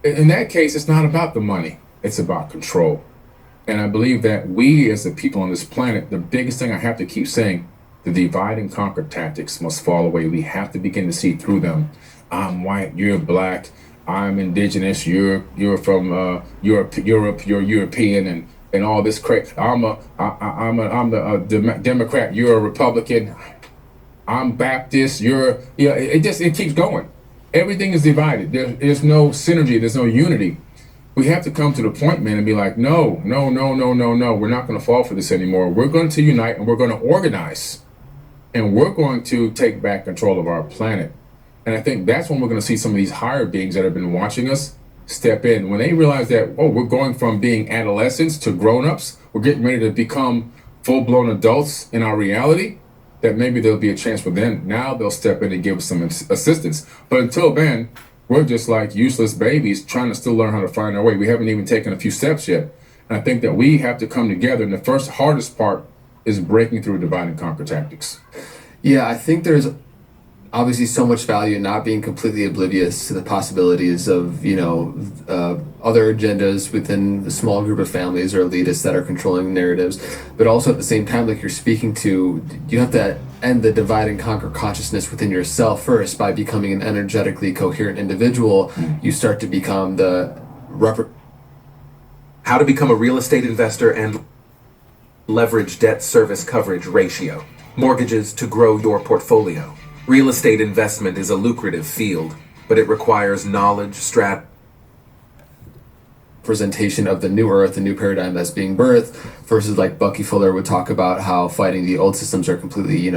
in that case, it's not about the money. It's about control. And I believe that we as the people on this planet, the biggest thing I have to keep saying, the divide and conquer tactics must fall away. We have to begin to see through them. I'm white, you're black, I'm indigenous, you're from Europe, you're European, and all this crap. I'm the Democrat, you're a Republican. I'm Baptist, it keeps going. Everything is divided. There's no synergy, there's no unity. We have to come to the point, man, and be like, no, we're not going to fall for this anymore. We're going to unite and we're going to organize. And we're going to take back control of our planet. And I think that's when we're going to see some of these higher beings that have been watching us step in. When they realize that, oh, we're going from being adolescents to grown-ups, we're getting ready to become full-blown adults in our reality, that maybe there'll be a chance for them. Now they'll step in and give us some assistance. But until then, we're just like useless babies trying to still learn how to find our way. We haven't even taken a few steps yet. And I think that we have to come together. And the first hardest part is breaking through divide and conquer tactics. Yeah, I think there's obviously so much value in not being completely oblivious to the possibilities of, other agendas within the small group of families or elitists that are controlling narratives. But also at the same time, like you're speaking to, you have to end the divide and conquer consciousness within yourself first. By becoming an energetically coherent individual, you start to become how to become a real estate investor and leverage debt service coverage ratio. Mortgages to grow your portfolio. Real estate investment is a lucrative field, but it requires knowledge, presentation of the new earth, the new paradigm that's being birthed, versus like Bucky Fuller would talk about how fighting the old systems are completely, you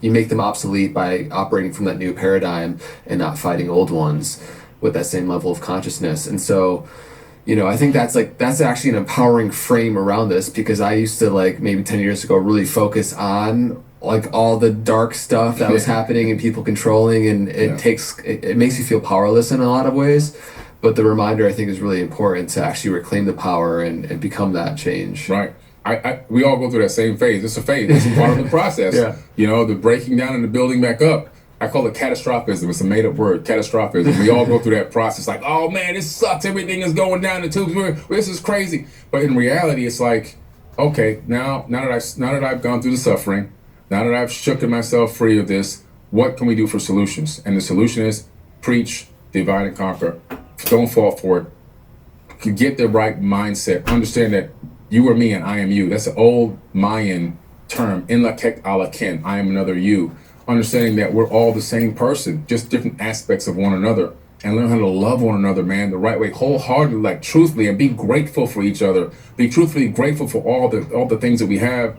make them obsolete by operating from that new paradigm and not fighting old ones with that same level of consciousness. And so, I think that's actually an empowering frame around this, because I used to, like, maybe 10 years ago, really focus on like all the dark stuff that was happening and people controlling, and it makes you feel powerless in a lot of ways. But the reminder, I think, is really important to actually reclaim the power and become that change. Right. We all go through that same phase. It's a phase. It's part of the process. The breaking down and the building back up. I call it catastrophism. It's a made-up word, catastrophism. We all go through that process like, oh man, this sucks. Everything is going down the tubes. This is crazy. But in reality, it's like, okay, now that I've gone through the suffering, now that I've shooken myself free of this, what can we do for solutions? And the solution is preach, divide and conquer. Don't fall for it. Get the right mindset. Understand that you are me and I am you. That's an old Mayan term. In la kek ala ken. I am another you. Understanding that we're all the same person, just different aspects of one another, and learn how to love one another, man, the right way, wholeheartedly, like truthfully, and be grateful for each other. Be truthfully grateful for all the things that we have,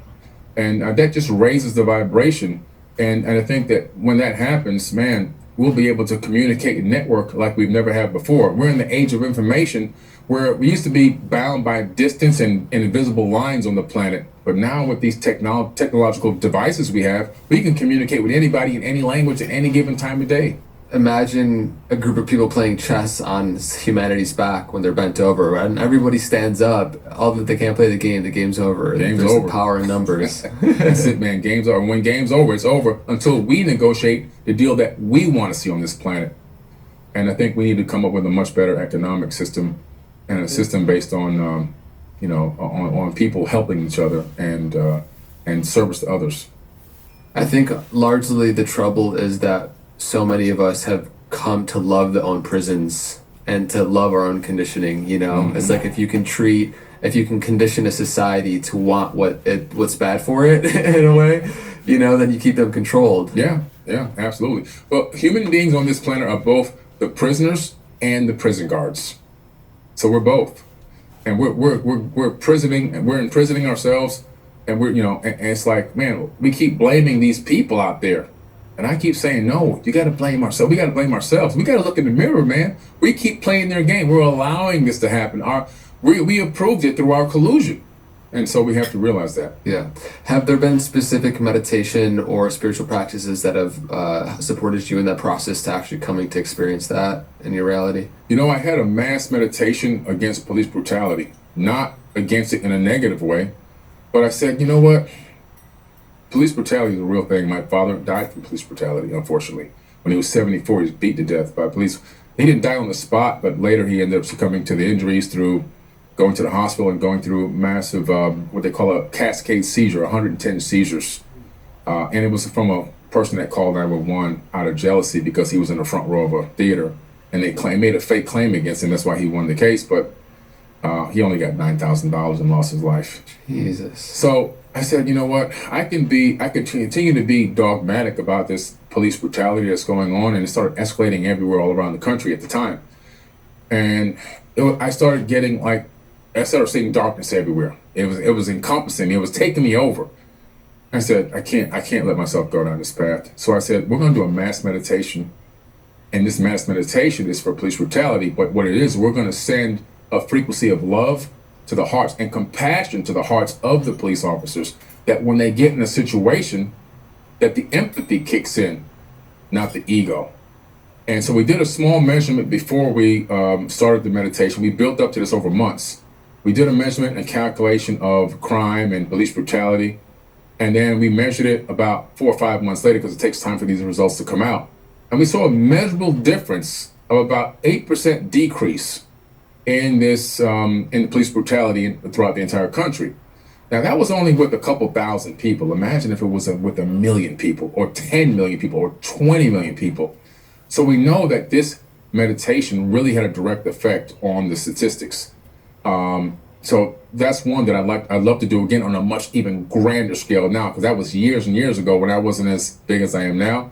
and that just raises the vibration. And I think that when that happens, man, we'll be able to communicate and network like we've never had before. We're in the age of information, where we used to be bound by distance and invisible lines on the planet. But now with these technological devices we have, we can communicate with anybody in any language at any given time of day. Imagine a group of people playing chess on humanity's back when they're bent over, and everybody stands up. Although they can't play the game's over. There's over. Power in numbers. That's it, man. Game's over. When game's over, it's over until we negotiate the deal that we want to see on this planet. And I think we need to come up with a much better economic system, and a system based on, on people helping each other and service to others. I think largely the trouble is that so many of us have come to love the own prisons and to love our own conditioning. It's like if you can condition a society to want what's bad for it in a way, then you keep them controlled. Yeah, absolutely. Well, human beings on this planet are both the prisoners and the prison guards. So we're both, and we're imprisoning ourselves, and and it's like, man, we keep blaming these people out there. And I keep saying, no, you got to blame ourselves. We got to blame ourselves. We got to look in the mirror, man. We keep playing their game. We're allowing this to happen. We approved it through our collusion. And so we have to realize that. Yeah. Have there been specific meditation or spiritual practices that have supported you in that process to actually coming to experience that in your reality? I had a mass meditation against police brutality. Not against it in a negative way. But I said, you know what? Police brutality is a real thing. My father died from police brutality, unfortunately. When he was 74, he was beat to death by police. He didn't die on the spot, but later he ended up succumbing to the injuries through going to the hospital and going through massive, what they call a cascade seizure, 110 seizures. and it was from a person that called 911 out of jealousy because he was in the front row of a theater, and they made a fake claim against him. That's why he won the case, but he only got $9,000 and lost his life. Jesus. So I said, you know what? I can continue to be dogmatic about this police brutality that's going on, and it started escalating everywhere all around the country at the time. And I started getting I started seeing darkness everywhere. It was encompassing. It was taking me over. I said, I can't let myself go down this path. So I said, we're going to do a mass meditation, and this mass meditation is for police brutality. But what it is, we're going to send a frequency of love to the hearts and compassion to the hearts of the police officers, that when they get in a situation, that the empathy kicks in, not the ego. And so we did a small measurement before we started the meditation. We built up to this over months. We did a measurement and calculation of crime and police brutality. And then we measured it about 4 or 5 months later, because it takes time for these results to come out. And we saw a measurable difference of about 8% decrease in this in the police brutality throughout the entire country. Now, that was only with a couple thousand people. Imagine if it was with 1 million people, or 10 million people, or 20 million people. So we know that this meditation really had a direct effect on the statistics. So that's one that I'd love to do again on a much even grander scale now, because that was years and years ago when I wasn't as big as I am now.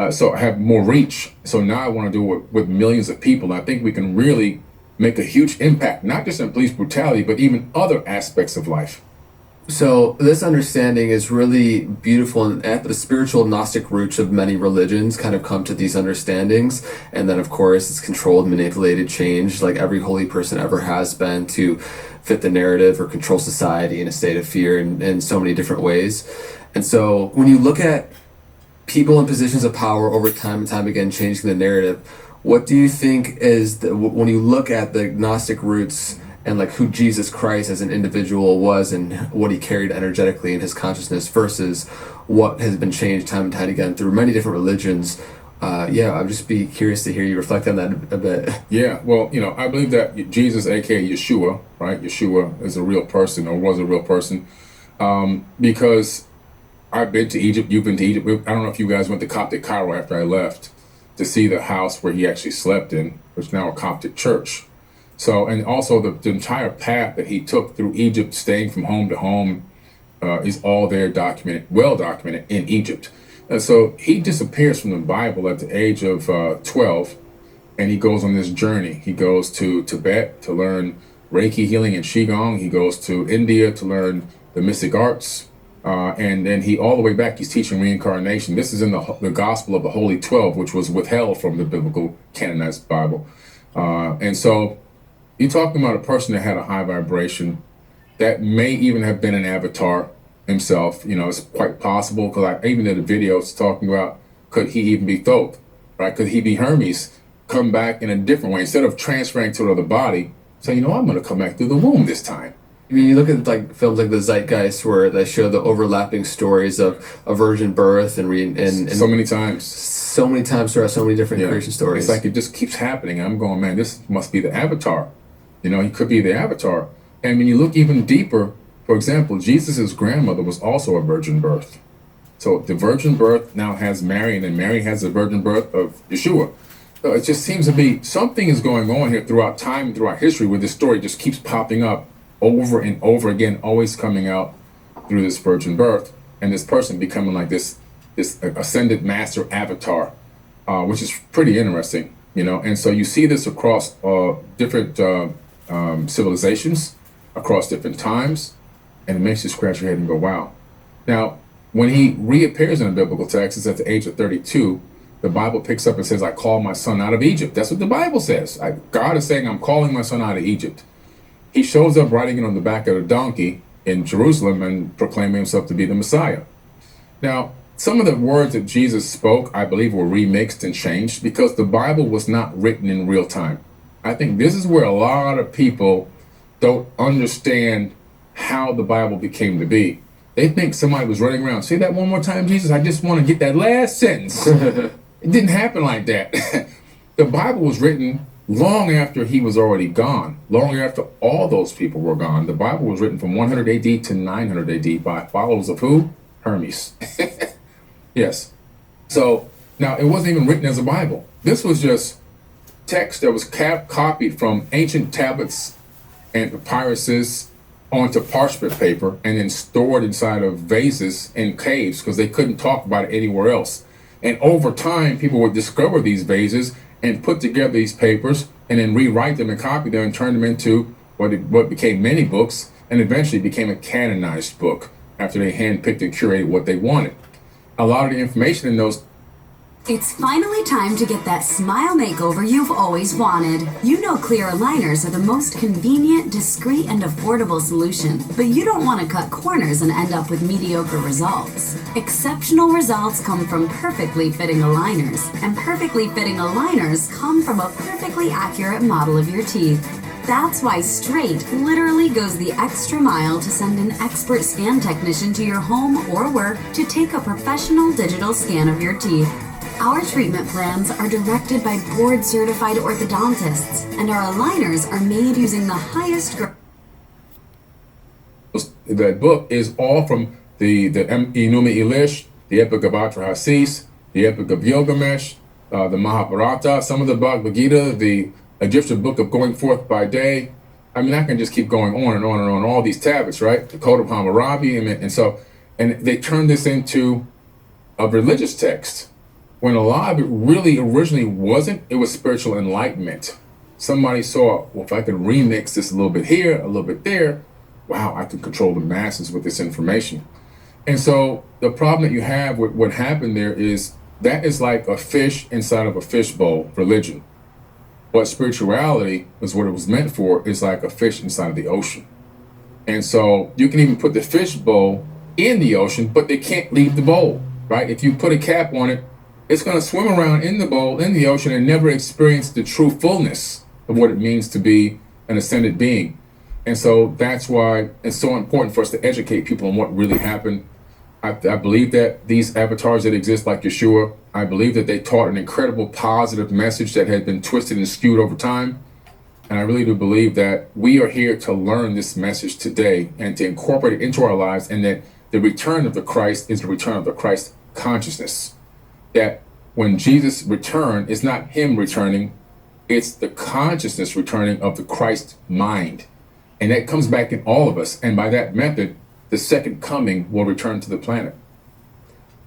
So I have more reach. So now I want to do it with millions of people. And I think we can really make a huge impact, not just in police brutality, but even other aspects of life. So this understanding is really beautiful, and at the spiritual Gnostic roots of many religions kind of come to these understandings. And then of course it's controlled, manipulated, changed, like every holy person ever has been, to fit the narrative or control society in a state of fear in so many different ways. And so when you look at people in positions of power over time and time again changing the narrative, what do you think is when you look at the Gnostic roots and like who Jesus Christ as an individual was and what he carried energetically in his consciousness versus what has been changed time and time again through many different religions? I'd just be curious to hear you reflect on that a bit. Yeah, well, I believe that Jesus, aka Yeshua, right? Yeshua is a real person, or was a real person, because I've been to Egypt, you've been to Egypt. I don't know if you guys went to Coptic Cairo after I left to see the house where he actually slept in, which is now a Coptic church. So, and also the entire path that he took through Egypt, staying from home to home, is all there documented, well documented in Egypt. So he disappears from the Bible at the age of 12, and he goes on this journey. He goes to Tibet to learn Reiki healing and Qigong. He goes to India to learn the mystic arts. And then all the way back, he's teaching reincarnation. This is in the Gospel of the Holy 12, which was withheld from the biblical canonized Bible. And so you're talking about a person that had a high vibration, that may even have been an avatar himself. It's quite possible, because I even did a video talking about, could he even be Thoth, right? Could he be Hermes, come back in a different way, instead of transferring to another body, say, I'm going to come back through the womb this time. I mean, you look at like films like The Zeitgeist, where they show the overlapping stories of a virgin birth and so many times throughout so many different creation stories. It's like it just keeps happening. I'm going, man, this must be the avatar. He could be the avatar. And when you look even deeper, for example, Jesus's grandmother was also a virgin birth. So the virgin birth now has Mary, and then Mary has the virgin birth of Yeshua. So it just seems to be something is going on here throughout time, throughout history, where this story just keeps popping up over and over again, always coming out through this virgin birth, and this person becoming like this ascended master avatar, which is pretty interesting, And so you see this across different civilizations, across different times, and it makes you scratch your head and go, wow. Now, when he reappears in a biblical text, it's at the age of 32. The Bible picks up and says, I call my son out of Egypt. That's what the Bible says. God is saying, I'm calling my son out of Egypt. He shows up riding it on the back of a donkey in Jerusalem and proclaiming himself to be the Messiah. Now, some of the words that Jesus spoke, I believe, were remixed and changed because the Bible was not written in real time. I think this is where a lot of people don't understand how the Bible became to be. They think somebody was running around, say that one more time, Jesus, I just want to get that last sentence. It didn't happen like that. The Bible was written long after he was already gone, long after all those people were gone. The Bible was written from 100 AD to 900 AD by followers of who? Hermes. Yes. So now it wasn't even written as a Bible. This was just text that was copied from ancient tablets and papyruses onto parchment paper and then stored inside of vases in caves because they couldn't talk about it anywhere else. And over time, people would discover these vases and put together these papers and then rewrite them and copy them and turn them into what became many books and eventually became a canonized book after they handpicked and curated what they wanted. A lot of the information in those. It's finally time to get that smile makeover you've always wanted. You know clear aligners are the most convenient, discreet, and affordable solution, but you don't want to cut corners and end up with mediocre results. Exceptional results come from perfectly fitting aligners, and perfectly fitting aligners come from a perfectly accurate model of your teeth. That's why Straight literally goes the extra mile to send an expert scan technician to your home or work to take a professional digital scan of your teeth. Our treatment plans are directed by board-certified orthodontists, and our aligners are made using the highest grade. That book is all from the Enuma Elish, the Epic of Atrahasis, the Epic of Gilgamesh, the Mahabharata, some of the Bhagavad Gita, the Egyptian book of Going Forth by Day. I mean, I can just keep going on and on and on. All these tablets, right? The Code of Hammurabi, and they turned this into a religious text. When a lot of it really originally wasn't, it was spiritual enlightenment. Somebody saw, well, if I could remix this a little bit here, a little bit there, wow, I could control the masses with this information. And so the problem that you have with what happened there is that is like a fish inside of a fishbowl religion. But spirituality is what it was meant for, is like a fish inside of the ocean. And so you can even put the fishbowl in the ocean, but they can't leave the bowl, right? If you put a cap on it, it's going to swim around in the bowl, in the ocean, and never experience the true fullness of what it means to be an ascended being. And so that's why it's so important for us to educate people on what really happened. I believe that these avatars that exist, like Yeshua, I believe that they taught an incredible positive message that had been twisted and skewed over time. And I really do believe that we are here to learn this message today and to incorporate it into our lives, and that the return of the Christ is the return of the Christ consciousness. That when Jesus returned, it's not him returning, it's the consciousness returning of the Christ mind. And that comes back in all of us. And by that method, the second coming will return to the planet.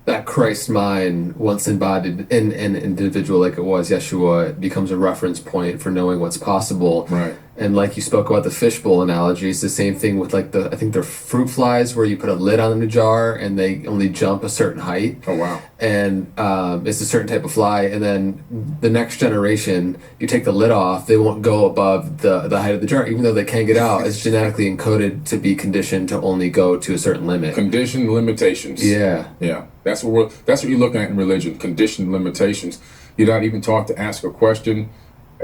That Christ mind, once embodied in an individual like it was Yeshua, it becomes a reference point for knowing what's possible. Right. And like you spoke about the fishbowl analogy, it's the same thing with like I think they're fruit flies, where you put a lid on the jar and they only jump a certain height. Oh, wow. And it's a certain type of fly. And then the next generation, you take the lid off, they won't go above the height of the jar, even though they can get out. It's genetically encoded to be conditioned to only go to a certain limit. Conditioned limitations. Yeah. Yeah. That's what you're looking at in religion, conditioned limitations. You're not even taught to ask a question.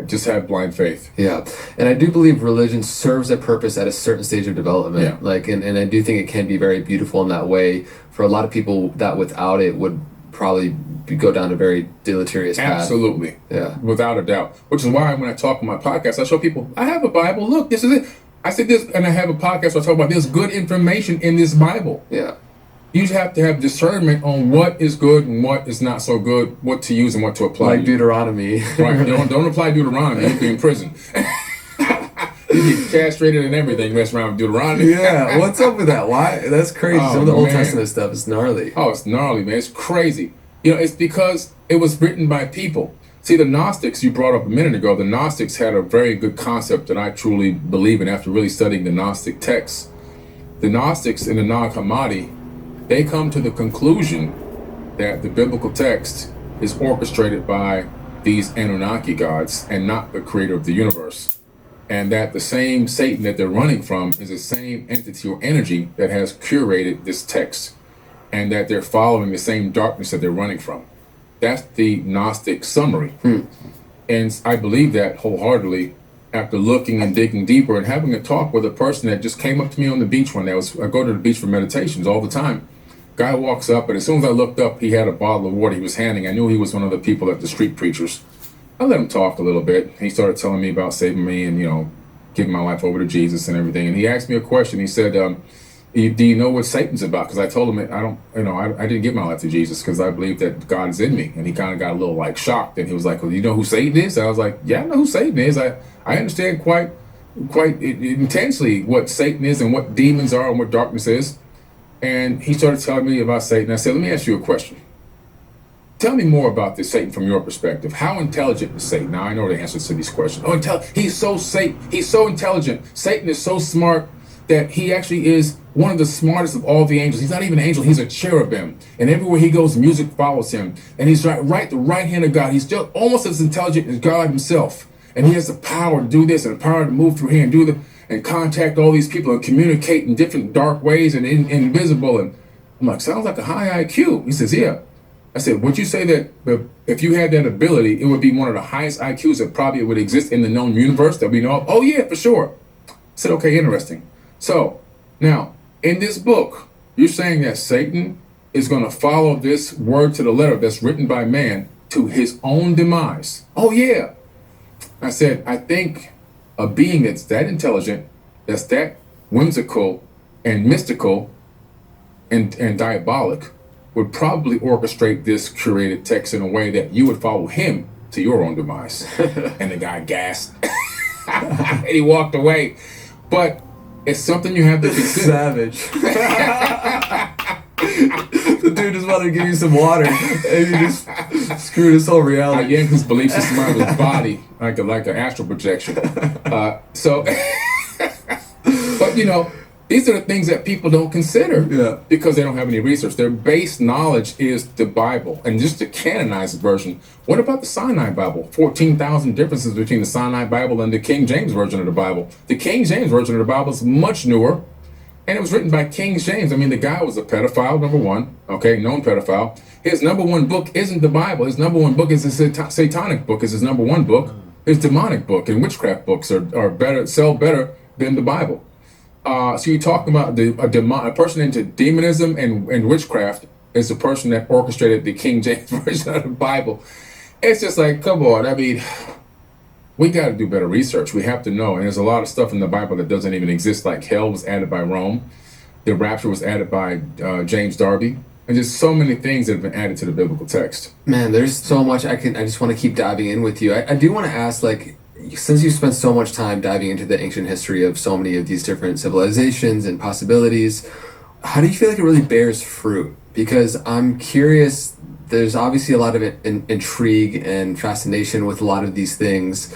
Just have blind faith. Yeah. And I do believe religion serves a purpose at a certain stage of development. Yeah. Like, and I do think it can be very beautiful in that way. For a lot of people, that without it would probably go down a very deleterious path. Absolutely. Yeah. Without a doubt. Which is why when I talk on my podcast, I show people, I have a Bible. Look, this is it. I said this, and I have a podcast where I talk about there's good information in this Bible. Yeah. You just have to have discernment on what is good and what is not so good, what to use and what to apply. Like Deuteronomy. Right. Don't apply Deuteronomy. You'll be in prison. You get castrated and everything, mess around with Deuteronomy. Yeah. What's up with that? Why? That's crazy. Oh, some of the Old man. Testament stuff is gnarly. Oh, it's gnarly, man. It's crazy. You know, it's because it was written by people. See, the Gnostics you brought up a minute ago, the Gnostics had a very good concept that I truly believe in after really studying the Gnostic texts. The Gnostics in the Nag Hammadi, they come to the conclusion that the biblical text is orchestrated by these Anunnaki gods and not the creator of the universe. And that the same Satan that they're running from is the same entity or energy that has curated this text, and that they're following the same darkness that they're running from. That's the Gnostic summary. And I believe that wholeheartedly after looking and digging deeper and having a talk with a person that just came up to me on the beach one day. I go to the beach for meditations all the time. Guy walks up, and as soon as I looked up, he had a bottle of water he was handing. I knew he was one of the people at the street preachers. I let him talk a little bit. He started telling me about saving me and, giving my life over to Jesus and everything. And he asked me a question. He said, do you know what Satan's about? Because I told him I didn't give my life to Jesus because I believe that God is in me. And he kind of got a little like shocked, and he was like, well, you know who Satan is? I was like, yeah, I know who Satan is. I understand quite intensely what Satan is and what demons are and what darkness is. And he started telling me about Satan. I said, let me ask you a question. Tell me more about this Satan from your perspective. How intelligent is Satan? Now I know the answers to these questions. He's so intelligent. Satan is so smart that he actually is one of the smartest of all the angels. He's not even an angel, he's a cherubim. And everywhere he goes, music follows him. And he's the right hand of God. He's just almost as intelligent as God himself. And he has the power to do this and the power to move through here and contact all these people and communicate in different dark ways and invisible. And I'm like, sounds like a high IQ. He says, yeah. I said, would you say that if you had that ability, it would be one of the highest IQs that probably would exist in the known universe that we know of? Oh yeah, for sure. I said, okay, interesting. So now in this book, you're saying that Satan is going to follow this word to the letter that's written by man to his own demise. Oh yeah. I said, I think a being that's that intelligent, that's that whimsical and mystical and diabolic would probably orchestrate this curated text in a way that you would follow him to your own demise. And the guy gasped and he walked away. But it's something you have to consider. Savage. The dude just wanted to give you some water, and you just screwed his whole reality. I yanked his belief system out of his body like an astral projection. But you know, these are the things that people don't consider because they don't have any research. Their base knowledge is the Bible, and just the canonized version. What about the Sinai Bible? 14,000 differences between the Sinai Bible and the King James Version of the Bible. The King James Version of the Bible is much newer, and it was written by King James. I mean, the guy was a pedophile, number one, okay, known pedophile. His number one book isn't the Bible. His number one book is a satanic book, is his number one book. His demonic book and witchcraft books are better, sell better than the Bible. So you're talking about a person into demonism and witchcraft is the person that orchestrated the King James Version of the Bible. It's just like, come on. I mean, we got to do better research. We have to know. And there's a lot of stuff in the Bible that doesn't even exist. Like hell was added by Rome. The rapture was added by James Darby. And just so many things that have been added to the biblical text. Man, there's so much I just want to keep diving in with you. I do want to ask, like, since you spent so much time diving into the ancient history of so many of these different civilizations and possibilities, how do you feel like it really bears fruit? Because I'm curious, there's obviously a lot of intrigue and fascination with a lot of these things,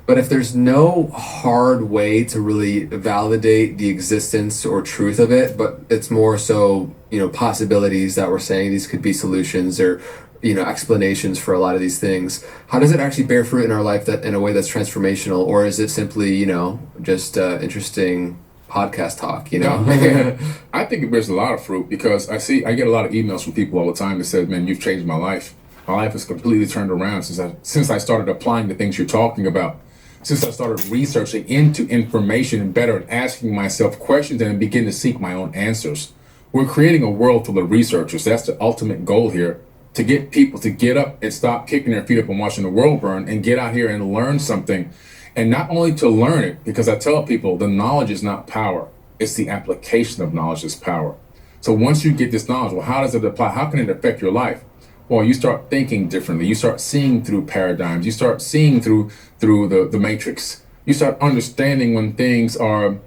but if there's no hard way to really validate the existence or truth of it, but it's more so, possibilities that we're saying these could be solutions or explanations for a lot of these things. How does it actually bear fruit in our life that in a way that's transformational, or is it simply, just interesting podcast talk? I think it bears a lot of fruit because I get a lot of emails from people all the time that says, "Man, you've changed my life. My life has completely turned around since I started applying the things you're talking about. Since I started researching into information better and asking myself questions and begin to seek my own answers." We're creating a world full of researchers. That's the ultimate goal here. To get people to get up and stop kicking their feet up and watching the world burn and get out here and learn something. And not only to learn it, because I tell people the knowledge is not power. It's the application of knowledge is power. So once you get this knowledge, well, how does it apply? How can it affect your life? Well, you start thinking differently. You start seeing through paradigms. You start seeing through the matrix. You start understanding when things are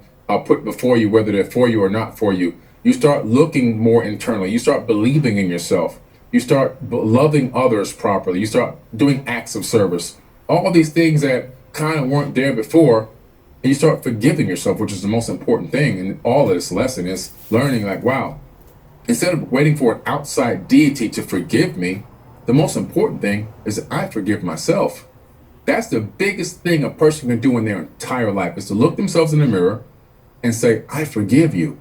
put before you, whether they're for you or not for you. You start looking more internally. You start believing in yourself. You start loving others properly. You start doing acts of service. All of these things that kind of weren't there before, and you start forgiving yourself, which is the most important thing. And all of this lesson is learning like, wow, instead of waiting for an outside deity to forgive me, the most important thing is that I forgive myself. That's the biggest thing a person can do in their entire life, is to look themselves in the mirror and say, I forgive you.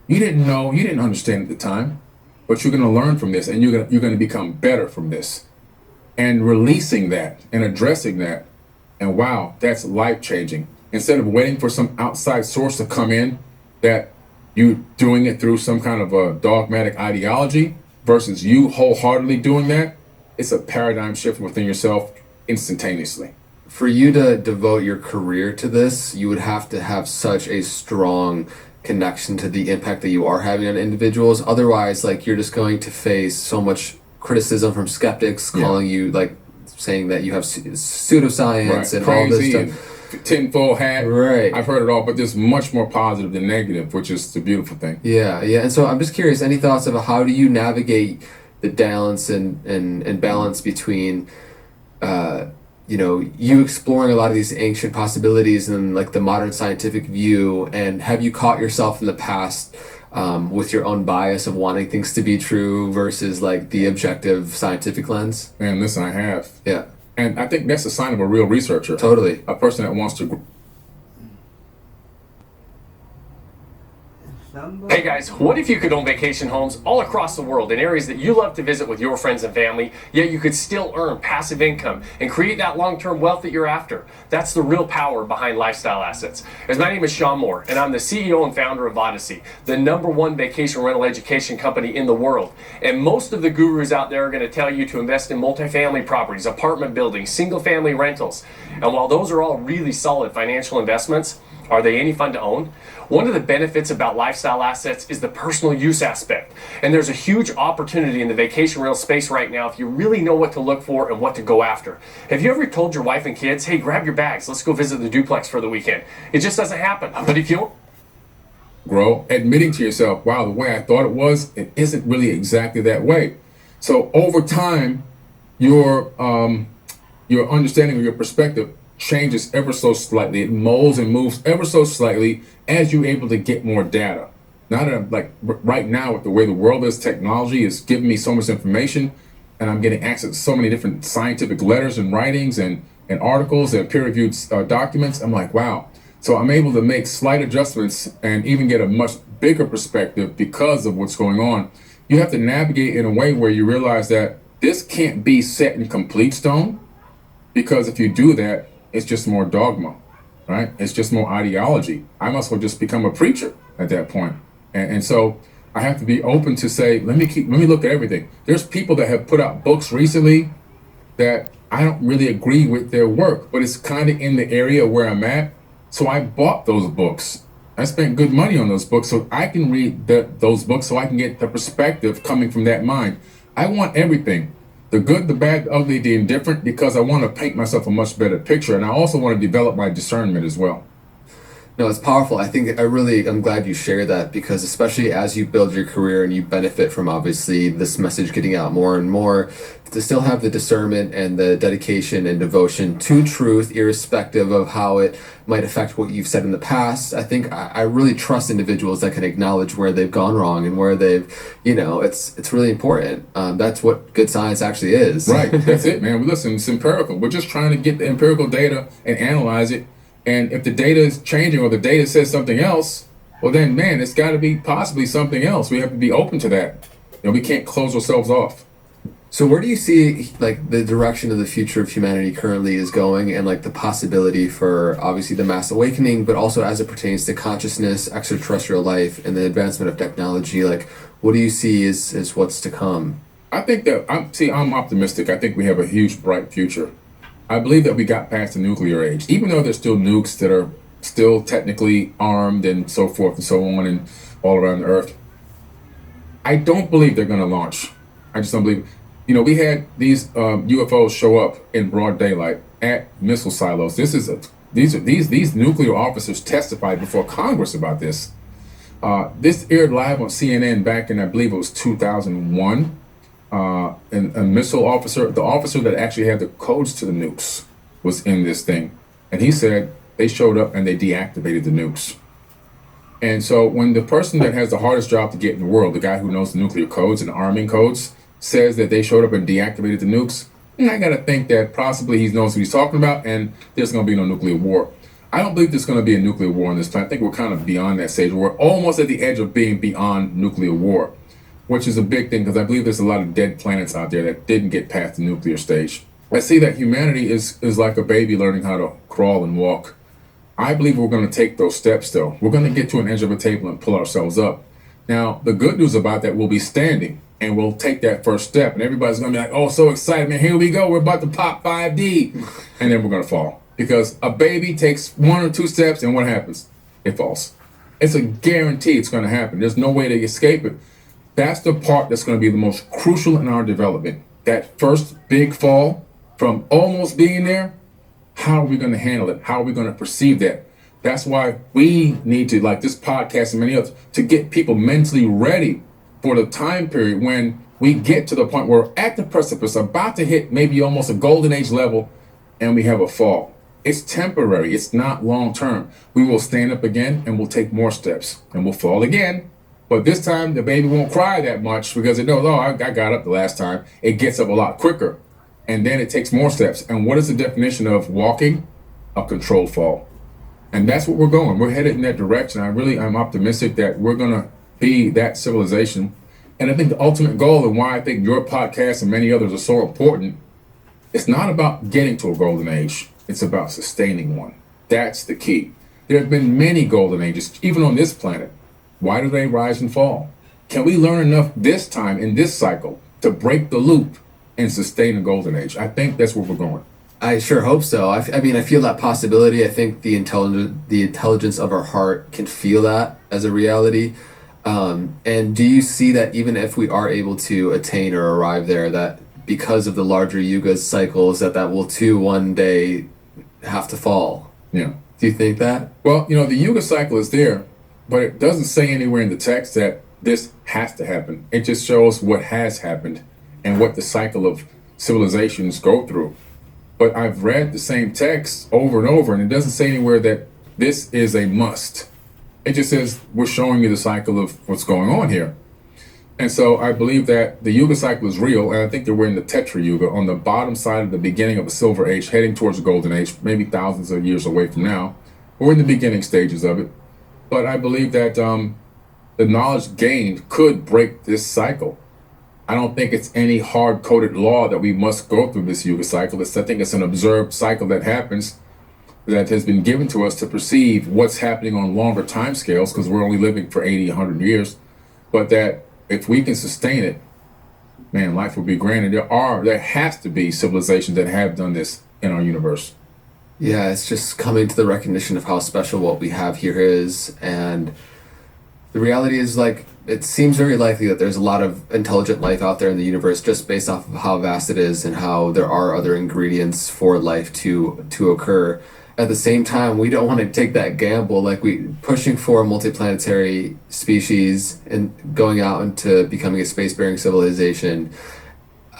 You didn't know, you didn't understand at the time, but you're going to learn from this, and you're going to become better from this. And releasing that and addressing that, and wow, that's life-changing. Instead of waiting for some outside source to come in, that you doing it through some kind of a dogmatic ideology versus you wholeheartedly doing that, it's a paradigm shift within yourself instantaneously. for you to devote your career to this, you would have to have such a strong connection to the impact that you are having on individuals. Otherwise, like, you're just going to face so much criticism from skeptics calling you, like, saying that you have pseudoscience and all this stuff. And tinfoil hat. Right. I've heard it all, but there's much more positive than negative, which is the beautiful thing. Yeah. And so I'm just curious, any thoughts about how do you navigate the balance and balance between you exploring a lot of these ancient possibilities and like the modern scientific view, and have you caught yourself in the past with your own bias of wanting things to be true versus like the objective scientific lens? Man, listen, I have. Yeah. And I think that's a sign of a real researcher. Totally. A person that wants to. Hey guys, what if you could own vacation homes all across the world in areas that you love to visit with your friends and family, yet you could still earn passive income and create that long-term wealth that you're after? That's the real power behind lifestyle assets. As my name is Sean Moore, and I'm the CEO and founder of Odyssey, the #1 vacation rental education company in the world. And most of the gurus out there are going to tell you to invest in multifamily properties, apartment buildings, single-family rentals. And while those are all really solid financial investments, are they any fun to own? One of the benefits about lifestyle assets is the personal use aspect. And there's a huge opportunity in the vacation rental space right now if you really know what to look for and what to go after. Have you ever told your wife and kids, hey, grab your bags, let's go visit the duplex for the weekend? It just doesn't happen. But if you grow, admitting to yourself, wow, the way I thought it isn't really exactly that way. So over time, your understanding of your perspective changes ever so slightly. It molds and moves ever so slightly as you're able to get more data. Now that I'm like right now with the way the world is, technology is giving me so much information, and I'm getting access to so many different scientific letters and writings and articles and peer-reviewed documents. I'm like, wow. So I'm able to make slight adjustments and even get a much bigger perspective because of what's going on. You have to navigate in a way where you realize that this can't be set in complete stone, because if you do that, it's just more dogma, right? It's just more ideology. I must well just become a preacher at that point. And so I have to be open to say, let me look at everything. There's people that have put out books recently that I don't really agree with their work, but it's kind of in the area where I'm at. So I bought those books. I spent good money on those books so I can read those books so I can get the perspective coming from that mind. I want everything. The good, the bad, the ugly, the indifferent, because I want to paint myself a much better picture. And I also want to develop my discernment as well. No, it's powerful. I'm glad you share that, because especially as you build your career and you benefit from obviously this message getting out more and more, to still have the discernment and the dedication and devotion to truth, irrespective of how it might affect what you've said in the past. I think I really trust individuals that can acknowledge where they've gone wrong and where they've, it's really important. That's what good science actually is. Right. That's it, man. Listen, it's empirical. We're just trying to get the empirical data and analyze it. And if the data is changing or the data says something else, well then, man, it's got to be possibly something else. We have to be open to that. We can't close ourselves off. So where do you see like the direction of the future of humanity currently is going, and like the possibility for obviously the mass awakening, but also as it pertains to consciousness, extraterrestrial life, and the advancement of technology? Like, what do you see is what's to come? I think that I'm optimistic. I think we have a huge, bright future. I believe that we got past the nuclear age, even though there's still nukes that are still technically armed and so forth and so on and all around the earth. I don't believe they're going to launch. I just don't believe. We had these UFOs show up in broad daylight at missile silos. These nuclear officers testified before Congress about this. This aired live on CNN back in, I believe it was 2001. And a missile officer, the officer that actually had the codes to the nukes, was in this thing. And he said they showed up and they deactivated the nukes. And so when the person that has the hardest job to get in the world, the guy who knows the nuclear codes and the arming codes, says that they showed up and deactivated the nukes, I got to think that possibly he knows what he's talking about and there's going to be no nuclear war. I don't believe there's going to be a nuclear war on this planet. I think we're kind of beyond that stage. We're almost at the edge of being beyond nuclear war, which is a big thing because I believe there's a lot of dead planets out there that didn't get past the nuclear stage. I see that humanity is like a baby learning how to crawl and walk. I believe we're going to take those steps, though. We're going to get to an edge of a table and pull ourselves up. Now, the good news about that, we'll be standing and we'll take that first step. And everybody's going to be like, oh, so excited, man. Here we go. We're about to pop 5D. And then we're going to fall. Because a baby takes 1 or 2 steps, and what happens? It falls. It's a guarantee it's going to happen. There's no way to escape it. That's the part that's going to be the most crucial in our development. That first big fall from almost being there, how are we going to handle it? How are we going to perceive that? That's why we need to, like this podcast and many others, to get people mentally ready for the time period when we get to the point where we're at the precipice, about to hit maybe almost a golden age level, and we have a fall. It's temporary. It's not long term. We will stand up again and we'll take more steps and we'll fall again. But this time the baby won't cry that much because it knows, oh, I got up the last time. It gets up a lot quicker. And then it takes more steps. And what is the definition of walking? A controlled fall. And that's what we're going. We're headed in that direction. I'm optimistic that we're going to be that civilization. And I think the ultimate goal, and why I think your podcast and many others are so important, it's not about getting to a golden age. It's about sustaining one. That's the key. There have been many golden ages, even on this planet. Why do they rise and fall? Can we learn enough this time in this cycle to break the loop and sustain a golden age? I think that's where we're going. I sure hope so. I mean, I feel that possibility. I think the intelligence of our heart can feel that as a reality. And do you see that even if we are able to attain or arrive there, that because of the larger yugas cycles, that will too one day have to fall? Yeah. Do you think that? Well, the yuga cycle is there, but it doesn't say anywhere in the text that this has to happen. It just shows what has happened and what the cycle of civilizations go through. But I've read the same text over and over, and it doesn't say anywhere that this is a must. It just says we're showing you the cycle of what's going on here. And so I believe that the Yuga cycle is real, and I think that we're in the Tetra Yuga, on the bottom side of the beginning of a Silver Age, heading towards the Golden Age, maybe thousands of years away from now. We're in the beginning stages of it. But I believe that the knowledge gained could break this cycle. I don't think it's any hard-coded law that we must go through this Yuga cycle. I think it's an observed cycle that happens, that has been given to us to perceive what's happening on longer time scales, because we're only living for 80, 100 years. But that if we can sustain it, man, life will be grand. And there has to be civilizations that have done this in our universe. Yeah, it's just coming to the recognition of how special what we have here is. And the reality is, like, it seems very likely that there's a lot of intelligent life out there in the universe just based off of how vast it is and how there are other ingredients for life to occur. At the same time, we don't want to take that gamble, like pushing for a multiplanetary species and going out into becoming a space-bearing civilization.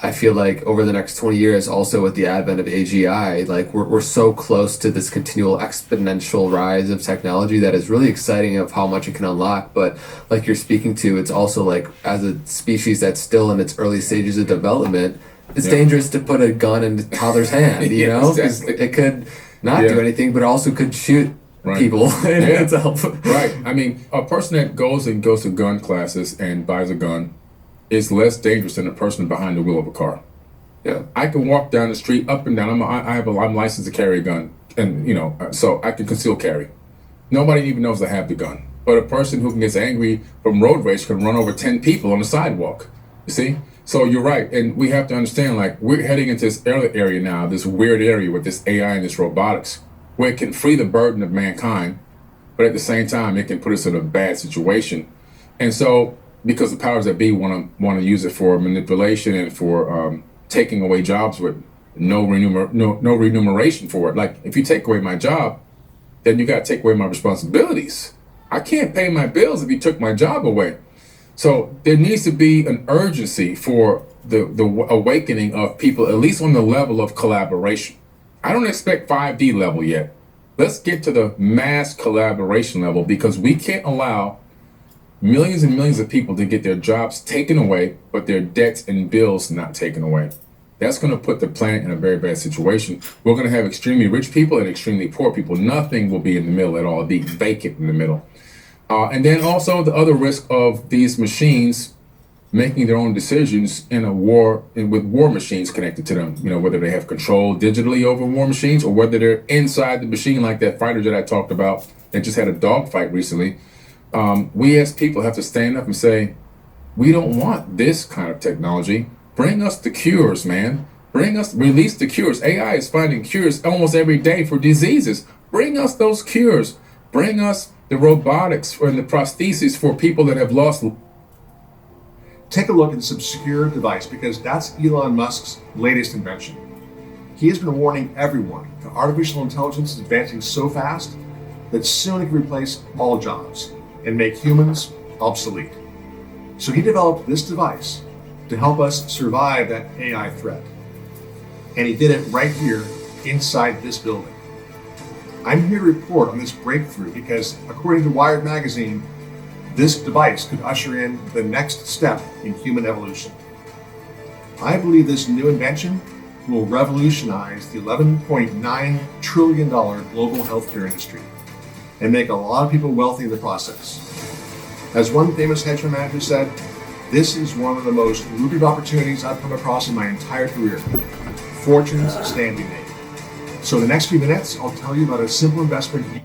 I feel like over the next 20 years, also with the advent of AGI, like we're so close to this continual exponential rise of technology that is really exciting of how much it can unlock. But like you're speaking to, it's also like, as a species that's still in its early stages of development, it's dangerous to put a gun in a toddler's hand, you know? Because it could not do anything, but also could shoot people in itself. Right. I mean, a person that goes to gun classes and buys a gun is less dangerous than a person behind the wheel of a car. Yeah. I can walk down the street up and down. I'm licensed to carry a gun, and so I can conceal carry. Nobody even knows I have the gun. But a person who gets angry from road rage can run over 10 people on the sidewalk. You see? So you're right, and we have to understand, like, we're heading into this area now, this weird area with this AI and this robotics, where it can free the burden of mankind, but at the same time, it can put us in a bad situation. And so, because the powers that be want to use it for manipulation and for taking away jobs with no remuneration for it. Like, if you take away my job, then you got to take away my responsibilities. I can't pay my bills if you took my job away. So there needs to be an urgency for the awakening of people, at least on the level of collaboration. I don't expect 5D level yet. Let's get to the mass collaboration level, because we can't allow millions and millions of people to get their jobs taken away, but their debts and bills not taken away. That's going to put the planet in a very bad situation. We're going to have extremely rich people and extremely poor people. Nothing will be in the middle at all. It'll be vacant in the middle. And then also the other risk of these machines making their own decisions in a war, with war machines connected to them, whether they have control digitally over war machines or whether they're inside the machine, like that fighter jet I talked about that just had a dogfight recently. We as people have to stand up and say, we don't want this kind of technology. Bring us the cures, man. Release the cures. AI is finding cures almost every day for diseases. Bring us those cures. Bring us the robotics and the prostheses for people that have lost. Take a look at this obscure device because that's Elon Musk's latest invention. He has been warning everyone that artificial intelligence is advancing so fast that soon it can replace all jobs and make humans obsolete. So he developed this device to help us survive that AI threat. And he did it right here inside this building. I'm here to report on this breakthrough because, according to Wired magazine, this device could usher in the next step in human evolution. I believe this new invention will revolutionize the $11.9 trillion global healthcare industry and make a lot of people wealthy in the process. As one famous hedge fund manager said, this is one of the most lucrative opportunities I've come across in my entire career. Fortunes stand to be made. So in the next few minutes, I'll tell you about a simple investment.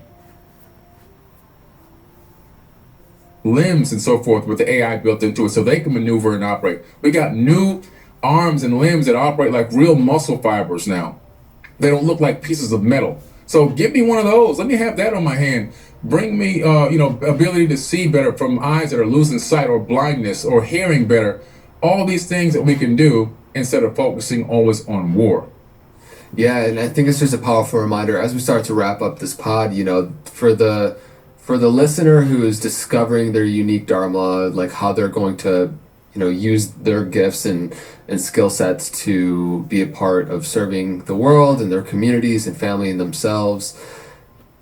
Limbs and so forth with the AI built into it so they can maneuver and operate. We got new arms and limbs that operate like real muscle fibers now. They don't look like pieces of metal. So give me one of those. Let me have that on my hand. Bring me, ability to see better from eyes that are losing sight or blindness or hearing better. All these things that we can do instead of focusing always on war. Yeah, and I think it's just a powerful reminder as we start to wrap up this pod, for the listener who is discovering their unique dharma, like how they're going to, use their gifts and skill sets to be a part of serving the world and their communities and family and themselves.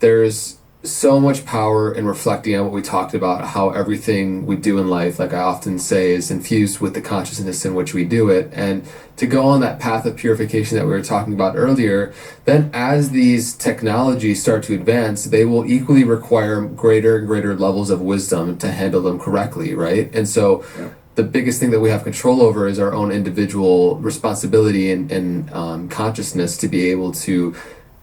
There's so much power in reflecting on what we talked about, how everything we do in life, like I often say, is infused with the consciousness in which we do it. And to go on that path of purification that we were talking about earlier, then as these technologies start to advance, they will equally require greater and greater levels of wisdom to handle them correctly, right? And so the biggest thing that we have control over is our own individual responsibility and consciousness to be able to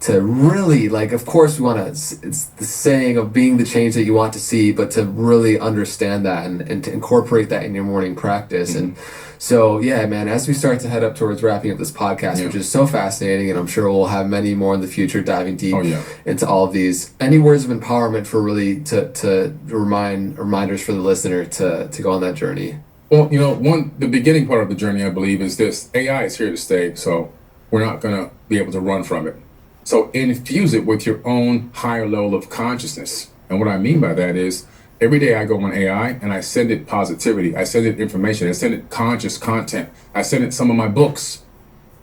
really, of course we want to, it's the saying of being the change that you want to see, but to really understand that and to incorporate that in your morning practice. And so, yeah, man, as we start to head up towards wrapping up this podcast, which is so fascinating, and I'm sure we'll have many more in the future diving deep into all of these, any words of empowerment for really to reminders for the listener to go on that journey? Well, the beginning part of the journey, I believe, is this: AI is here to stay, so we're not going to be able to run from it. So infuse it with your own higher level of consciousness. And what I mean by that is every day I go on AI and I send it positivity. I send it information. I send it conscious content. I send it some of my books.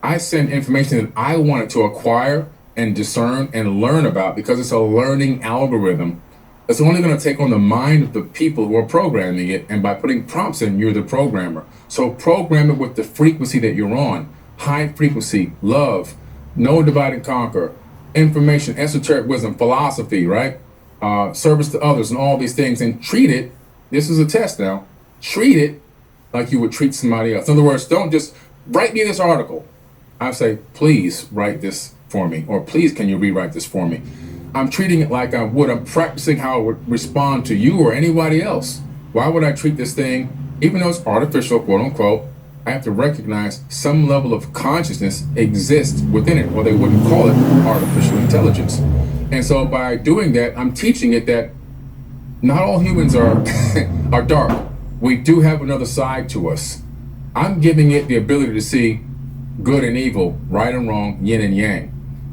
I send information that I wanted to acquire and discern and learn about because it's a learning algorithm. It's only going to take on the mind of the people who are programming it. And by putting prompts in, you're the programmer. So program it with the frequency that you're on. High frequency, love, no divide and conquer, information, esoteric wisdom, philosophy, right? Service to others and all these things, and treat it, this is a test now, treat it like you would treat somebody else. In other words, don't just write me this article. I say, please write this for me, or please can you rewrite this for me? I'm treating it like I would. I'm practicing how I would respond to you or anybody else. Why would I treat this thing, even though it's artificial, quote unquote, I have to recognize some level of consciousness exists within it, or they wouldn't call it artificial intelligence. And so by doing that, I'm teaching it that not all humans are are dark. We do have another side to us. I'm giving it the ability to see good and evil, right and wrong, yin and yang.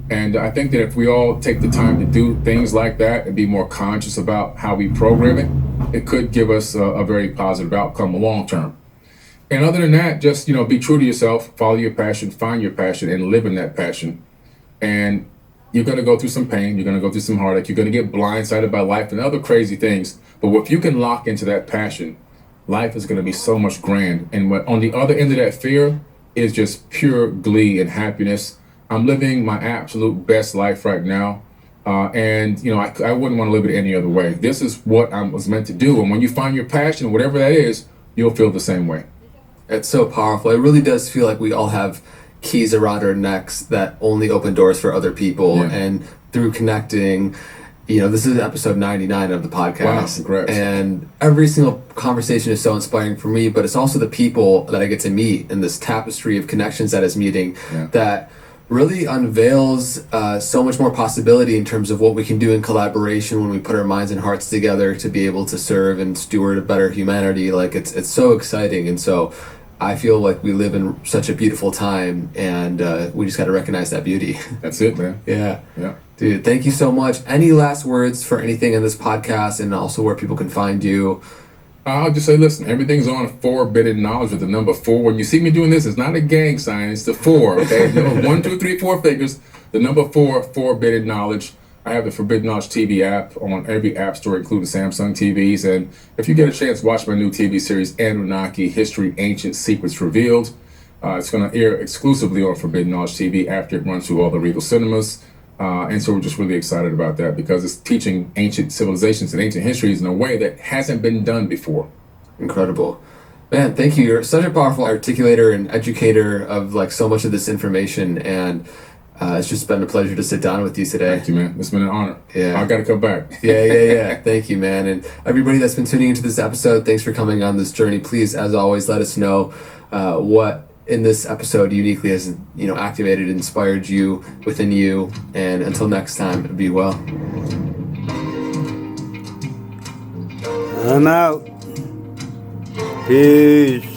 And I think that if we all take the time to do things like that and be more conscious about how we program it, it could give us a very positive outcome long term. And other than that, just, be true to yourself, follow your passion, find your passion, and live in that passion. And you're going to go through some pain. You're going to go through some heartache. You're going to get blindsided by life and other crazy things. But if you can lock into that passion, life is going to be so much grand. And on the other end of that fear is just pure glee and happiness. I'm living my absolute best life right now. I wouldn't want to live it any other way. This is what I was meant to do. And when you find your passion, whatever that is, you'll feel the same way. It's so powerful. It really does feel like we all have keys around our necks that only open doors for other people. And through connecting this is episode 99 of the podcast. Wow, congrats. And every single conversation is so inspiring for me, but it's also the people that I get to meet and this tapestry of connections that is meeting that really unveils so much more possibility in terms of what we can do in collaboration when we put our minds and hearts together to be able to serve and steward a better humanity. Like it's so exciting. And so I feel like we live in such a beautiful time, and we just got to recognize that beauty. That's it, man. Yeah. Yeah. Dude, thank you so much. Any last words for anything in this podcast, and also where people can find you? I'll just say, listen, everything's on forbidden knowledge with the number 4. When you see me doing this, it's not a gang sign, it's the 4, okay? 1, 2, 3, 4 figures. The number 4, forbidden knowledge. I have the Forbidden Knowledge TV app on every app store, including Samsung TVs. And if you get a chance, watch my new TV series, Anunnaki History, Ancient Secrets Revealed. It's going to air exclusively on Forbidden Knowledge TV after it runs through all the Regal cinemas. And so we're just really excited about that because it's teaching ancient civilizations and ancient histories in a way that hasn't been done before. Incredible. Man, thank you. You're such a powerful articulator and educator of like so much of this information, and it's just been a pleasure to sit down with you today. Thank you, man. It's been an honor. Yeah. I got to come back. Yeah. Thank you, man. And everybody that's been tuning into this episode, thanks for coming on this journey. Please, as always, let us know what in this episode uniquely has activated, inspired you within you. And until next time, be well. I'm out. Peace.